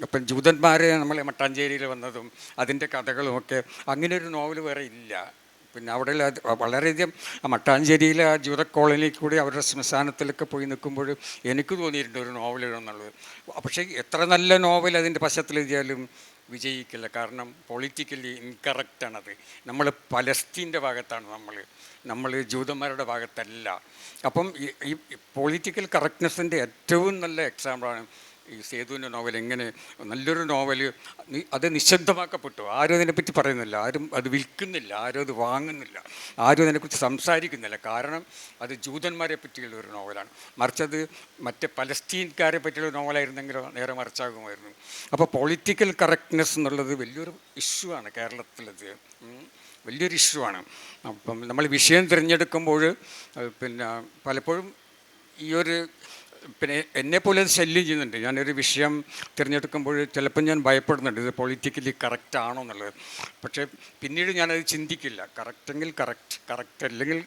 അപ്പം ജൂതന്മാർ നമ്മൾ മട്ടാഞ്ചേരിയിൽ വന്നതും അതിൻ്റെ കഥകളുമൊക്കെ, അങ്ങനെ ഒരു നോവൽ വേറെ ഇല്ല. പിന്നെ അവിടെ വളരെയധികം മട്ടാഞ്ചേരിയിലെ ആ ജൂത കോളനിയിൽ കൂടി അവരുടെ ശ്മശാനത്തിലൊക്കെ പോയി നിൽക്കുമ്പോൾ എനിക്ക് തോന്നിയിട്ടുണ്ട് ഒരു നോവൽ എഴുതുന്നുള്ളത്. പക്ഷേ എത്ര നല്ല നോവൽ അതിൻ്റെ പശ്ചാത്തലം എഴുതിയാലും വിജയിക്കില്ല, കാരണം പൊളിറ്റിക്കലി ഇൻകറക്റ്റാണത്. നമ്മൾ പലസ്തീൻ്റെ ഭാഗത്താണ്, നമ്മൾ ജൂതന്മാരുടെ ഭാഗത്തല്ല. അപ്പം ഈ പൊളിറ്റിക്കൽ കറക്റ്റ്നെസ്സിൻ്റെ ഏറ്റവും നല്ല എക്സാമ്പിളാണ് ഈ സേതുവിൻ്റെ നോവൽ. എങ്ങനെ നല്ലൊരു നോവൽ അത് നിശബ്ദമാക്കപ്പെട്ടു, ആരും അതിനെപ്പറ്റി പറയുന്നില്ല, ആരും അത് വിൽക്കുന്നില്ല, ആരും അത് വാങ്ങുന്നില്ല, ആരും അതിനെക്കുറിച്ച് സംസാരിക്കുന്നില്ല. കാരണം അത് ജൂതന്മാരെ പറ്റിയുള്ള ഒരു നോവലാണ്. മറിച്ചത് മറ്റേ പലസ്തീൻകാരെ പറ്റിയുള്ള നോവലായിരുന്നെങ്കിലോ നേരെ മറിച്ചാകുമായിരുന്നു. അപ്പോൾ പൊളിറ്റിക്കൽ കറക്റ്റ്നെസ് എന്നുള്ളത് വലിയൊരു ഇഷ്യൂ ആണ് കേരളത്തിലത്, വലിയൊരു ഇഷ്യൂ ആണ്. അപ്പം നമ്മൾ വിഷയം തിരഞ്ഞെടുക്കുമ്പോൾ പിന്നെ പലപ്പോഴും ഈ ഒരു പിന്നെ എന്നെപ്പോലെ അത് ശല്യം ചെയ്യുന്നുണ്ട്. ഞാനൊരു വിഷയം തിരഞ്ഞെടുക്കുമ്പോൾ ചിലപ്പോൾ ഞാൻ ഭയപ്പെടുന്നുണ്ട് ഇത് പൊളിറ്റിക്കലി കറക്റ്റ് ആണോ എന്നുള്ളത്. പക്ഷേ പിന്നീട് ഞാനത് ചിന്തിക്കില്ല, കറക്റ്റെങ്കിൽ കറക്റ്റ് അല്ലെങ്കിൽ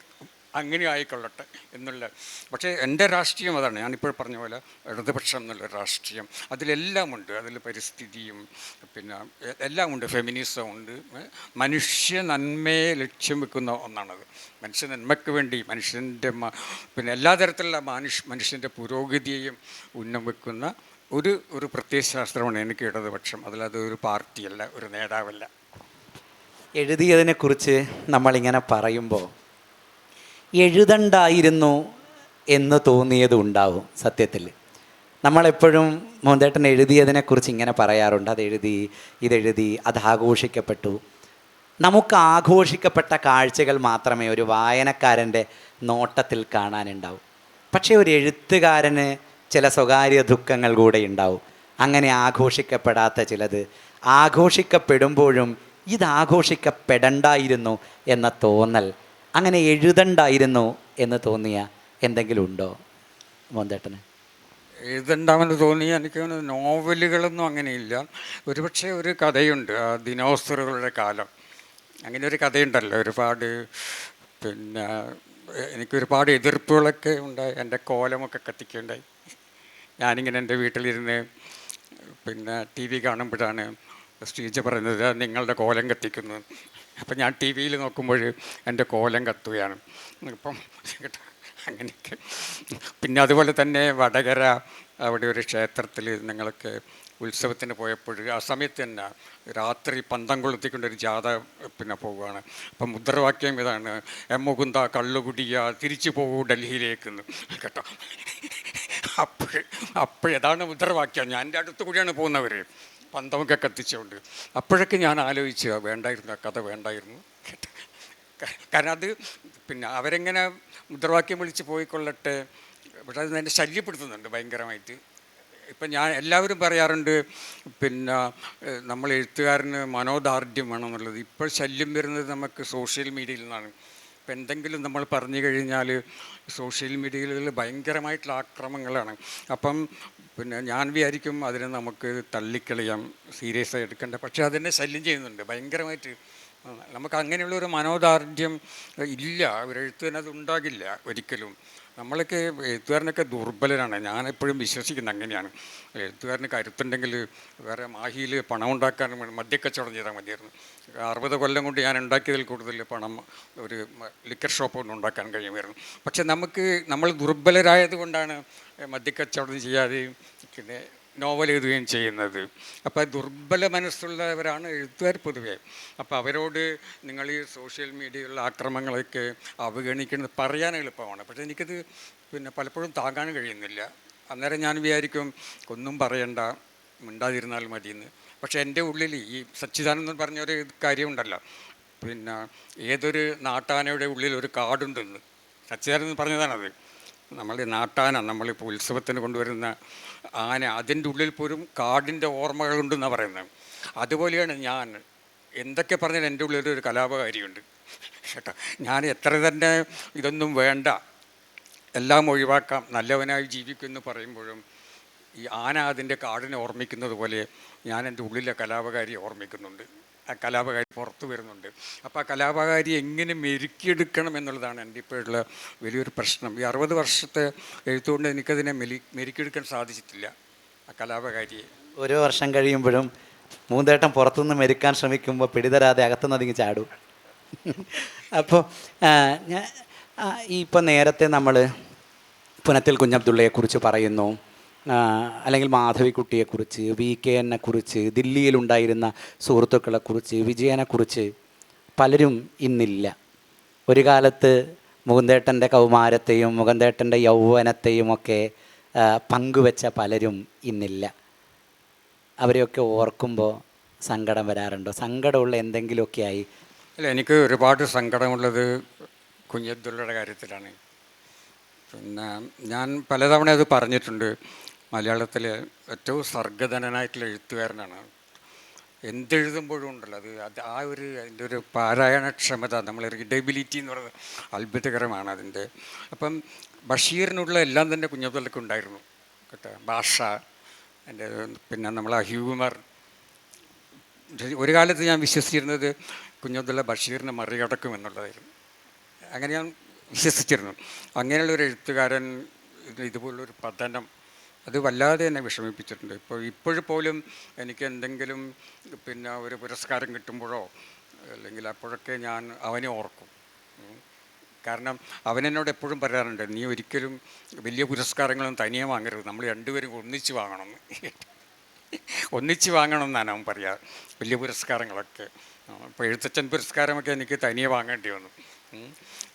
അങ്ങനെ ആയിക്കൊള്ളട്ടെ എന്നുള്ള. പക്ഷേ എൻ്റെ രാഷ്ട്രീയം അതാണ്, ഞാനിപ്പോൾ പറഞ്ഞ പോലെ ഇടതുപക്ഷം എന്നുള്ള രാഷ്ട്രീയം. അതിലെല്ലാം ഉണ്ട്, അതിൽ പരിസ്ഥിതിയും പിന്നെ എല്ലാം ഉണ്ട്, ഫെമിനിസം ഉണ്ട്. മനുഷ്യ നന്മയെ ലക്ഷ്യം വെക്കുന്ന ഒന്നാണത്. മനുഷ്യ നന്മയ്ക്ക് വേണ്ടി മനുഷ്യൻ്റെ പിന്നെ എല്ലാ തരത്തിലുള്ള മനുഷ്യൻ്റെ പുരോഗതിയെയും ഉന്നം വെക്കുന്ന ഒരു പ്രത്യയശാസ്ത്രമാണ് എനിക്ക് ഇടതുപക്ഷം. അതിലത് ഒരു പാർട്ടിയല്ല, ഒരു നേതാവല്ല. എഴുതിയതിനെക്കുറിച്ച് നമ്മളിങ്ങനെ പറയുമ്പോൾ എഴുതണ്ടായിരുന്നു എന്ന് തോന്നിയതും ഉണ്ടാവും. സത്യത്തിൽ നമ്മളെപ്പോഴും മോന്തേട്ടൻ എഴുതിയതിനെക്കുറിച്ച് ഇങ്ങനെ പറയാറുണ്ട്, ഇതെഴുതി അത് ആഘോഷിക്കപ്പെട്ടു. നമുക്ക് ആഘോഷിക്കപ്പെട്ട കാഴ്ചകൾ മാത്രമേ ഒരു വായനക്കാരൻ്റെ നോട്ടത്തിൽ കാണാനുണ്ടാവും. പക്ഷേ ഒരു എഴുത്തുകാരന് ചില സ്വകാര്യ ദുഃഖങ്ങൾ കൂടെ ഉണ്ടാവും. അങ്ങനെ ആഘോഷിക്കപ്പെടാത്ത ചിലത്, ആഘോഷിക്കപ്പെടുമ്പോഴും ഇത് ആഘോഷിക്കപ്പെടണ്ടായിരുന്നു എന്ന തോന്നൽ, അങ്ങനെ എഴുതണ്ടായിരുന്നു എന്ന് തോന്നിയ എന്തെങ്കിലും ഉണ്ടോ മോന്തേട്ടന്? എഴുതണ്ടാമെന്ന് തോന്നിയ എനിക്ക് നോവലുകളൊന്നും അങ്ങനെയില്ല. ഒരുപക്ഷെ ഒരു കഥയുണ്ട്, ദിനോസറുകളുടെ കാലം. അങ്ങനെ ഒരു കഥയുണ്ടല്ലോ, ഒരുപാട് പിന്നെ എനിക്കൊരുപാട് എതിർപ്പുകളൊക്കെ ഉണ്ടായി, എൻ്റെ കോലമൊക്കെ കത്തിക്കുകയുണ്ടായി. ഞാനിങ്ങനെ എൻ്റെ വീട്ടിലിരുന്ന് പിന്നെ ടി വി കാണുമ്പോഴാണ് ശ്രീജ പറയുന്നത് നിങ്ങളുടെ കോലം കത്തിക്കുന്നു. അപ്പം ഞാൻ ടി വിയിൽ നോക്കുമ്പോൾ എൻ്റെ കോലം കത്തുകയാണ്. അപ്പം അങ്ങനെയൊക്കെ. പിന്നെ അതുപോലെ തന്നെ വടകര അവിടെ ഒരു ക്ഷേത്രത്തിൽ ഞങ്ങളൊക്കെ ഉത്സവത്തിന് പോയപ്പോൾ ആ സമയത്ത് തന്നെ രാത്രി പന്തം കൊളുത്തിക്കൊണ്ടൊരു ജാഥ പിന്നെ പോവുകയാണ്. അപ്പം മുദ്രാവാക്യം ഇതാണ്, മുകുന്ദ കള്ളുകുടിയ തിരിച്ചു പോകൂ ഡൽഹിയിലേക്കെന്ന് കേട്ടോ. അപ്പോഴതാണ് മുദ്രാവാക്യം. ഞാൻ എൻ്റെ അടുത്ത് കൂടിയാണ് പോകുന്നവർ, പന്തമൊക്കെ കത്തിച്ചുകൊണ്ട്. അപ്പോഴൊക്കെ ഞാൻ ആലോചിച്ചു വേണ്ടായിരുന്നു, ആ കഥ വേണ്ടായിരുന്നു. കാരണം അത് പിന്നെ അവരെങ്ങനെ മുദ്രാവാക്യം വിളിച്ച് പോയിക്കൊള്ളട്ടെ, പക്ഷെ അത് എന്നെ ശല്യപ്പെടുത്തുന്നുണ്ട് ഭയങ്കരമായിട്ട്. ഇപ്പം എല്ലാവരും പറയാറുണ്ട് പിന്നെ നമ്മൾ എഴുത്തുകാരന് മനോദാർഢ്യം വേണമെന്നുള്ളത്. ഇപ്പോൾ ശല്യം വരുന്നത് നമുക്ക് സോഷ്യൽ മീഡിയയിൽ നിന്നാണ്. ഇപ്പം എന്തെങ്കിലും നമ്മൾ പറഞ്ഞു കഴിഞ്ഞാൽ സോഷ്യൽ മീഡിയയിൽ ഭയങ്കരമായിട്ടുള്ള ആക്രമണങ്ങളാണ്. അപ്പം പിന്നെ ഞാൻ വിചാരിക്കും അതിനെ നമുക്ക് തള്ളിക്കളയാം, സീരിയസ് ആയി എടുക്കേണ്ട. പക്ഷേ അതിനെ ശല്യം ചെയ്യുന്നുണ്ട് ഭയങ്കരമായിട്ട്. നമുക്ക് അങ്ങനെയുള്ളൊരു മനോദാർഢ്യം ഇല്ല, ഒരു എഴുത്തുകാരനത് ഉണ്ടാകില്ല ഒരിക്കലും. നമ്മളൊക്കെ എഴുത്തുകാരനൊക്കെ ദുർബലരാണ്. ഞാനെപ്പോഴും വിശ്വസിക്കുന്നത് അങ്ങനെയാണ്. എഴുത്തുകാരന് കരുത്തുണ്ടെങ്കിൽ വേറെ മാഹിയിൽ പണം ഉണ്ടാക്കാൻ മദ്യക്കച്ചവടം ചെയ്താൽ മതിയായിരുന്നു. 60 കൊല്ലം കൊണ്ട് ഞാൻ ഉണ്ടാക്കിയതിൽ കൂടുതൽ പണം ഒരു ലിക്കർ ഷോപ്പ് കൊണ്ട് ഉണ്ടാക്കാൻ കഴിയുമായിരുന്നു. പക്ഷെ നമ്മൾ ദുർബലരായത് കൊണ്ടാണ് മദ്യക്കച്ചവടം ചെയ്യാതെയും പിന്നെ നോവൽ എഴുതുകയും ചെയ്യുന്നത്. അപ്പോൾ ദുർബല മനസ്സുള്ളവരാണ് എഴുത്തുകാർ പൊതുവെ. അപ്പോൾ അവരോട് നിങ്ങൾ ഈ സോഷ്യൽ മീഡിയയിലുള്ള ആക്രമണങ്ങളൊക്കെ അവഗണിക്കുന്നത് പറയാൻ എളുപ്പമാണ്, പക്ഷേ എനിക്കത് പിന്നെ പലപ്പോഴും താങ്ങാൻ കഴിയുന്നില്ല. അന്നേരം ഞാൻ വിചാരിക്കും ഒന്നും പറയണ്ട, മിണ്ടാതിരുന്നാൽ മതിയെന്ന്. പക്ഷേ എൻ്റെ ഉള്ളിൽ ഈ സച്ചിദാനന്ദൻ പറഞ്ഞൊരു കാര്യമുണ്ടല്ലോ, പിന്നെ ഏതൊരു നാട്ടാനയുടെ ഉള്ളിൽ ഒരു കാടുണ്ടെന്ന് സച്ചിദാനന്ദൻ പറഞ്ഞതാണത്. നമ്മൾ നാട്ടാന, നമ്മളിപ്പോൾ ഉത്സവത്തിന് കൊണ്ടുവരുന്ന ആന, അതിൻ്റെ ഉള്ളിൽ പോലും കാടിൻ്റെ ഓർമ്മകളുണ്ടെന്നാണ് പറയുന്നത്. അതുപോലെയാണ് ഞാൻ. എന്തൊക്കെ പറഞ്ഞാൽ എൻ്റെ ഉള്ളിലൊരു കലാപകാരിയുണ്ട് കേട്ടോ. ഞാൻ എത്ര തന്നെ ഇതൊന്നും വേണ്ട, എല്ലാം ഒഴിവാക്കാം, നല്ലവനായി ജീവിക്കുമെന്ന് പറയുമ്പോഴും ഈ ആന അതിൻ്റെ കാടിനെ ഓർമ്മിക്കുന്നത് പോലെ ഞാൻ എൻ്റെ ഉള്ളിലെ കലാപകാരിയെ ഓർമ്മിക്കുന്നുണ്ട്. ആ കലാപകാരി പുറത്തു വരുന്നുണ്ട്. അപ്പോൾ ആ കലാപകാരി എങ്ങനെ മെരുക്കിയെടുക്കണം എന്നുള്ളതാണ് എൻ്റെ ഇപ്പോഴുള്ള വലിയൊരു പ്രശ്നം. ഈ 60 വർഷത്തെ എഴുത്തുകൊണ്ട് എനിക്കതിനെ മെരുക്കിയെടുക്കാൻ സാധിച്ചിട്ടില്ല, ആ കലാപകാരിയെ. ഓരോ വർഷം കഴിയുമ്പോഴും മൂന്തേട്ടം പുറത്തുനിന്ന് മെരുക്കാൻ ശ്രമിക്കുമ്പോൾ പിടിതരാതെ അകത്തുനിന്നതിങ്ങ് ചാടും. അപ്പോൾ ഞാൻ ഇപ്പം നേരത്തെ നമ്മൾ പുനത്തിൽ കുഞ്ഞബ്ദുള്ളയെക്കുറിച്ച് പറയുന്നു, അല്ലെങ്കിൽ മാധവിക്കുട്ടിയെക്കുറിച്ച്, VKN കുറിച്ച്, ദില്ലിയിലുണ്ടായിരുന്ന സുഹൃത്തുക്കളെക്കുറിച്ച്, വിജയനെക്കുറിച്ച് പലരും ഇന്നില്ല. ഒരു കാലത്ത് മുകുന്ദേട്ടൻ്റെ കൗമാരത്തെയും മുകുന്ദേട്ടൻ്റെ യൗവനത്തെയും ഒക്കെ പങ്കുവെച്ച പലരും ഇന്നില്ല. അവരെയൊക്കെ ഓർക്കുമ്പോൾ സങ്കടം വരാറുണ്ടോ? സങ്കടമുള്ള എന്തെങ്കിലുമൊക്കെ ആയി? അല്ല, എനിക്ക് ഒരുപാട് സങ്കടമുള്ളത് കുഞ്ഞബ്ദുള്ളയുടെ കാര്യത്തിലാണ്. പിന്നെ ഞാൻ പലതവണ അത് പറഞ്ഞിട്ടുണ്ട്. മലയാളത്തിലെ ഏറ്റവും സർഗധനനായിട്ടുള്ള എഴുത്തുകാരനാണ്. എന്തെഴുതുമ്പോഴും ഉണ്ടല്ലോ അത് ആ ഒരു അതിൻ്റെ ഒരു പാരായണക്ഷമത, നമ്മൾ റീഡബിലിറ്റി എന്ന് പറയുന്നത് അത്ഭുതകരമാണ് അതിൻ്റെ. അപ്പം ബഷീറിനുള്ള എല്ലാം തന്നെ കുഞ്ഞബ്ദുള്ളയ്ക്ക് ഉണ്ടായിരുന്നു കേട്ടോ. ഭാഷ, എൻ്റെ പിന്നെ നമ്മളെ ഹ്യൂമർ. ഒരു കാലത്ത് ഞാൻ വിശ്വസിച്ചിരുന്നത് കുഞ്ഞബ്ദുള്ള ബഷീറിനെ മറികടക്കുമെന്നുള്ളതായിരുന്നു. അങ്ങനെ ഞാൻ വിശ്വസിച്ചിരുന്നു. അങ്ങനെയുള്ളൊരു എഴുത്തുകാരൻ ഇതുപോലുള്ളൊരു പതനം അത് വല്ലാതെ എന്നെ വിഷമിപ്പിച്ചിട്ടുണ്ട്. ഇപ്പോഴും പോലും എനിക്ക് എന്തെങ്കിലും പിന്നെ ഒരു പുരസ്കാരം കിട്ടുമ്പോഴോ അല്ലെങ്കിൽ അപ്പോഴൊക്കെ ഞാൻ അവനെ ഓർക്കും. കാരണം അവനെന്നോട് എപ്പോഴും പറയാറുണ്ട്, നീ ഒരിക്കലും വലിയ പുരസ്കാരങ്ങളൊന്നും തനിയെ വാങ്ങരുത്, നമ്മൾ രണ്ടുപേരും ഒന്നിച്ച് വാങ്ങണമെന്ന്. ഒന്നിച്ച് വാങ്ങണമെന്നാണ് അവൻ പറയുക, വലിയ പുരസ്കാരങ്ങളൊക്കെ. ഇപ്പോൾ എഴുത്തച്ഛൻ പുരസ്കാരമൊക്കെ എനിക്ക് തനിയെ വാങ്ങേണ്ടി വന്നു.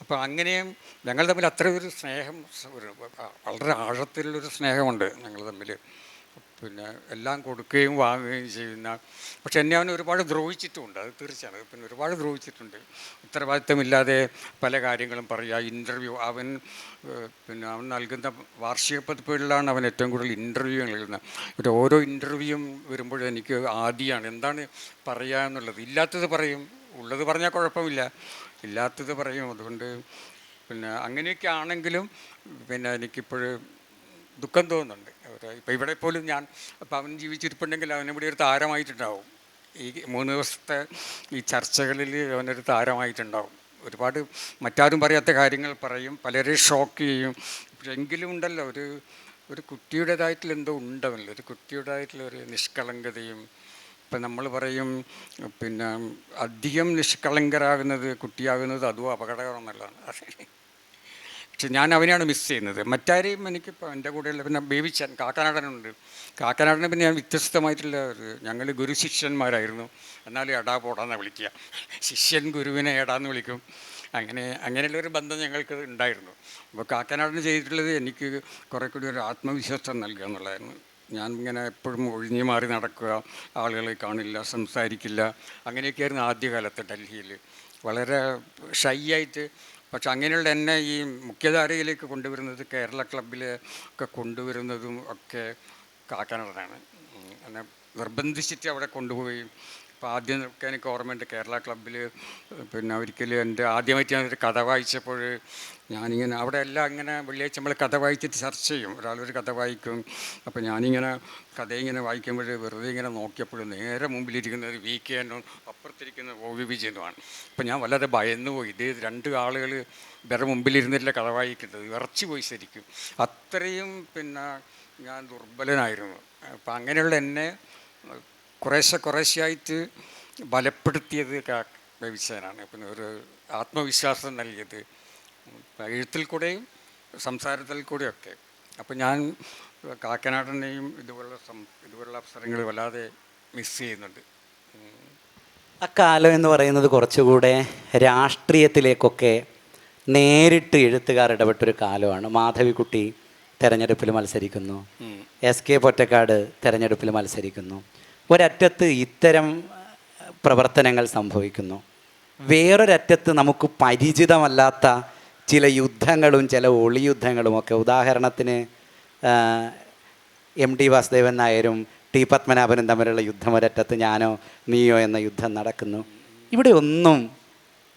അപ്പോൾ അങ്ങനെയും ഞങ്ങൾ തമ്മിൽ അത്ര ഒരു സ്നേഹം, ഒരു വളരെ ആഴത്തിലുള്ളൊരു സ്നേഹമുണ്ട് ഞങ്ങൾ തമ്മിൽ. പിന്നെ എല്ലാം കൊടുക്കുകയും വാങ്ങുകയും ചെയ്യുന്ന. പക്ഷെ എന്നെ അവൻ ഒരുപാട് ദ്രോഹിച്ചിട്ടുമുണ്ട്, അത് തീർച്ചയാണ്. പിന്നെ ഒരുപാട് ദ്രോഹിച്ചിട്ടുണ്ട്. ഉത്തരവാദിത്തമില്ലാതെ പല കാര്യങ്ങളും പറയുക. ഇൻ്റർവ്യൂ അവൻ നൽകുന്ന വാർഷിക പതിപ്പുകളിലാണ് അവൻ ഏറ്റവും കൂടുതൽ ഇൻ്റർവ്യൂ എഴുതുന്നത്. ഒരു ഓരോ ഇൻ്റർവ്യൂവും വരുമ്പോഴും എനിക്ക് ആദിയാണ് എന്താണ് പറയുക എന്നുള്ളത്. ഇല്ലാത്തത് പറയും, ഉള്ളത് പറഞ്ഞാൽ കുഴപ്പമില്ല, ഇല്ലാത്തത് പറയും. അതുകൊണ്ട് അങ്ങനെയൊക്കെ ആണെങ്കിലും എനിക്കിപ്പോഴും ദുഃഖം തോന്നുന്നുണ്ട്. ഇപ്പോൾ ഇവിടെ പോലും ഞാൻ അപ്പോൾ അവൻ ജീവിച്ചിരിപ്പുണ്ടെങ്കിൽ അവനിവിടെ ഒരു താരമായിട്ടുണ്ടാവും. ഈ 3 ദിവസത്തെ ഈ ചർച്ചകളിൽ അവനൊരു താരമായിട്ടുണ്ടാവും. ഒരുപാട് മറ്റാരും പറയാത്ത കാര്യങ്ങൾ പറയും, പലരെ ഷോക്ക് ചെയ്യും. പക്ഷെ എങ്കിലും ഉണ്ടല്ലോ ഒരു കുട്ടിയുടേതായിട്ടുള്ള എന്തോ ഉണ്ടവല്ലോ, ഒരു കുട്ടിയുടേതായിട്ടുള്ള ഒരു നിഷ്കളങ്കതയും. ഇപ്പം നമ്മൾ പറയും അധികം നിഷ്കളങ്കരാകുന്നത്, കുട്ടിയാകുന്നത് അതും അപകടകരമെന്നുള്ളതാണ്. പക്ഷെ ഞാൻ അവനെയാണ് മിസ് ചെയ്യുന്നത്. മറ്റാരെയും എനിക്കിപ്പോൾ എൻ്റെ കൂടെയുള്ള ബേബിച്ചൻ, കാക്കനാടനുണ്ട്. കാക്കനാടനെ ഞാൻ വ്യത്യസ്തമായിട്ടുള്ള ഞങ്ങൾ ഗുരു ശിഷ്യന്മാരായിരുന്നു. എന്നാലും എടാ പോടാന്ന് വിളിക്കുക, ശിഷ്യൻ ഗുരുവിനെ എടാന്ന് വിളിക്കും. അങ്ങനെയുള്ളൊരു ബന്ധം ഞങ്ങൾക്ക് ഉണ്ടായിരുന്നു. അപ്പോൾ കാക്കനാടന് ചെയ്തിട്ടുള്ളത് എനിക്ക് കുറേ കൂടി ഒരു ആത്മവിശ്വാസം നൽകുക എന്നുള്ളതായിരുന്നു. ഞാൻ ഇങ്ങനെ എപ്പോഴും ഒഴിഞ്ഞു മാറി നടക്കുക, ആളുകളെ കാണില്ല, സംസാരിക്കില്ല. അങ്ങനെയൊക്കെയായിരുന്നു ആദ്യകാലത്ത് ഡൽഹിയിൽ, വളരെ ഷൈ ആയിട്ട്. പക്ഷെ അങ്ങനെയുള്ള എന്നെ ഈ മുഖ്യധാരയിലേക്ക് കൊണ്ടുവരുന്നത്, കേരള ക്ലബ്ബിൽ ഒക്കെ കൊണ്ടുവരുന്നതും ഒക്കെ കാക്കനാടനാണ്. എന്നെ നിർബന്ധിച്ചിട്ട് അവിടെ കൊണ്ടുപോയി. അപ്പോൾ ആദ്യമൊക്കെ എനിക്ക് ഓർമ്മയുണ്ട്, കേരള ക്ലബ്ബിൽ ഒരിക്കലും എൻ്റെ ആദ്യമായിട്ട് ഞാനൊരു കഥ വായിച്ചപ്പോൾ ഞാനിങ്ങനെ അവിടെ എല്ലാം ഇങ്ങനെ വെള്ളിയാഴ്ച നമ്മൾ കഥ വായിച്ചിട്ട് ചർച്ച ചെയ്യും, ഒരാളൊരു കഥ വായിക്കും. അപ്പോൾ ഞാനിങ്ങനെ കഥയിങ്ങനെ വായിക്കുമ്പോൾ വെറുതെ ഇങ്ങനെ നോക്കിയപ്പോൾ നേരെ മുമ്പിലിരിക്കുന്നത് VKN, അപ്പുറത്തിരിക്കുന്നത് OV വിജയനുമാണ്. അപ്പോൾ ഞാൻ വല്ലാതെ ഭയന്നു പോയി. ഇത് 2 ആളുകൾ വേറെ മുമ്പിലിരുന്നില്ല കഥ വായിക്കുന്നത്, വിറച്ചു പോയി ശരിക്കും. അത്രയും ഞാൻ ദുർബലനായിരുന്നു. അപ്പം അങ്ങനെയുള്ള എന്നെ കുറേശ്ശെയായിട്ട് ബലപ്പെടുത്തിയത് ബേബിച്ചനാണ്. ഒരു ആത്മവിശ്വാസം നൽകിയത് എഴുത്തിൽ കൂടെയും സംസാരത്തിൽ കൂടെയൊക്കെ. അപ്പോൾ ഞാൻ കാക്കനാടനെയും ഇതുപോലുള്ള അവസരങ്ങൾ വല്ലാതെ മിസ് ചെയ്യുന്നുണ്ട്. അക്കാലം എന്ന് പറയുന്നത് കുറച്ചുകൂടെ രാഷ്ട്രീയത്തിലേക്കൊക്കെ നേരിട്ട് എഴുത്തുകാർ ഇടപെട്ടൊരു കാലമാണ്. മാധവിക്കുട്ടി തെരഞ്ഞെടുപ്പിൽ മത്സരിക്കുന്നു, SK പൊറ്റക്കാട് തെരഞ്ഞെടുപ്പിൽ മത്സരിക്കുന്നു. ഒരറ്റത്ത് ഇത്തരം പ്രവർത്തനങ്ങൾ സംഭവിക്കുന്നു, വേറൊരറ്റത്ത് നമുക്ക് പരിചിതമല്ലാത്ത ചില യുദ്ധങ്ങളും ചില ഒളിയുദ്ധങ്ങളുമൊക്കെ, ഉദാഹരണത്തിന് എം ടി വാസുദേവൻ നായരും ടി പത്മനാഭനും തമ്മിലുള്ള യുദ്ധം ഒരറ്റത്ത്, ഞാനോ നീയോ എന്ന യുദ്ധം നടക്കുന്നു. ഇവിടെ ഒന്നും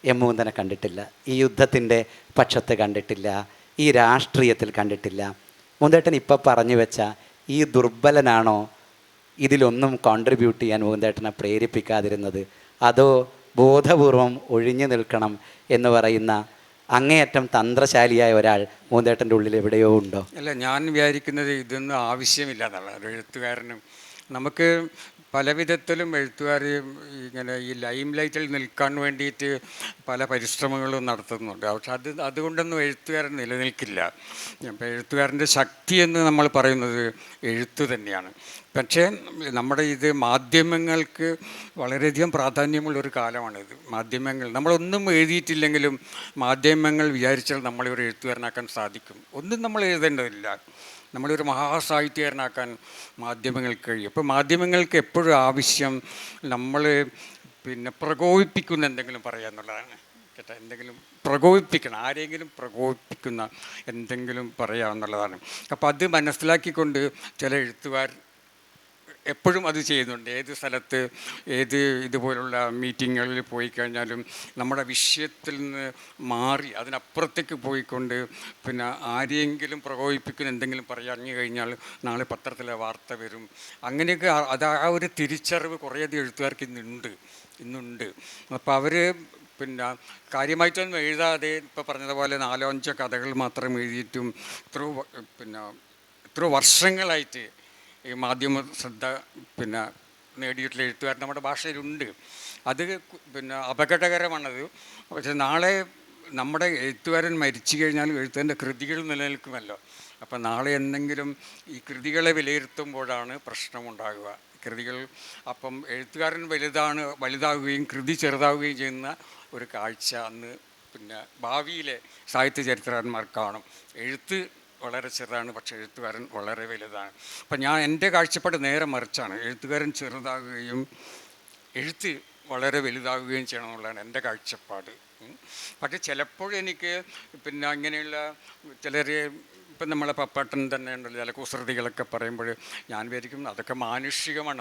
എം മുകുന്ദനെ കണ്ടിട്ടില്ല, ഈ യുദ്ധത്തിൻ്റെ പക്ഷത്ത് കണ്ടിട്ടില്ല, ഈ രാഷ്ട്രീയത്തിൽ കണ്ടിട്ടില്ല. മുകുന്ദേട്ടൻ ഇപ്പം പറഞ്ഞു വെച്ച ഈ ദുർബലനാണോ ഇതിലൊന്നും കോൺട്രിബ്യൂട്ട് ചെയ്യാൻ മുകുന്ദേട്ടനെ പ്രേരിപ്പിക്കാതിരുന്നത്, അതോ ബോധപൂർവം ഒഴിഞ്ഞു നിൽക്കണം എന്ന് പറയുന്ന അങ്ങേയറ്റം തന്ത്രശാലിയായ ഒരാൾ മുകുന്ദേട്ടൻ്റെ ഉള്ളിൽ എവിടെയോ ഉണ്ടോ? അല്ല, ഞാൻ വിചാരിക്കുന്നത് ഇതൊന്നും ആവശ്യമില്ല എന്നുള്ളത്. ഒരു എഴുത്തുകാരനും നമുക്ക് പല വിധത്തിലും എഴുത്തുകാർ ഇങ്ങനെ ഈ ലൈം ലൈറ്റിൽ നിൽക്കാൻ വേണ്ടിയിട്ട് പല പരിശ്രമങ്ങളും നടത്തുന്നുണ്ട്. പക്ഷെ അതുകൊണ്ടൊന്നും എഴുത്തുകാരൻ നിലനിൽക്കില്ല. അപ്പോൾ എഴുത്തുകാരൻ്റെ ശക്തി എന്ന് നമ്മൾ പറയുന്നത് എഴുത്ത് തന്നെയാണ്. പക്ഷേ നമ്മുടെ ഇത് മാധ്യമങ്ങൾക്ക് വളരെയധികം പ്രാധാന്യമുള്ളൊരു കാലമാണിത്. മാധ്യമങ്ങൾ, നമ്മളൊന്നും എഴുതിയിട്ടില്ലെങ്കിലും മാധ്യമങ്ങൾ വിചാരിച്ചാൽ നമ്മളെ ഒരു എഴുത്തുകാരനാക്കാൻ സാധിക്കും. ഒന്നും നമ്മൾ എഴുതേണ്ടതില്ല, നമ്മളൊരു മഹാസാഹിത്യകാരനാക്കാൻ മാധ്യമങ്ങൾക്ക് കഴിയും. അപ്പോൾ മാധ്യമങ്ങൾക്ക് എപ്പോഴും ആവശ്യം നമ്മൾ പ്രകോപിപ്പിക്കുന്ന എന്തെങ്കിലും പറയുക എന്നുള്ളതാണ് കേട്ടോ. എന്തെങ്കിലും പ്രകോപിപ്പിക്കണം, ആരെങ്കിലും പ്രകോപിപ്പിക്കുന്ന എന്തെങ്കിലും പറയുക എന്നുള്ളതാണ്. അപ്പോൾ അത് മനസ്സിലാക്കിക്കൊണ്ട് ചില എഴുത്തുകാർ എപ്പോഴും അത് ചെയ്യുന്നുണ്ട്. ഏത് സ്ഥലത്ത് ഏത് ഇതുപോലുള്ള മീറ്റിങ്ങുകളിൽ പോയി കഴിഞ്ഞാലും നമ്മുടെ വിഷയത്തിൽ നിന്ന് മാറി അതിനപ്പുറത്തേക്ക് പോയിക്കൊണ്ട് ആരെയെങ്കിലും പ്രകോപിപ്പിക്കുന്ന എന്തെങ്കിലും പറഞ്ഞു കഴിഞ്ഞാൽ നാളെ പത്രത്തിലെ വാർത്ത വരും. അങ്ങനെയൊക്കെ അത് ആ ഒരു തിരിച്ചറിവ് കുറേയധികം എഴുത്തുകാർക്ക് ഇന്നുണ്ട്. അപ്പോൾ അവർ കാര്യമായിട്ടൊന്നും എഴുതാതെ ഇപ്പോൾ പറഞ്ഞതുപോലെ 4-5 കഥകൾ മാത്രം എഴുതിയിട്ടും ഇത്ര വർഷങ്ങളായിട്ട് ഈ മാധ്യമ ശ്രദ്ധ നേടിയിട്ടുള്ള എഴുത്തുകാർ നമ്മുടെ ഭാഷയിലുണ്ട്. അത് അപകടകരമാണത്. പക്ഷെ നാളെ നമ്മുടെ എഴുത്തുകാരൻ മരിച്ചു കഴിഞ്ഞാൽ എഴുത്തുകാരൻ്റെ കൃതികൾ നിലനിൽക്കുമല്ലോ. അപ്പം നാളെ എന്തെങ്കിലും ഈ കൃതികളെ വിലയിരുത്തുമ്പോഴാണ് പ്രശ്നമുണ്ടാകുക. കൃതികൾ അപ്പം എഴുത്തുകാരൻ വലുതാവുകയും കൃതി ചെറുതാവുകയും ചെയ്യുന്ന ഒരു കാഴ്ച അന്ന് ഭാവിയിലെ സാഹിത്യ ചരിത്രകാരന്മാർ കാണും. എഴുത്ത് വളരെ ചെറുതാണ്, പക്ഷേ എഴുത്തുകാരൻ വളരെ വലുതാണ്. അപ്പം എൻ്റെ കാഴ്ചപ്പാട് നേരെ മറിച്ചാണ്. എഴുത്തുകാരൻ ചെറുതാകുകയും എഴുത്ത് വളരെ വലുതാകുകയും ചെയ്യണം എന്നുള്ളതാണ് എൻ്റെ കാഴ്ചപ്പാട്. പക്ഷേ ചിലപ്പോഴെനിക്ക് ഇങ്ങനെയുള്ള ചിലർ ഇപ്പം നമ്മളെ പപ്പാട്ടൻ തന്നെ ഉണ്ടല്ലോ, ചില കുസൃതികളൊക്കെ പറയുമ്പോൾ ഞാൻ വിചാരിക്കും അതൊക്കെ മാനുഷികമാണ്.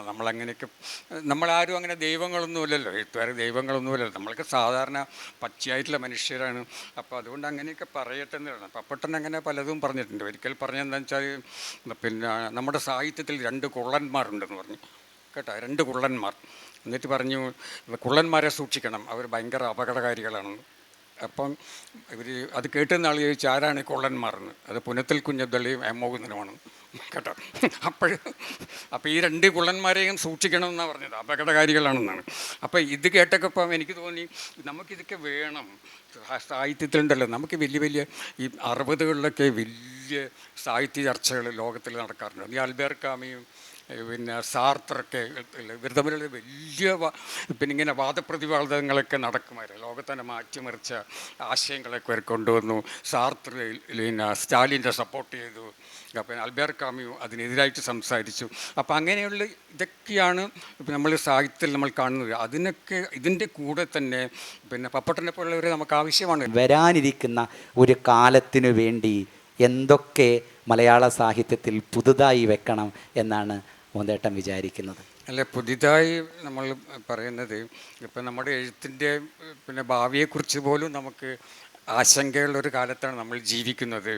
നമ്മളാരും അങ്ങനെ ദൈവങ്ങളൊന്നുമില്ലല്ലോ, എഴുത്തുകാർ ദൈവങ്ങളൊന്നുമില്ലല്ലോ, നമ്മൾക്ക് സാധാരണ പച്ചയായിട്ടുള്ള മനുഷ്യരാണ്. അപ്പോൾ അതുകൊണ്ട് അങ്ങനെയൊക്കെ പറയട്ടെ എന്നാണ്. പപ്പട്ടൻ അങ്ങനെ പലതും പറഞ്ഞിട്ടുണ്ട്. ഒരിക്കൽ പറഞ്ഞെന്താണെന്ന് വെച്ചാൽ നമ്മുടെ സാഹിത്യത്തിൽ 2 കുള്ളന്മാരുണ്ടെന്ന് പറഞ്ഞു കേട്ടോ, 2 കുള്ളന്മാർ. എന്നിട്ട് പറഞ്ഞു കുള്ളന്മാരെ സൂക്ഷിക്കണം, അവർ ഭയങ്കര അപകടകാരികളാണെന്ന്. അപ്പം അത് കേട്ടുന്ന ആൾ ചോദിച്ചു ആരാണ് കൊള്ളന്മാരെന്ന്. അത് പുനത്തിൽ കുഞ്ഞബ്ദുള്ളയും എം മുകുന്ദനുമാണ് കേട്ടോ. അപ്പോൾ ഈ 2 കുള്ളന്മാരെയും സൂക്ഷിക്കണമെന്നാണ് പറഞ്ഞത്, അപകടകാരികളാണെന്നാണ്. അപ്പോൾ ഇത് കേട്ടൊക്കെ എനിക്ക് തോന്നി നമുക്കിതൊക്കെ വേണം. സാഹിത്യത്തിലുണ്ടല്ലോ നമുക്ക് വലിയ ഈ 60കളിലൊക്കെ വലിയ സാഹിത്യ ചർച്ചകൾ ലോകത്തിൽ നടക്കാറുണ്ട്. ഈ ആൽബേർ കാമിയും സാർത്രൊക്കെ ഇവർ തമ്മിലുള്ള വലിയ ഇങ്ങനെ വാദപ്രതിവാദങ്ങളൊക്കെ നടക്കുമായിരുന്നു. ലോകത്തന്നെ മാറ്റിമറിച്ച ആശയങ്ങളൊക്കെ കൊണ്ടുവന്നു. സാർത്ര സ്റ്റാലിൻ്റെ സപ്പോർട്ട് ചെയ്തു, ആൽബേർ കാമ്യു അതിനെതിരായിട്ട് സംസാരിച്ചു. അപ്പോൾ അങ്ങനെയുള്ള ഇതൊക്കെയാണ് നമ്മൾ സാഹിത്യത്തിൽ നമ്മൾ കാണുന്നത്. ഇതിൻ്റെ കൂടെ തന്നെ പപ്പട്ടനെ പോലുള്ളവരെ നമുക്ക് ആവശ്യമാണ്. വരാനിരിക്കുന്ന ഒരു കാലത്തിനു വേണ്ടി എന്തൊക്കെ മലയാള സാഹിത്യത്തിൽ പുതുതായി വെക്കണം എന്നാണ് മുകുന്ദേട്ടൻ വിചാരിക്കുന്നത്? അല്ല, പുതിയതായി നമ്മൾ പറയുന്നത് ഇപ്പം നമ്മുടെ എഴുത്തിൻ്റെ ഭാവിയെക്കുറിച്ച് പോലും നമുക്ക് ആശങ്കയുള്ളൊരു കാലത്താണ് നമ്മൾ ജീവിക്കുന്നത്.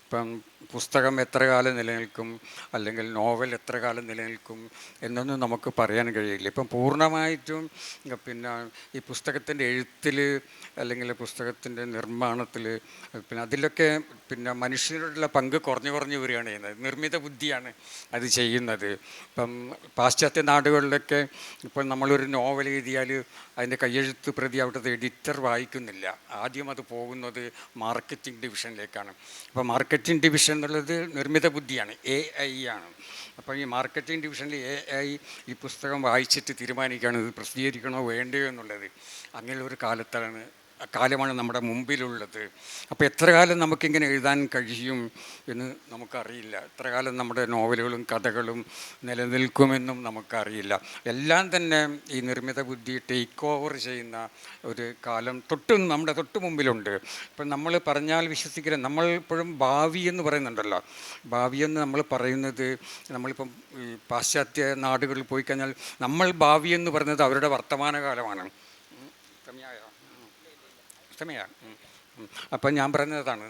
ഇപ്പം പുസ്തകം എത്ര കാലം നിലനിൽക്കും, അല്ലെങ്കിൽ നോവൽ എത്ര കാലം നിലനിൽക്കും എന്നൊന്നും നമുക്ക് പറയാൻ കഴിയില്ല. ഇപ്പം പൂർണ്ണമായിട്ടും ഈ പുസ്തകത്തിൻ്റെ എഴുത്തിൽ അല്ലെങ്കിൽ പുസ്തകത്തിൻ്റെ നിർമ്മാണത്തിൽ അതിലൊക്കെ മനുഷ്യരുടെ പങ്ക് കുറഞ്ഞു വരികയാണ് ചെയ്യുന്നത്. നിർമ്മിത ബുദ്ധിയാണ് അത് ചെയ്യുന്നത്. ഇപ്പം പാശ്ചാത്യ നാടുകളിലൊക്കെ ഇപ്പം നമ്മളൊരു നോവൽ എഴുതിയാൽ അതിൻ്റെ കയ്യെഴുത്ത് പ്രതി അവിടുത്തെ എഡിറ്റർ വായിക്കുന്നില്ല. ആദ്യം അത് പോകുന്നത് മാർക്കറ്റിംഗ് ഡിവിഷനിലേക്കാണ്. അപ്പോൾ മാർക്കറ്റിംഗ് ഡിവിഷൻ എന്നുള്ളത് നിർമ്മിത ബുദ്ധിയാണ്, AI ആണ്. അപ്പോൾ ഈ മാർക്കറ്റിംഗ് ഡിവിഷനിൽ AI ഈ പുസ്തകം വായിച്ചിട്ട് തീരുമാനിക്കുകയാണ് ഇത് പ്രസിദ്ധീകരിക്കണോ വേണ്ടയോ എന്നുള്ളത്. അങ്ങനെയുള്ള ഒരു കാലത്താണ് കാലമാണ് നമ്മുടെ മുമ്പിലുള്ളത്. അപ്പോൾ എത്ര കാലം നമുക്കിങ്ങനെ എഴുതാൻ കഴിയും എന്ന് നമുക്കറിയില്ല. എത്ര കാലം നമ്മുടെ നോവലുകളും കഥകളും നിലനിൽക്കുമെന്നും നമുക്കറിയില്ല. എല്ലാം തന്നെ ഈ നിർമ്മിത ബുദ്ധി ടേക്ക് ഓവർ ചെയ്യുന്ന ഒരു കാലം നമ്മുടെ തൊട്ട് മുമ്പിലുണ്ട്. ഇപ്പം നമ്മൾ പറഞ്ഞാൽ വിശ്വസിക്കില്ല, നമ്മൾ ഇപ്പോഴും ഭാവി എന്ന് പറയുന്നുണ്ടല്ലോ. ഭാവി എന്ന് നമ്മൾ പറയുന്നത്, നമ്മളിപ്പം ഈ പാശ്ചാത്യ നാടുകളിൽ പോയി കഴിഞ്ഞാൽ നമ്മൾ ഭാവി എന്ന് പറയുന്നത് അവരുടെ വർത്തമാനകാലമാണ്. സമയമാണ്. അപ്പം ഞാൻ പറയുന്നതാണ്,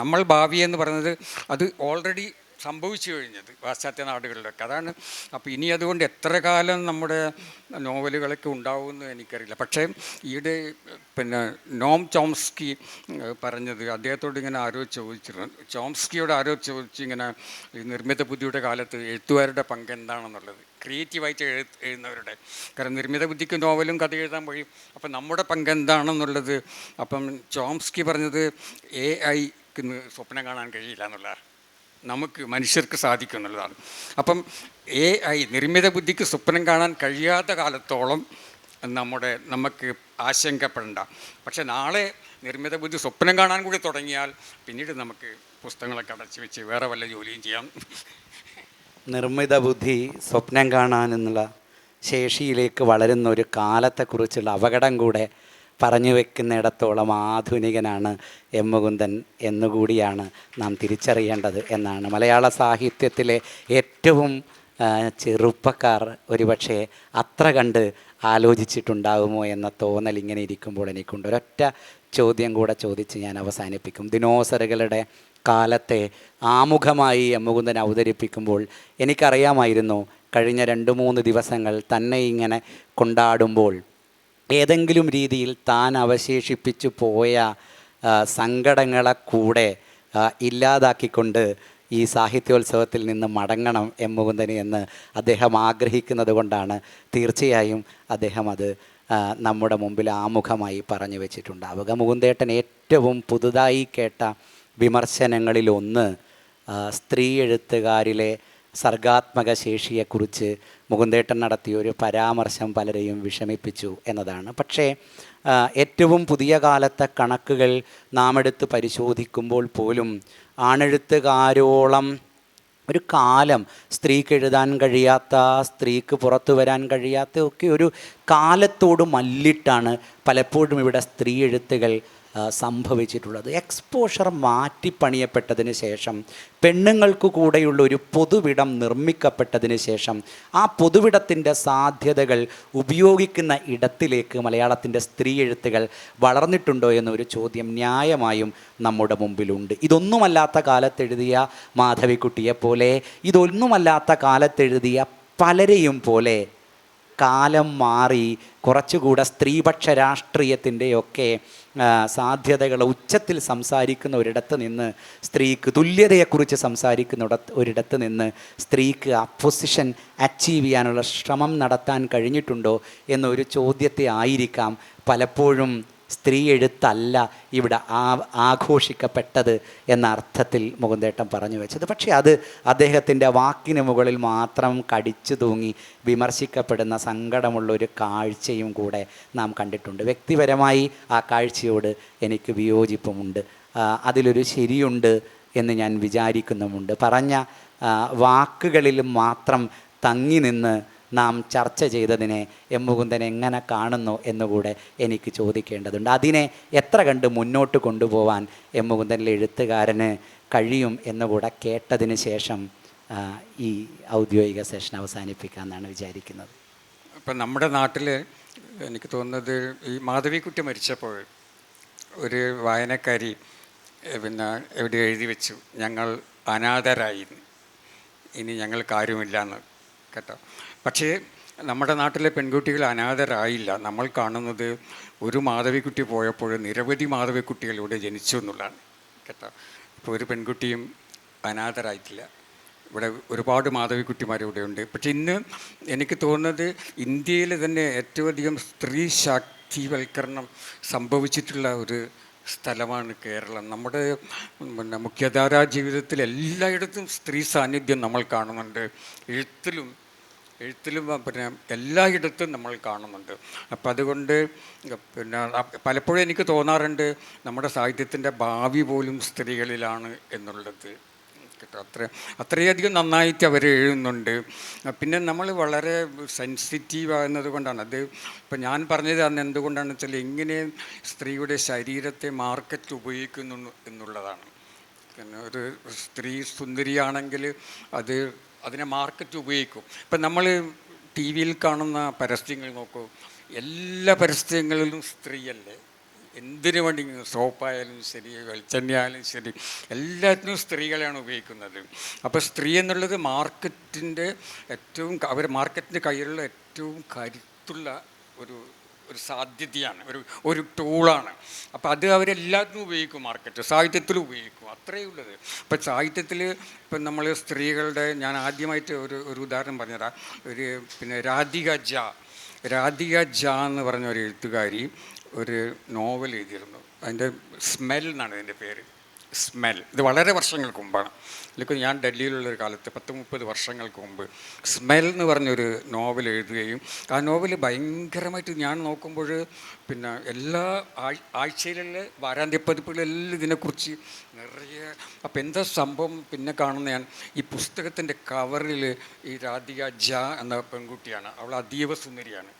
നമ്മൾ ഭാവി എന്ന് പറയുന്നത് അത് ഓൾറെഡി സംഭവിച്ചു കഴിഞ്ഞത് പാശ്ചാത്യ നാടുകളിലൊക്കെ. അതാണ്. അപ്പോൾ ഇനി അതുകൊണ്ട് എത്ര കാലം നമ്മുടെ നോവലുകളൊക്കെ ഉണ്ടാവുമെന്ന് എനിക്കറിയില്ല. പക്ഷേ ഈയിടെ പിന്നെ നോം ചോംസ്കി പറഞ്ഞത്, അദ്ദേഹത്തോട് ഇങ്ങനെ ആരോ ചോദിച്ചിരുന്നു, ചോംസ്കിയോട് ആരോ ചോദിച്ചു ഇങ്ങനെ ഈ നിർമ്മിത ബുദ്ധിയുടെ കാലത്ത് എഴുത്തുകാരുടെ പങ്ക് എന്താണെന്നുള്ളത്, ക്രിയേറ്റീവായിട്ട് എഴുതുന്നവരുടെ. കാരണം നിർമ്മിത ബുദ്ധിക്ക് നോവലും കഥ എഴുതാൻ കഴിയും. അപ്പം നമ്മുടെ പങ്ക് എന്താണെന്നുള്ളത്. അപ്പം ചോംസ്കി പറഞ്ഞത് AI-ക്ക് സ്വപ്നം കാണാൻ കഴിയില്ല എന്നുള്ളതാണ്, നമുക്ക് മനുഷ്യർക്ക് സാധിക്കും എന്നുള്ളതാണ്. അപ്പം AI നിർമ്മിത ബുദ്ധിക്ക് സ്വപ്നം കാണാൻ കഴിയാത്ത കാലത്തോളം നമുക്ക് ആശങ്കപ്പെടേണ്ട. പക്ഷെ നാളെ നിർമ്മിത ബുദ്ധി സ്വപ്നം കാണാൻ കൂടി തുടങ്ങിയാൽ പിന്നീട് നമുക്ക് പുസ്തകങ്ങളൊക്കെ അടച്ചു വെച്ച് വേറെ വല്ല ജോലിയും ചെയ്യാം. നിർമ്മിത ബുദ്ധി സ്വപ്നം കാണാനെന്നുള്ള ശേഷിയിലേക്ക് വളരുന്ന ഒരു കാലത്തെക്കുറിച്ചുള്ള അപകടം കൂടെ പറഞ്ഞു വെക്കുന്നിടത്തോളം ആധുനികനാണ് എം മുകുന്ദൻ എന്നുകൂടിയാണ് നാം തിരിച്ചറിയേണ്ടത് എന്നാണ്. മലയാള സാഹിത്യത്തിലെ ഏറ്റവും ചെറുപ്പക്കാർ ഒരുപക്ഷെ അത്ര കണ്ട് ആലോചിച്ചിട്ടുണ്ടാകുമോ എന്ന തോന്നൽ ഇങ്ങനെ ഇരിക്കുമ്പോൾ എനിക്കുണ്ട്. ഒരൊറ്റ ചോദ്യം കൂടെ ചോദിച്ച് ഞാൻ അവസാനിപ്പിക്കും. ദിനോസറുകളുടെ കാലത്തെ ആമുഖമായി എം മുകുന്ദൻ അവതരിപ്പിക്കുമ്പോൾ എനിക്കറിയാമായിരുന്നു കഴിഞ്ഞ 2-3 ദിവസങ്ങൾ തന്നെ ഇങ്ങനെ കൊണ്ടാടുമ്പോൾ ഏതെങ്കിലും രീതിയിൽ താൻ അവശേഷിപ്പിച്ചു പോയ സങ്കടങ്ങളെ കൂടെ ഇല്ലാതാക്കിക്കൊണ്ട് ഈ സാഹിത്യോത്സവത്തിൽ നിന്ന് മടങ്ങണം എം മുകുന്ദന് എന്ന് അദ്ദേഹം ആഗ്രഹിക്കുന്നത് കൊണ്ടാണ് തീർച്ചയായും അദ്ദേഹം അത് നമ്മുടെ മുമ്പിൽ ആമുഖമായി പറഞ്ഞു വെച്ചിട്ടുണ്ടാവുക. മുകുന്ദേട്ടൻ ഏറ്റവും പുതുതായി കേട്ട വിമർശനങ്ങളിലൊന്ന് സ്ത്രീ എഴുത്തുകാരിലെ സർഗാത്മക ശേഷിയെക്കുറിച്ച് മുകുന്ദേട്ടൻ നടത്തിയൊരു പരാമർശം പലരെയും വിഷമിപ്പിച്ചു എന്നതാണ്. പക്ഷേ ഏറ്റവും പുതിയ കാലത്തെ കണക്കുകൾ നാം എടുത്ത് പരിശോധിക്കുമ്പോൾ പോലും ആണെഴുത്തുകാരോളം ഒരു കാലം സ്ത്രീക്ക് എഴുതാൻ കഴിയാത്ത, സ്ത്രീക്ക് പുറത്തു വരാൻ കഴിയാത്ത ഒക്കെ ഒരു കാലത്തോട് മല്ലിട്ടാണ് പലപ്പോഴും ഇവിടെ സ്ത്രീ എഴുത്തുകൾ സംഭവിച്ചിട്ടുള്ളത്. എക്സ്പോഷർ മാറ്റിപ്പണിയപ്പെട്ടതിന് ശേഷം, പെണ്ണുങ്ങൾക്ക് കൂടെയുള്ള ഒരു പൊതുവിടം നിർമ്മിക്കപ്പെട്ടതിന് ശേഷം ആ പൊതുവിടത്തിൻ്റെ സാധ്യതകൾ ഉപയോഗിക്കുന്ന ഇടത്തിലേക്ക് മലയാളത്തിൻ്റെ സ്ത്രീ എഴുത്തുകൾ വളർന്നിട്ടുണ്ടോ എന്നൊരു ചോദ്യം ന്യായമായും നമ്മുടെ മുമ്പിലുണ്ട്. ഇതൊന്നുമല്ലാത്ത കാലത്തെഴുതിയ മാധവിക്കുട്ടിയെപ്പോലെ, ഇതൊന്നുമല്ലാത്ത കാലത്തെഴുതിയ പലരെയും പോലെ കാലം മാറി കുറച്ചുകൂടെ സ്ത്രീപക്ഷ രാഷ്ട്രീയത്തിൻ്റെയൊക്കെ സാധ്യതകൾ ഉച്ചത്തിൽ സംസാരിക്കുന്ന ഒരിടത്ത് നിന്ന്, സ്ത്രീക്ക് തുല്യതയെക്കുറിച്ച് സംസാരിക്കുന്ന ഒരിടത്ത് നിന്ന് സ്ത്രീക്ക് ആ പൊസിഷൻ അച്ചീവ് ചെയ്യാനുള്ള ശ്രമം നടത്താൻ കഴിഞ്ഞിട്ടുണ്ടോ എന്നൊരു ചോദ്യത്തെ ആയിരിക്കാം പലപ്പോഴും സ്ത്രീ എഴുത്തല്ല ഇവിടെ ആഘോഷിക്കപ്പെട്ടത് എന്ന അർത്ഥത്തിൽ മുകുന്ദേട്ടൻ പറഞ്ഞു വെച്ചത്. പക്ഷേ അത് അദ്ദേഹത്തിൻ്റെ വാക്കിന് മുകളിൽ മാത്രം കടിച്ചു തൂങ്ങി വിമർശിക്കപ്പെടുന്ന സങ്കടമുള്ളൊരു കാഴ്ചയും കൂടെ നാം കണ്ടിട്ടുണ്ട്. വ്യക്തിപരമായി ആ കാഴ്ചയോട് എനിക്ക് വിയോജിപ്പുമുണ്ട്. അതിലൊരു ശരിയുണ്ട് എന്ന് ഞാൻ വിചാരിക്കുന്നുമുണ്ട്. പറഞ്ഞ വാക്കുകളിൽ മാത്രം തങ്ങി നിന്ന് നാം ചർച്ച ചെയ്തതിനെ എം മുകുന്ദൻ എങ്ങനെ കാണുന്നു എന്നുകൂടെ എനിക്ക് ചോദിക്കേണ്ടതുണ്ട്. അതിനെ എത്ര കണ്ട് മുന്നോട്ട് കൊണ്ടുപോകാൻ എം മുകുന്ദനിലെ എഴുത്തുകാരന് കഴിയും എന്നുകൂടെ കേട്ടതിന് ശേഷം ഈ ഔദ്യോഗിക സെഷൻ അവസാനിപ്പിക്കാമെന്നാണ് വിചാരിക്കുന്നത്. ഇപ്പം നമ്മുടെ നാട്ടിൽ എനിക്ക് തോന്നുന്നത് ഈ മാധവിക്കുട്ടി മരിച്ചപ്പോൾ ഒരു വായനക്കാരി പിന്നെ എവിടെ എഴുതി വെച്ചു, ഞങ്ങൾ അനാഥരായി, ഇനി ഞങ്ങൾക്ക് ആരുമില്ല കേട്ടോ. പക്ഷേ നമ്മുടെ നാട്ടിലെ പെൺകുട്ടികൾ അനാഥരായില്ല. നമ്മൾ കാണുന്നത് ഒരു മാധവിക്കുട്ടി പോയപ്പോൾ നിരവധി മാധവിക്കുട്ടികളിലൂടെ ജനിച്ചു എന്നുള്ളതാണ് കേട്ടോ. ഇപ്പോൾ ഒരു പെൺകുട്ടിയും അനാഥരായിട്ടില്ല. ഇവിടെ ഒരുപാട് മാധവിക്കുട്ടിമാരിവിടെ ഉണ്ട്. പക്ഷെ ഇന്ന് എനിക്ക് തോന്നുന്നത് ഇന്ത്യയിൽ തന്നെ ഏറ്റവും അധികം സ്ത്രീ ശാക്തീവൽക്കരണം സംഭവിച്ചിട്ടുള്ള ഒരു സ്ഥലമാണ് കേരളം. നമ്മുടെ മുഖ്യധാരാ ജീവിതത്തിൽ എല്ലായിടത്തും സ്ത്രീ സാന്നിധ്യം നമ്മൾ കാണുന്നുണ്ട്. എഴുത്തിലും എഴുത്തിലും പിന്നെ എല്ലായിടത്തും നമ്മൾ കാണുന്നുണ്ട്. അപ്പം അതുകൊണ്ട് പിന്നെ പലപ്പോഴും എനിക്ക് തോന്നാറുണ്ട് നമ്മുടെ സാഹിത്യത്തിൻ്റെ ഭാവി പോലും സ്ത്രീകളിലാണ് എന്നുള്ളത് കേട്ടോ. അത്രയധികം നന്നായിട്ട് അവർ എഴുതുന്നുണ്ട്. പിന്നെ നമ്മൾ വളരെ സെൻസിറ്റീവ് ആകുന്നത് കൊണ്ടാണ് അത്. ഇപ്പം ഞാൻ പറഞ്ഞത് അന്ന് എന്തുകൊണ്ടാണെന്ന് വെച്ചാൽ എങ്ങനെ സ്ത്രീയുടെ ശരീരത്തെ മാർക്കറ്റ് ഉപയോഗിക്കുന്നു എന്നുള്ളതാണ്. പിന്നെ ഒരു സ്ത്രീ സുന്ദരിയാണെങ്കിൽ അതിനെ മാർക്കറ്റ് ഉപയോഗിക്കും. ഇപ്പം നമ്മൾ ടി വിയിൽ കാണുന്ന പരസ്യങ്ങൾ നോക്കൂ, എല്ലാ പരസ്യങ്ങളിലും സ്ത്രീയല്ലേ. എന്തിനു വേണ്ടി, സോപ്പായാലും ശരി, വെളിച്ചെണ്ണയായാലും ശരി, എല്ലാത്തിനും സ്ത്രീകളെയാണ് ഉപയോഗിക്കുന്നത്. അപ്പോൾ സ്ത്രീ എന്നുള്ളത് മാർക്കറ്റിൻ്റെ മാർക്കറ്റിൻ്റെ കയ്യിലുള്ള ഏറ്റവും കരുത്തുള്ള ഒരു സാധ്യതയാണ്, ഒരു ടൂളാണ്. അപ്പോൾ അത് അവരെല്ലാത്തിനും ഉപയോഗിക്കും, മാർക്കറ്റ് സാഹിത്യത്തിലും ഉപയോഗിക്കും, അത്രയേ ഉള്ളത്. ഇപ്പം സാഹിത്യത്തിൽ ഇപ്പം നമ്മൾ സ്ത്രീകളുടെ, ഞാൻ ആദ്യമായിട്ട് ഒരു ഉദാഹരണം പറഞ്ഞുതരാം. പിന്നെ രാധിക ജ എന്ന് പറഞ്ഞ ഒരു എഴുത്തുകാരി ഒരു നോവൽ എഴുതിയിരുന്നു. അതിൻ്റെ സ്മെൽ എന്നാണ് അതിൻ്റെ പേര്. സ്മെൽ. ഇത് വളരെ വർഷങ്ങൾക്ക് മുമ്പാണ്. ഇതിലേക്ക് ഞാൻ ഡൽഹിയിലുള്ളൊരു കാലത്ത് 10-30 വർഷങ്ങൾക്ക് മുമ്പ് സ്മെൽ എന്ന് പറഞ്ഞൊരു നോവൽ എഴുതുകയും ആ നോവൽ ഭയങ്കരമായിട്ട് ഞാൻ നോക്കുമ്പോൾ പിന്നെ എല്ലാ ആഴ്ചയിലുള്ള വാരാന്ത്യപ്പതിപ്പുകളെല്ലാം ഇതിനെക്കുറിച്ച് നിറയെ. അപ്പോൾ എന്താ സംഭവം പിന്നെ കാണുന്ന ഞാൻ ഈ പുസ്തകത്തിൻ്റെ കവറിൽ ഈ രാധിക ജ എന്ന പെൺകുട്ടിയാണ്. അവൾ അതീവ സുന്ദരിയാണ്.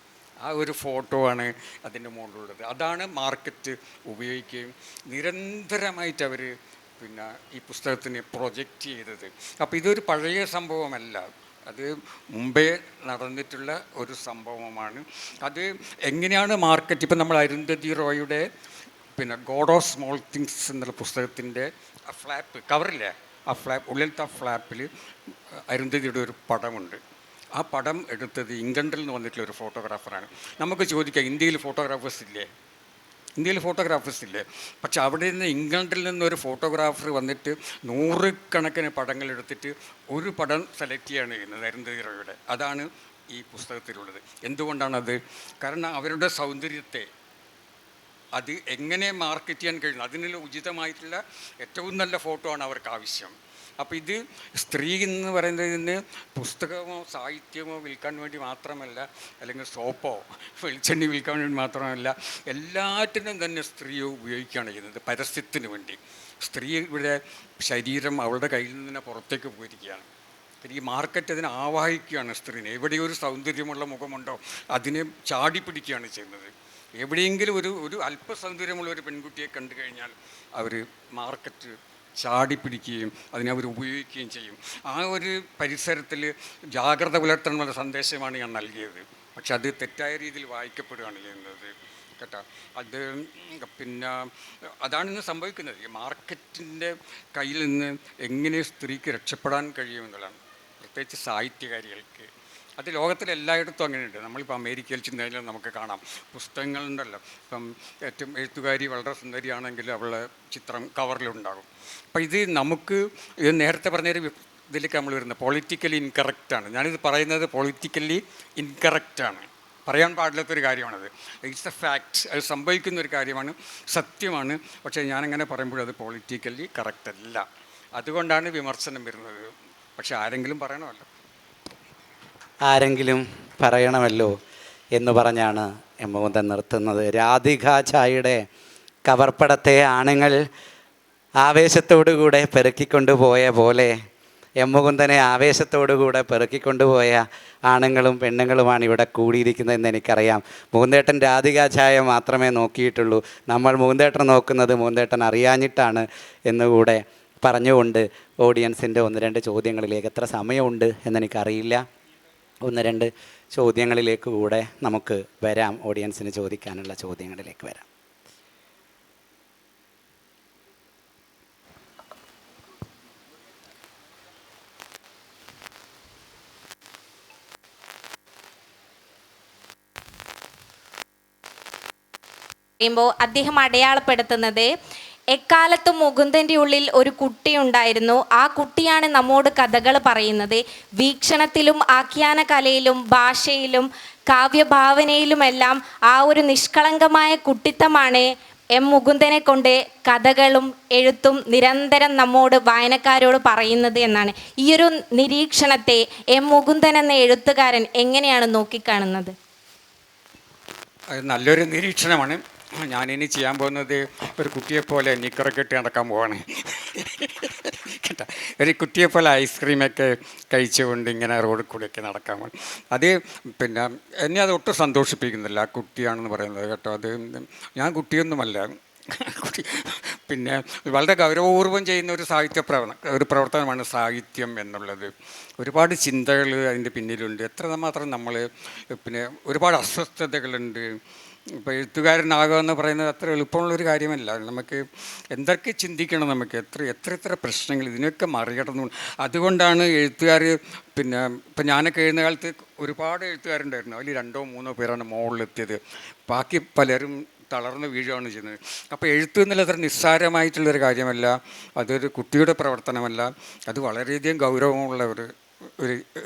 ആ ഒരു ഫോട്ടോ ആണ് അതിൻ്റെ മുകളിലുള്ളത്. അതാണ് മാർക്കറ്റ് ഉപയോഗിക്കുകയും നിരന്തരമായിട്ട് അവർ പിന്നെ ഈ പുസ്തകത്തിന് പ്രൊജക്റ്റ് ചെയ്തത്. അപ്പോൾ ഇതൊരു പഴയ സംഭവമല്ല, അത് മുമ്പേ നടന്നിട്ടുള്ള ഒരു സംഭവമാണ്. അത് എങ്ങനെയാണ് മാർക്കറ്റ്. ഇപ്പം നമ്മൾ അരുന്ധതി റോയുടെ പിന്നെ ഗോഡ് ഓഫ് സ്മോൾ തിങ്സ് എന്നുള്ള പുസ്തകത്തിൻ്റെ ഫ്ലാപ്പ് കവറില്ലേ, ഉള്ളിലത്തെ ആ ഫ്ലാപ്പിൽ അരുന്ധതിയുടെ ഒരു പടമുണ്ട്. ആ പടം എടുത്തത് ഇംഗ്ലണ്ടിൽ നിന്ന് വന്നിട്ടുള്ള ഒരു ഫോട്ടോഗ്രാഫറാണ്. നമുക്ക് ചോദിക്കാം, ഇന്ത്യയിൽ ഫോട്ടോഗ്രാഫേഴ്സ് ഇല്ലേ? പക്ഷെ അവിടെ നിന്ന് ഇംഗ്ലണ്ടിൽ നിന്നൊരു ഫോട്ടോഗ്രാഫർ വന്നിട്ട് 100 കണക്കിന് പടങ്ങൾ എടുത്തിട്ട് ഒരു പടം സെലക്ട് ചെയ്യാണ് ചെയ്യുന്നത് അരുന്ധതി റോയുടെ. അതാണ് ഈ പുസ്തകത്തിലുള്ളത്. എന്തുകൊണ്ടാണത്? കാരണം അവരുടെ സൗന്ദര്യത്തെ അത് എങ്ങനെ മാർക്കറ്റ് ചെയ്യാൻ കഴിയുന്നു, അതിനുള്ള ഉചിതമായിട്ടുള്ള ഏറ്റവും നല്ല ഫോട്ടോ ആണ് അവർക്ക് ആവശ്യം. അപ്പോൾ ഇത് സ്ത്രീ എന്ന് പറയുന്നതിന് പുസ്തകമോ സാഹിത്യമോ വിൽക്കാൻ വേണ്ടി മാത്രമല്ല, അല്ലെങ്കിൽ സോപ്പോ വെളിച്ചെണ്ണി വിൽക്കാൻ വേണ്ടി മാത്രമല്ല, എല്ലാറ്റിനും തന്നെ സ്ത്രീയെ ഉപയോഗിക്കുകയാണ് ചെയ്യുന്നത് പരസ്യത്തിന് വേണ്ടി. സ്ത്രീയുടെ ശരീരം അവളുടെ കയ്യിൽ നിന്ന് പുറത്തേക്ക് പോയിരിക്കുകയാണ്. ഈ മാർക്കറ്റ് അതിനെ ആവാഹിക്കുകയാണ് സ്ത്രീനെ. എവിടെയൊരു സൗന്ദര്യമുള്ള മുഖമുണ്ടോ അതിനെ ചാടിപ്പിടിക്കുകയാണ് ചെയ്യുന്നത്. എവിടെയെങ്കിലും ഒരു അല്പസൗന്ദര്യമുള്ള ഒരു പെൺകുട്ടിയെ കണ്ടു കഴിഞ്ഞാൽ അവർ മാർക്കറ്റ് ചാടിപ്പിടിക്കുകയും അതിനെ അവർ ഉപയോഗിക്കുകയും ചെയ്യും. ആ ഒരു പരിസരത്തിൽ ജാഗ്രത പുലർത്തണമെന്ന സന്ദേശമാണ് ഞാൻ നൽകിയത്. പക്ഷെ അത് തെറ്റായ രീതിയിൽ വായിക്കപ്പെടുകയാണ് ചെയ്യുന്നത് കേട്ടോ. അത് പിന്നെ അതാണ് ഇന്ന് സംഭവിക്കുന്നത്. ഈ മാർക്കറ്റിൻ്റെ കയ്യിൽ നിന്ന് എങ്ങനെ സ്ത്രീക്ക് രക്ഷപ്പെടാൻ കഴിയുമെന്നുള്ളതാണ്, പ്രത്യേകിച്ച് സാഹിത്യകാരികൾക്ക്. അത് ലോകത്തിലെല്ലായിടത്തും അങ്ങനെയുണ്ട്. നമ്മളിപ്പോൾ അമേരിക്കയിൽ ചെന്നതിൽ നമുക്ക് കാണാം, പുസ്തകങ്ങളുണ്ടല്ലോ. ഇപ്പം ഏറ്റവും എഴുത്തുകാരി വളരെ സുന്ദരിയാണെങ്കിൽ അവളുടെ ചിത്രം കവറിലുണ്ടാകും. അപ്പം ഇത് നമുക്ക് നേരത്തെ പറഞ്ഞൊരു ഇതിലേക്ക് നമ്മൾ വരുന്നത് പൊളിറ്റിക്കലി ഇൻകറക്റ്റാണ്. ഞാനിത് പറയുന്നത് പൊളിറ്റിക്കലി ഇൻകറക്റ്റാണ്, പറയാൻ പാടില്ലാത്തൊരു കാര്യമാണത്. ഇറ്റ്സ് എ ഫാക്റ്റ്, അത് സംഭവിക്കുന്ന ഒരു കാര്യമാണ്, സത്യമാണ്. പക്ഷേ ഞാനങ്ങനെ പറയുമ്പോൾ അത് പൊളിറ്റിക്കലി കറക്റ്റ് അല്ല. അതുകൊണ്ടാണ് വിമർശനം വരുന്നത്. പക്ഷെ ആരെങ്കിലും പറയണമല്ലോ എന്ന് പറഞ്ഞാണ് എം മുകുന്ദൻ നിർത്തുന്നത്. രാധിക ചായയുടെ കവർപ്പടത്തെ ആണുങ്ങൾ ആവേശത്തോടുകൂടെ പെറുക്കിക്കൊണ്ടുപോയ പോലെ എം മുകുന്ദനെ ആവേശത്തോടുകൂടെ പെറുക്കിക്കൊണ്ടുപോയ ആണുങ്ങളും പെണ്ണുങ്ങളുമാണ് ഇവിടെ കൂടിയിരിക്കുന്നതെന്ന് എനിക്കറിയാം. മുകുന്ദേട്ടൻ രാധിക ചായ മാത്രമേ നോക്കിയിട്ടുള്ളൂ. നമ്മൾ മുകുന്ദേട്ടൻ നോക്കുന്നത് മുകുന്ദേട്ടൻ അറിയാഞ്ഞിട്ടാണ് എന്നുകൂടെ പറഞ്ഞുകൊണ്ട് ഓഡിയൻസിൻ്റെ 1-2 ചോദ്യങ്ങളിലേക്ക്, എത്ര സമയമുണ്ട് എന്നെനിക്കറിയില്ല, 1-2 ചോദ്യങ്ങളിലേക്ക് കൂടെ നമുക്ക് വരാം. ഓഡിയൻസിന് ചോദിക്കാനുള്ള ചോദ്യങ്ങളിലേക്ക് വരാം. അദ്ദേഹം അടയാളപ്പെടുത്തുന്നത് എക്കാലത്തും മുകുന്ദൻ്റെ ഉള്ളിൽ ഒരു കുട്ടി ഉണ്ടായിരുന്നു. ആ കുട്ടിയാണ് നമ്മോട് കഥകൾ പറയുന്നത്. വീക്ഷണത്തിലും ആഖ്യാന കലയിലും ഭാഷയിലും കാവ്യഭാവനയിലുമെല്ലാം ആ ഒരു നിഷ്കളങ്കമായ കുട്ടിത്തമാണ് എം മുകുന്ദനെ കൊണ്ട് കഥകളും എഴുത്തും നിരന്തരം നമ്മോട് വായനക്കാരോട് പറയുന്നത് എന്നാണ്. ഈയൊരു നിരീക്ഷണത്തെ എം മുകുന്ദൻ എന്ന എഴുത്തുകാരൻ എങ്ങനെയാണ് നോക്കിക്കാണുന്നത്? അത് നല്ലൊരു നിരീക്ഷണമാണ്. ഞാനിനി ചെയ്യാൻ പോകുന്നത് ഒരു കുട്ടിയെപ്പോലെ നിക്കറൊക്കെ ഇട്ട് നടക്കാൻ പോവാണ് കേട്ടോ. ഒരു കുട്ടിയെപ്പോലെ ഐസ്ക്രീമൊക്കെ കഴിച്ചുകൊണ്ട് ഇങ്ങനെ റോഡിൽ കൂടെയൊക്കെ നടക്കാൻ പോകും. അത് പിന്നെ എന്നെ അത് ഒട്ടും സന്തോഷിപ്പിക്കുന്നില്ല, ആ കുട്ടിയാണെന്ന് പറയുന്നത് കേട്ടോ. അത് ഞാൻ കുട്ടിയൊന്നുമല്ല. പിന്നെ വളരെ ഗൗരവപൂർവ്വം ചെയ്യുന്ന ഒരു പ്രവർത്തനമാണ് സാഹിത്യം എന്നുള്ളത്. ഒരുപാട് ചിന്തകൾ അതിൻ്റെ പിന്നിലുണ്ട്. എത്രമാത്രം നമ്മൾ പിന്നെ ഒരുപാട് അസ്വസ്ഥതകളുണ്ട്. ഇപ്പോൾ എഴുത്തുകാരനാകുക എന്ന് പറയുന്നത് അത്ര എളുപ്പമുള്ളൊരു കാര്യമല്ല. നമുക്ക് എന്തൊക്കെ ചിന്തിക്കണം, നമുക്ക് എത്ര പ്രശ്നങ്ങൾ ഇതിനൊക്കെ മറികടന്നു. അതുകൊണ്ടാണ് എഴുത്തുകാർ പിന്നെ ഇപ്പം ഞാനൊക്കെ എഴുതുന്ന കാലത്ത് ഒരുപാട് എഴുത്തുകാരുണ്ടായിരുന്നു. അതിൽ 2-3 പേരാണ് മുകളിലെത്തിയത്. ബാക്കി പലരും തളർന്ന് വീഴുകയാണ് ചെയ്യുന്നത്. അപ്പോൾ എഴുത്ത് എന്നുള്ളത് അത്ര നിസ്സാരമായിട്ടുള്ളൊരു കാര്യമല്ല, അതൊരു കുട്ടിയുടെ പ്രവർത്തനമല്ല, അത് വളരെയധികം ഗൗരവമുള്ള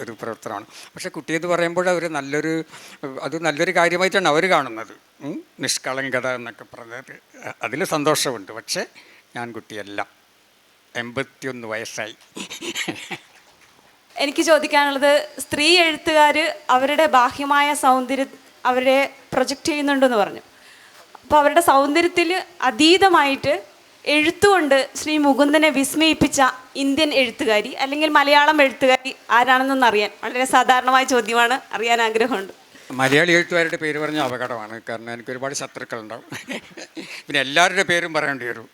ഒരു പ്രവർത്തനമാണ്. പക്ഷേ കുട്ടിയെന്ന് പറയുമ്പോൾ അവർ നല്ലൊരു കാര്യമായിട്ടാണ് അവർ കാണുന്നത്. നിഷ്കളങ്കത എന്നൊക്കെ പറഞ്ഞത് അതിൽ സന്തോഷമുണ്ട്. പക്ഷേ ഞാൻ കുട്ടിയല്ല, 81 വയസ്സായി. എനിക്ക് ചോദിക്കാനുള്ളത്, സ്ത്രീ എഴുത്തുകാർ അവരുടെ ബാഹ്യമായ സൗന്ദര്യം അവരെ പ്രൊജക്റ്റ് ചെയ്യുന്നുണ്ടെന്ന് പറഞ്ഞു. അപ്പോൾ അവരുടെ സൗന്ദര്യത്തിൽ അതീതമായിട്ട് എഴുത്തുകൊണ്ട് ശ്രീ മുകുന്ദനെ വിസ്മയിപ്പിച്ച ഇന്ത്യൻ എഴുത്തുകാരി അല്ലെങ്കിൽ മലയാളം എഴുത്തുകാരി ആരാണെന്നൊന്ന് അറിയാൻ വളരെ സാധാരണമായ ചോദ്യമാണ്, അറിയാൻ ആഗ്രഹമുണ്ട്. മലയാളി എഴുത്തുകാരുടെ പേര് പറഞ്ഞ അപകടമാണ്. കാരണം എനിക്ക് ഒരുപാട് ശത്രുക്കളുണ്ടാവും. പിന്നെ എല്ലാവരുടെ പേരും പറയേണ്ടി വരും.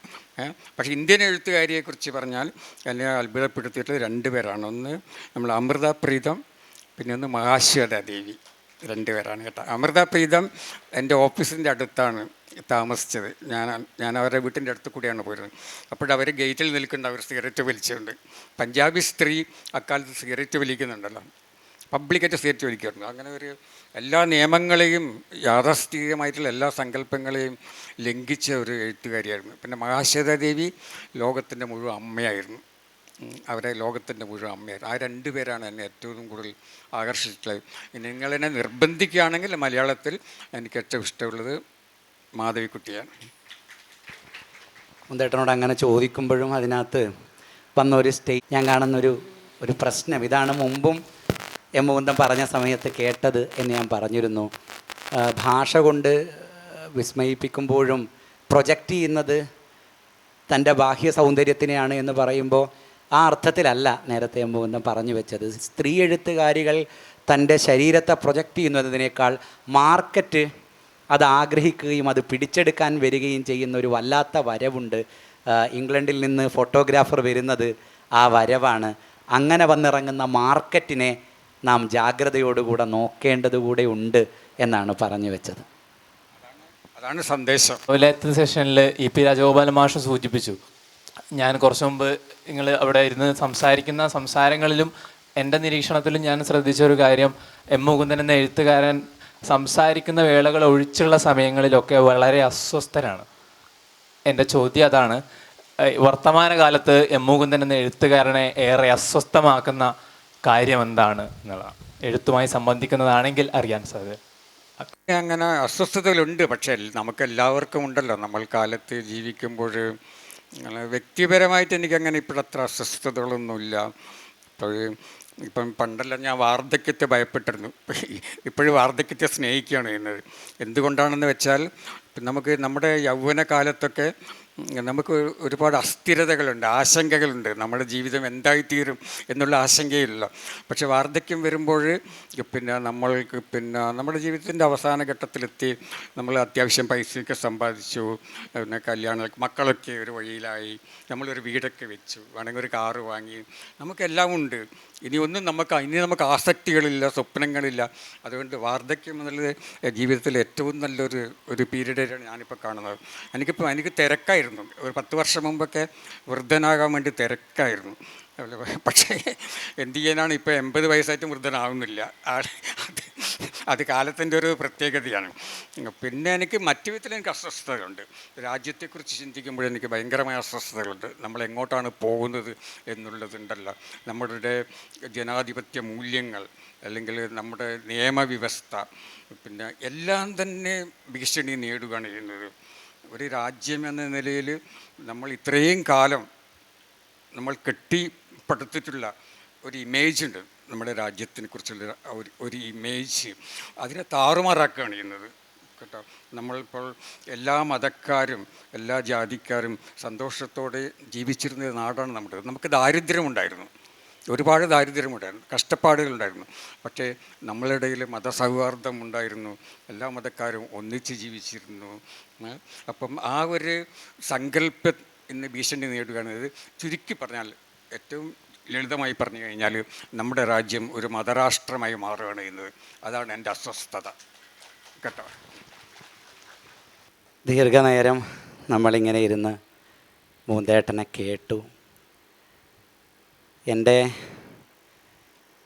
പക്ഷേ ഇന്ത്യൻ എഴുത്തുകാരിയെക്കുറിച്ച് പറഞ്ഞാൽ എന്നെ അത്ഭുതപ്പെടുത്തിയിട്ടുള്ളത് 2 പേരാണ്. ഒന്ന് നമ്മൾ അമൃത പ്രീതം, പിന്നെ ഒന്ന് മഹാശ്വേത ദേവി. 2 പേരാണ് കേട്ടോ. അമൃത പ്രീതം എൻ്റെ ഓഫീസിൻ്റെ അടുത്താണ് താമസിച്ചത്. ഞാൻ അവരുടെ വീട്ടിൻ്റെ അടുത്ത് കൂടിയാണ് പോയിരുന്നത്. അപ്പോഴവർ ഗേറ്റിൽ നിൽക്കുന്നുണ്ട്, അവർ സിഗരറ്റ് വലിച്ചുകൊണ്ട്. പഞ്ചാബി സ്ത്രീ അക്കാലത്ത് സിഗരറ്റ് വലിക്കുന്നുണ്ടല്ലോ, പബ്ലിക്കായിട്ട് സിഗരറ്റ് വലിക്കുന്നുണ്ട്. അങ്ങനെ എല്ലാ നിയമങ്ങളെയും യാഥാസ്ഥിതികമായിട്ടുള്ള എല്ലാ സങ്കല്പങ്ങളെയും ലംഘിച്ച ഒരു എഴുത്തുകാരിയായിരുന്നു. പിന്നെ മഹാശ്വേത ദേവി ലോകത്തിൻ്റെ മുഴുവൻ അമ്മയായിരുന്നു. അവരെ ലോകത്തിൻ്റെ മുഴുവൻ അമ്മയായിരുന്നു. ആ 2 പേരാണ് എന്നെ ഏറ്റവും കൂടുതൽ ആകർഷിച്ചിട്ടുള്ളത്. നിങ്ങളെന്നെ നിർബന്ധിക്കുകയാണെങ്കിൽ മലയാളത്തിൽ എനിക്ക് ഏറ്റവും ഇഷ്ടമുള്ളത് മാധവിക്കുട്ടിയാണ്. മുന്തേട്ടനോട് അങ്ങനെ ചോദിക്കുമ്പോഴും അതിനകത്ത് വന്നൊരു ഞാൻ കാണുന്നൊരു പ്രശ്നം ഇതാണ്. മുമ്പും എം മുകുന്ദൻ പറഞ്ഞ സമയത്ത് കേട്ടത് എന്ന് ഞാൻ പറഞ്ഞിരുന്നു. ഭാഷ കൊണ്ട് വിസ്മയിപ്പിക്കുമ്പോഴും പ്രൊജക്റ്റ് ചെയ്യുന്നത് തൻ്റെ ബാഹ്യ സൗന്ദര്യത്തിനെയാണ് എന്ന് പറയുമ്പോൾ ആ അർത്ഥത്തിലല്ല നേരത്തെ എം മുകുന്ദൻ പറഞ്ഞു വെച്ചത്. സ്ത്രീ എഴുത്തുകാരികൾ തൻ്റെ ശരീരത്തെ പ്രൊജക്റ്റ് ചെയ്യുന്നതിനേക്കാൾ മാർക്കറ്റ് അത് ആഗ്രഹിക്കുകയും അത് പിടിച്ചെടുക്കാൻ വരികയും ചെയ്യുന്ന ഒരു വല്ലാത്ത വരവുണ്ട്. ഇംഗ്ലണ്ടിൽ നിന്ന് ഫോട്ടോഗ്രാഫർ വരുന്നത് ആ വരവാണ്. അങ്ങനെ വന്നിറങ്ങുന്ന മാർക്കറ്റിനെ നാം ജാഗ്രതയോടുകൂടെ നോക്കേണ്ടത് കൂടെ ഉണ്ട് എന്നാണ് പറഞ്ഞു വെച്ചത്. അതാണ് സന്ദേശം. ലേറ്റത്തെ സെഷനിൽ ഇ പി രാജഗോപാലൻ മാഷ് സൂചിപ്പിച്ചു. ഞാൻ കുറച്ച് മുമ്പ് നിങ്ങൾ അവിടെ ഇരുന്ന് സംസാരിക്കുന്ന സംസാരങ്ങളിലും എൻ്റെ നിരീക്ഷണത്തിലും ഞാൻ ശ്രദ്ധിച്ച ഒരു കാര്യം, എം മുകുന്ദൻ എന്ന എഴുത്തുകാരൻ സംസാരിക്കുന്ന വേളകൾ ഒഴിച്ചുള്ള സമയങ്ങളിലൊക്കെ വളരെ അസ്വസ്ഥനാണ്. എൻ്റെ ചോദ്യം അതാണ്, വർത്തമാനകാലത്ത് എം മുകുന്ദൻ എന്ന എഴുത്തുകാരനെ ഏറെ അസ്വസ്ഥമാക്കുന്ന കാര്യം എന്താണ് എന്നുള്ളതാണ്. എഴുത്തുമായി സംബന്ധിക്കുന്നതാണെങ്കിൽ അറിയാൻ സാധ്യത. അങ്ങനെ അസ്വസ്ഥതകളുണ്ട്. പക്ഷേ നമുക്കെല്ലാവർക്കും ഉണ്ടല്ലോ. നമ്മൾ കാലത്ത് ജീവിക്കുമ്പോൾ വ്യക്തിപരമായിട്ട് എനിക്കങ്ങനെ ഇപ്പോഴത്ര അസ്വസ്ഥതകളൊന്നുമില്ല. ഇപ്പം പണ്ടെല്ലാം ഞാൻ വാർദ്ധക്യത്തെ ഭയപ്പെട്ടിരുന്നു. ഇപ്പോഴും വാർദ്ധക്യത്തെ സ്നേഹിക്കുകയാണ് ചെയ്യുന്നത്. എന്തുകൊണ്ടാണെന്ന് വെച്ചാൽ നമുക്ക് നമ്മുടെ യൗവനകാലത്തൊക്കെ നമുക്ക് ഒരുപാട് അസ്ഥിരതകളുണ്ട്, ആശങ്കകളുണ്ട്. നമ്മുടെ ജീവിതം എന്തായിത്തീരും എന്നുള്ള ആശങ്കയില്ല. പക്ഷെ വാർദ്ധക്യം വരുമ്പോൾ നമ്മൾക്ക് നമ്മുടെ ജീവിതത്തിൻ്റെ അവസാന ഘട്ടത്തിലെത്തി. നമ്മൾ അത്യാവശ്യം പൈസയൊക്കെ സമ്പാദിച്ചു, പിന്നെ മക്കളൊക്കെ ഒരു വഴിയിലായി, നമ്മളൊരു വീടൊക്കെ വെച്ചു, വേണമെങ്കിൽ ഒരു കാറ് വാങ്ങി, നമുക്കെല്ലാം ഉണ്ട്. ഇനി നമുക്ക് ആസക്തികളില്ല, സ്വപ്നങ്ങളില്ല. അതുകൊണ്ട് വാർദ്ധക്യം എന്നുള്ളത് ജീവിതത്തിൽ ഏറ്റവും നല്ലൊരു പീരീഡാണ് ഞാനിപ്പോൾ കാണുന്നത്. എനിക്ക് തിരക്കായിരുന്നു. ഒരു 10 വർഷം മുമ്പൊക്കെ വൃദ്ധനാകാൻ വേണ്ടി തിരക്കായിരുന്നു. പക്ഷേ എന്ത് ചെയ്യാനാണ്, ഇപ്പോൾ 80 വയസ്സായിട്ടും വൃദ്ധനാവുന്നില്ല. അത് കാലത്തിൻ്റെ ഒരു പ്രത്യേകതയാണ്. പിന്നെ എനിക്ക് മറ്റു വിധത്തിൽ എനിക്ക് അസ്വസ്ഥതകളുണ്ട്. രാജ്യത്തെക്കുറിച്ച് ചിന്തിക്കുമ്പോൾ എനിക്ക് ഭയങ്കരമായ അസ്വസ്ഥതകളുണ്ട്. നമ്മൾ എങ്ങോട്ടാണ് പോകുന്നത് എന്നുള്ളതുണ്ടല്ലോ. നമ്മളുടെ ജനാധിപത്യ മൂല്യങ്ങൾ അല്ലെങ്കിൽ നമ്മുടെ നിയമവ്യവസ്ഥ എല്ലാം തന്നെ ഭീഷണി നേടുകയാണ് ചെയ്യുന്നത്. ഒരു രാജ്യം എന്ന നിലയിൽ നമ്മൾ ഇത്രയും കാലം നമ്മൾ കെട്ടിപ്പടുത്തിട്ടുള്ള ഒരു ഇമേജ് ഉണ്ട്, നമ്മുടെ രാജ്യത്തിനെ കുറിച്ചുള്ള ഒരു ഇമേജ്, അതിനെ താറുമാറാക്കുകയാണ് ചെയ്യുന്നത് കേട്ടോ. നമ്മളിപ്പോൾ എല്ലാ മതക്കാരും എല്ലാ ജാതിക്കാരും സന്തോഷത്തോടെ ജീവിച്ചിരുന്ന നാടാണ് നമ്മുടെ. നമുക്ക് ദാരിദ്ര്യമുണ്ടായിരുന്നു, ഒരുപാട് ദാരിദ്ര്യമുണ്ടായിരുന്നു, കഷ്ടപ്പാടുകളുണ്ടായിരുന്നു. പക്ഷേ നമ്മളിടയിൽ മതസൗഹാർദ്ദം ഉണ്ടായിരുന്നു, എല്ലാ മതക്കാരും ഒന്നിച്ച് ജീവിച്ചിരുന്നു. അപ്പം ആ ഒരു സങ്കല്പം ഇന്ന് ഭീഷണി നേടുകയാണിത്. ചുരുക്കി പറഞ്ഞാൽ, ഏറ്റവും ലളിതമായി പറഞ്ഞു കഴിഞ്ഞാൽ, നമ്മുടെ രാജ്യം ഒരു മതരാഷ്ട്രമായി മാറുകയാണ് ചെയ്യുന്നത്. അതാണ് എൻ്റെ അസ്വസ്ഥത കേട്ടോ. ദീർഘനേരം നമ്മളിങ്ങനെ ഇരുന്ന് മൂന്തേട്ടനെ കേട്ടു. എൻ്റെ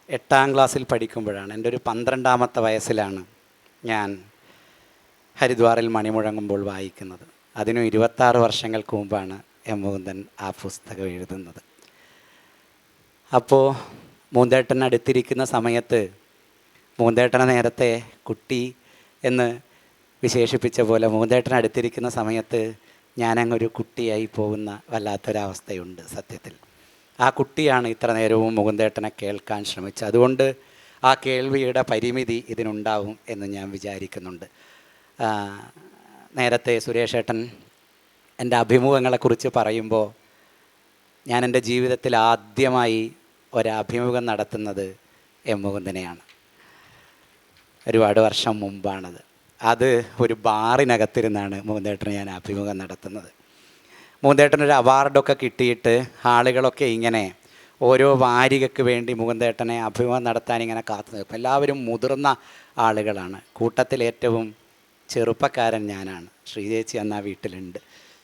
8ാം ക്ലാസ്സിൽ പഠിക്കുമ്പോഴാണ്, എൻ്റെ ഒരു 12ാമത്തെ വയസ്സിലാണ് ഞാൻ ഹരിദ്വാറിൽ മണിമുഴങ്ങുമ്പോൾ വായിക്കുന്നത്. അതിനും 26 വർഷങ്ങൾക്ക് മുമ്പാണ് എം മുകുന്ദൻ ആ പുസ്തകം എഴുതുന്നത്. അപ്പോൾ മൂന്തേട്ടൻ അടുത്തിരിക്കുന്ന സമയത്ത്, മൂന്തേട്ടനെ നേരത്തെ കുട്ടി എന്ന് വിശേഷിപ്പിച്ച പോലെ, മൂന്തേട്ടൻ അടുത്തിരിക്കുന്ന സമയത്ത് ഞാനങ്ങൊരു കുട്ടിയായി പോകുന്ന വല്ലാത്തൊരവസ്ഥയുണ്ട് സത്യത്തിൽ. ആ കുട്ടിയാണ് ഇത്ര നേരവും മുകുന്ദേട്ടനെ കേൾക്കാൻ ശ്രമിച്ചത്. അതുകൊണ്ട് ആ കേൾവിയുടെ പരിമിതി ഇതിനുണ്ടാവും എന്ന് ഞാൻ വിചാരിക്കുന്നുണ്ട്. നേരത്തെ സുരേഷ് ഏട്ടൻ എൻ്റെ അഭിമുഖങ്ങളെക്കുറിച്ച് പറയുമ്പോൾ, ഞാൻ എൻ്റെ ജീവിതത്തിൽ ആദ്യമായി ഒരഭിമുഖം നടത്തുന്നത് എം മുകുന്ദനെയാണ്. ഒരുപാട് വർഷം മുമ്പാണത്. അത് ഒരു ബാറിനകത്തിരുന്നാണ് മുകുന്ദേട്ടന് ഞാൻ അഭിമുഖം നടത്തുന്നത്. മുകുന്ദേട്ടനൊരു അവാർഡൊക്കെ കിട്ടിയിട്ട് ആളുകളൊക്കെ ഇങ്ങനെ ഓരോ വാരികയ്ക്ക് വേണ്ടി മുകുന്ദേട്ടനെ അഭിമുഖം നടത്താൻ ഇങ്ങനെ കാത്തു നിൽക്കും. എല്ലാവരും മുതിർന്ന ആളുകളാണ്. കൂട്ടത്തിൽ ഏറ്റവും ചെറുപ്പക്കാരൻ ഞാനാണ്. ശ്രീചേച്ചി അന്ന് ആ വീട്ടിലുണ്ട്.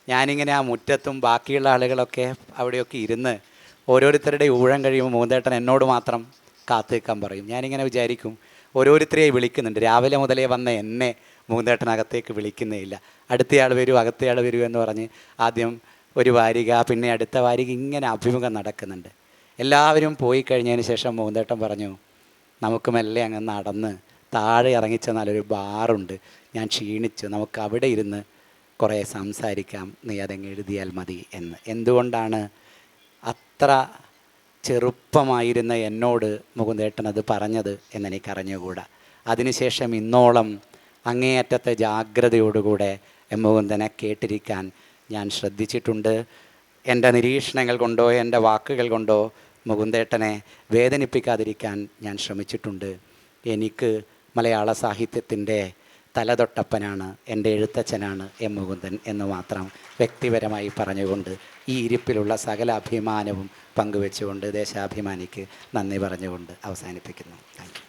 ഞാനിങ്ങനെ ആ മുറ്റത്തും ബാക്കിയുള്ള ആളുകളൊക്കെ അവിടെയൊക്കെ ഇരുന്ന് ഓരോരുത്തരുടെ ഊഴം കഴിയുമ്പോൾ മുകുന്ദേട്ടൻ എന്നോട് മാത്രം കാത്തു നിൽക്കാൻ പറയും. ഞാനിങ്ങനെ വിചാരിക്കും, ഓരോരുത്തരെയും വിളിക്കുന്നുണ്ട്. രാവിലെ മുതലേ വന്ന എന്നെ മൂന്തേട്ടനകത്തേക്ക് വിളിക്കുന്നേ ഇല്ല. അടുത്തയാൾ വരൂ, അകത്തയാൾ വരൂ എന്ന് പറഞ്ഞ് ആദ്യം ഒരു വാരിക, പിന്നെ അടുത്ത വാരിക, ഇങ്ങനെ അഭിമുഖം നടക്കുന്നുണ്ട്. എല്ലാവരും പോയി കഴിഞ്ഞതിന് ശേഷം മൂന്തേട്ടൻ പറഞ്ഞു, നമുക്ക് മെല്ലെ അങ്ങ് നടന്ന് താഴെ ഇറങ്ങിച്ചെന്നാലൊരു ബാറുണ്ട്, ഞാൻ ക്ഷീണിച്ചു, നമുക്ക് അവിടെ ഇരുന്ന് കുറേ സംസാരിക്കാം, നീ അതങ്ങ് എഴുതിയാൽ മതി എന്ന്. എന്തുകൊണ്ടാണ് അത്ര ചെറുപ്പമായിരുന്ന എന്നോട് മുകുന്ദേട്ടൻ അത് പറഞ്ഞത് എന്നെനിക്കറിഞ്ഞുകൂടാ. അതിനുശേഷം ഇന്നോളം അങ്ങേയറ്റത്തെ ജാഗ്രതയോടുകൂടെ എം മുകുന്ദനെ കേട്ടിരിക്കാൻ ഞാൻ ശ്രദ്ധിച്ചിട്ടുണ്ട്. എൻ്റെ നിരീക്ഷണങ്ങൾ കൊണ്ടോ എൻ്റെ വാക്കുകൾ കൊണ്ടോ മുകുന്ദേട്ടനെ വേദനിപ്പിക്കാതിരിക്കാൻ ഞാൻ ശ്രമിച്ചിട്ടുണ്ട്. എനിക്ക് മലയാള സാഹിത്യത്തിൻ്റെ തലതൊട്ടപ്പനാണ്, എൻ്റെ എഴുത്തച്ഛനാണ് എം മുകുന്ദൻ എന്ന് മാത്രം വ്യക്തിപരമായി പറഞ്ഞുകൊണ്ട് ഈ ഇരിപ്പിലുള്ള സകല അഭിമാനവും പങ്കുവെച്ചുകൊണ്ട് ദേശാഭിമാനിക്ക് നന്ദി പറഞ്ഞുകൊണ്ട് അവസാനിപ്പിക്കുന്നു. Thank you.